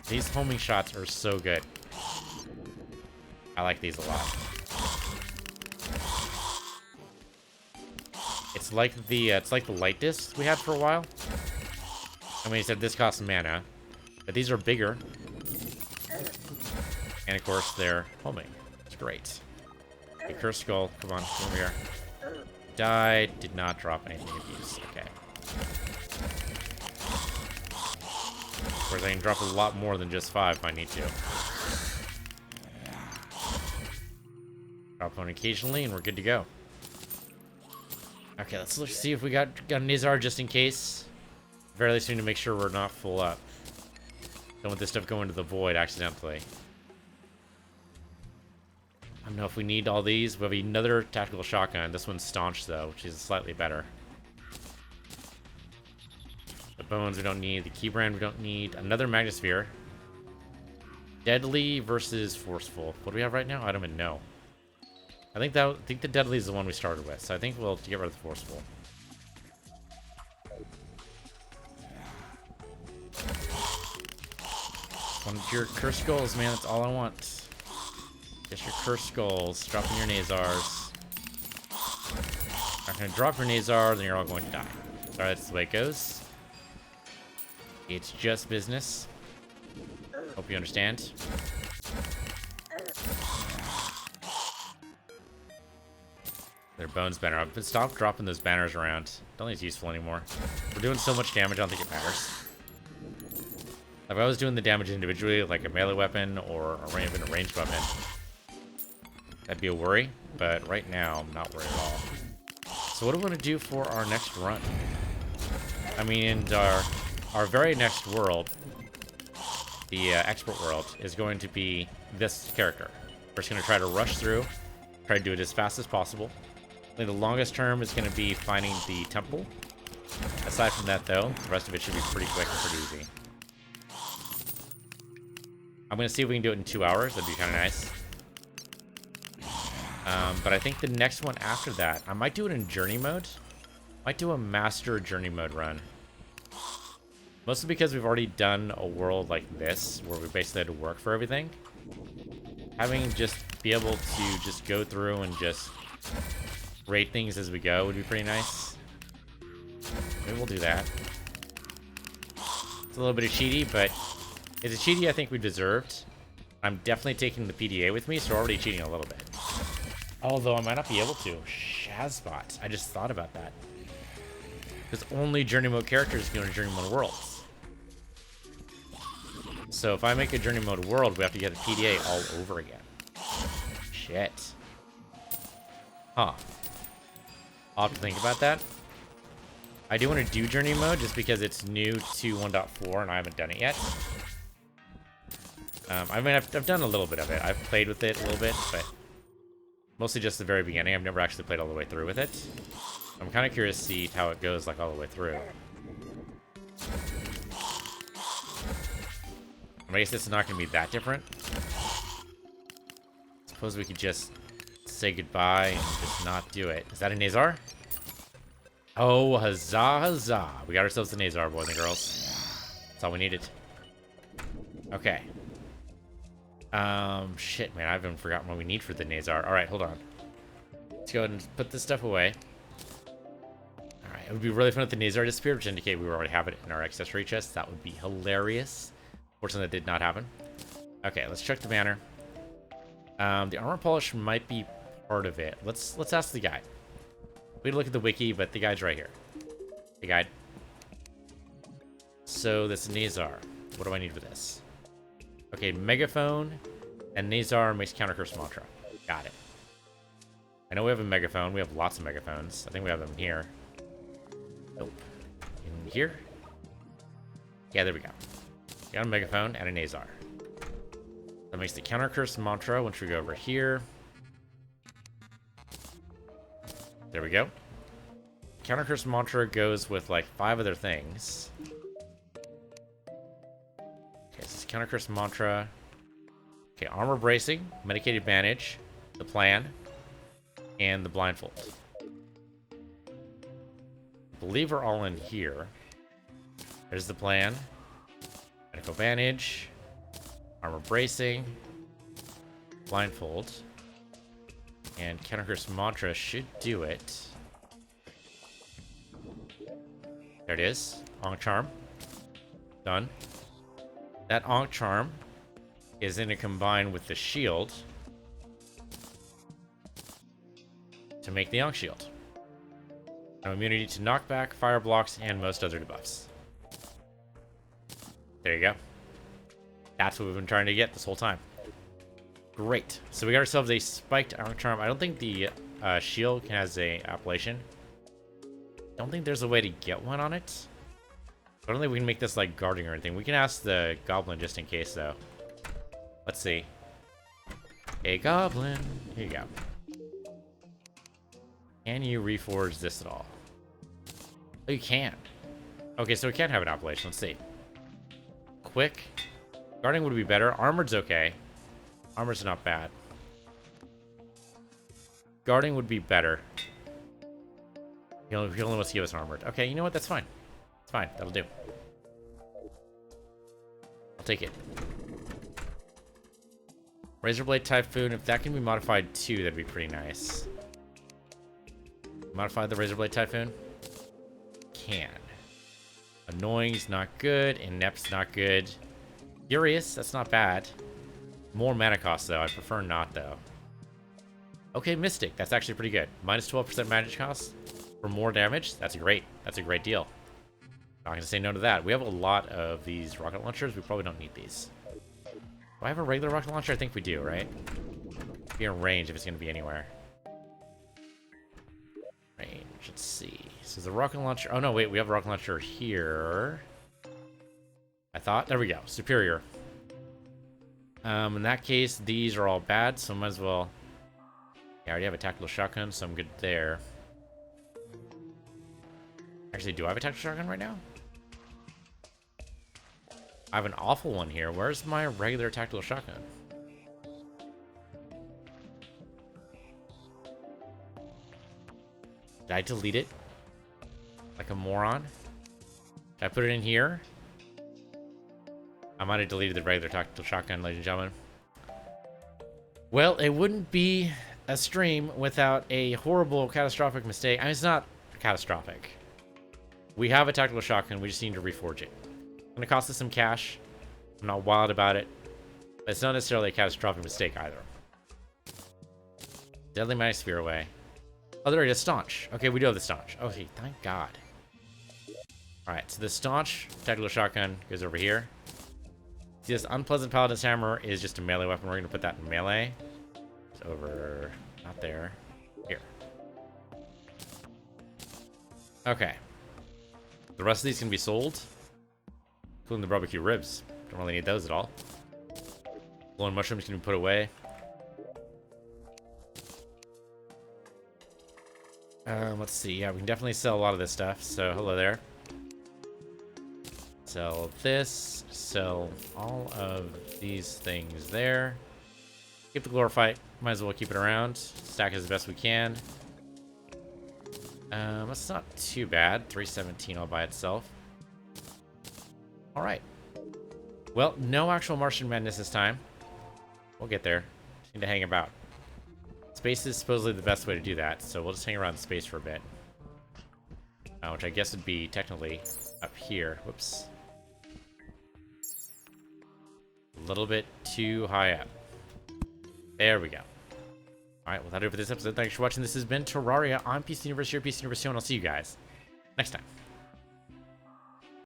These homing shots are so good. I like these a lot. It's like the light discs we had for a while. And we said this costs mana, but these are bigger. And of course, they're homing. It's great. Okay, Cursed Skull, come on, come over here. Died, did not drop anything of use. Okay. Of course, I can drop a lot more than just 5 if I need to. Drop one occasionally, and we're good to go. Okay, let's see if we got a Nizar just in case. Very least, we need to make sure we're not full up. Don't want this stuff going into the void accidentally. I don't know if we need all these. We have another tactical shotgun. This one's staunch, though, which is slightly better. The bones we don't need. The keybrand we don't need. Another magnosphere. Deadly versus forceful. What do we have right now? I don't even know. I think the deadly is the one we started with, so I think we'll get rid of the forceful. Want your Cursed Skulls, man. That's all I want. Just your Cursed Skulls. Dropping your Nazars. Not gonna drop your Nazar, then you're all going to die. Sorry, that's the way it goes. It's just business. Hope you understand. Their bones banner. I've been stopped dropping those banners around. Don't think it's useful anymore. We're doing so much damage, I don't think it matters. If I was doing the damage individually, like a melee weapon or even a ranged weapon, that'd be a worry. But right now, I'm not worried at all. So what do we want to do for our next run? I mean, in our very next world, the expert world, is going to be this character. We're just going to try to rush through, try to do it as fast as possible. I think the longest term is going to be finding the temple. Aside from that, though, the rest of it should be pretty quick and pretty easy. I'm going to see if we can do it in 2 hours. That'd be kind of nice. But I think the next one after that, I might do it in journey mode. Might do a master journey mode run. Mostly because we've already done a world like this, where we basically had to work for everything. Having just be able to just go through and just rate things as we go would be pretty nice. Maybe we'll do that. It's a little bit of cheaty, but it's a cheaty I think we deserved. I'm definitely taking the PDA with me, so we're already cheating a little bit. Although I might not be able to. Shazbot. I just thought about that. Because only journey mode characters can go to journey mode worlds. So if I make a journey mode world, we have to get a PDA all over again. Shit. Huh. I'll have to think about that. I do want to do journey mode just because it's new to 1.4 and I haven't done it yet. I mean, I've done a little bit of it. I've played with it a little bit, but mostly just the very beginning. I've never actually played all the way through with it. I'm kind of curious to see how it goes, like, all the way through. I guess it's not going to be that different. Suppose we could just say goodbye and just not do it. Is that a Nazar? Oh, huzzah, huzzah. We got ourselves a Nazar, boys and girls. That's all we needed. Okay. Shit, man. I haven't forgotten what we need for the Nazar. Alright, hold on. Let's go ahead and put this stuff away. Alright, it would be really fun if the Nazar disappeared, which indicate we already have it in our accessory chest. That would be hilarious. Fortunately, that did not happen. Okay, let's check the banner. The armor polish might be part of it. Let's ask the guide. We look at the wiki, but the guide's right here. The guide. So this Nazar. What do I need for this? Okay, megaphone and Nazar makes counter curse mantra. Got it. I know we have a megaphone. We have lots of megaphones. I think we have them here. Nope. here. Yeah, there we go. Got a megaphone and a Nazar. That makes the counter curse mantra once we go over here. There we go. Counter curse mantra goes with like 5 other things. Okay, this is counter curse mantra. Okay, armor bracing, medicated bandage, the plan, and the blindfold. I believe we're all in here. There's the plan. Medical bandage, armor bracing, blindfold, and counter curse mantra should do it. There it is. Ankh charm. Done. That Ankh charm is going to combine with the shield to make the Ankh shield. No immunity to knockback, fire blocks, and most other debuffs. There you go. That's what we've been trying to get this whole time. Great. So we got ourselves a spiked Ankh charm. I don't think the shield has a appellation. Don't think there's a way to get one on it. I don't think we can make this like guarding or anything. We can ask the goblin just in case though. Let's see. Hey goblin. Here you go. Can you reforge this at all? Oh, you can. Okay, so we can't have an appellation. Let's see. Quick. Guarding would be better. Armored's okay. Armor's not bad. Guarding would be better. He only wants to give us armored. Okay, you know what? That's fine. It's fine. That'll do. I'll take it. Razorblade Typhoon. If that can be modified too, that'd be pretty nice. Modify the Razorblade Typhoon? Can. Annoying's not good. Inept's not good. Furious, that's not bad. More mana cost though. I prefer not though. Okay, Mystic. That's actually pretty good. Minus 12% magic cost for more damage. That's great. That's a great deal. Not gonna say no to that. We have a lot of these rocket launchers. We probably don't need these. Do I have a regular rocket launcher? I think we do, right? Be in range if it's gonna be anywhere. Range. Let's see. So the rocket launcher. Oh no, wait. We have a rocket launcher here. I thought. There we go. Superior. In that case, these are all bad, so might as well. Yeah, I already have a tactical shotgun, so I'm good there. Actually, do I have a tactical shotgun right now? I have an awful one here. Where's my regular tactical shotgun? Did I delete it? Like a moron? Did I put it in here? I might have deleted the regular tactical shotgun, ladies and gentlemen. Well, it wouldn't be a stream without a horrible, catastrophic mistake. I mean, it's not catastrophic. We have a tactical shotgun. We just need to reforge it. It's going to cost us some cash. I'm not wild about it. But it's not necessarily a catastrophic mistake either. Deadly Magic Sphere away. Oh, there it is. Staunch. Okay, we do have the Staunch. Okay, thank God. Alright, so the Staunch tactical shotgun goes over here. See, this Unpleasant Paladin's Hammer is just a melee weapon. We're going to put that in melee. It's over... not there. Here. Okay. The rest of these can be sold. Including the barbecue ribs. Don't really need those at all. Glowing mushrooms can be put away. Let's see. Yeah, we can definitely sell a lot of this stuff. So, hello there. Sell this. Sell all of these things there. Keep the chlorophyte. Might as well keep it around. Stack it as best we can. That's not too bad. 317 all by itself. Alright. Well, no actual Martian madness this time. We'll get there. Just need to hang about. Space is supposedly the best way to do that, so we'll just hang around space for a bit. Which I guess would be technically up here. Whoops. A little bit too high up. There we go. Alright, well that'll do it for this episode. Thanks for watching. This has been Terraria on Piece of the Universe, your Piece of the Universe, and I'll see you guys next time.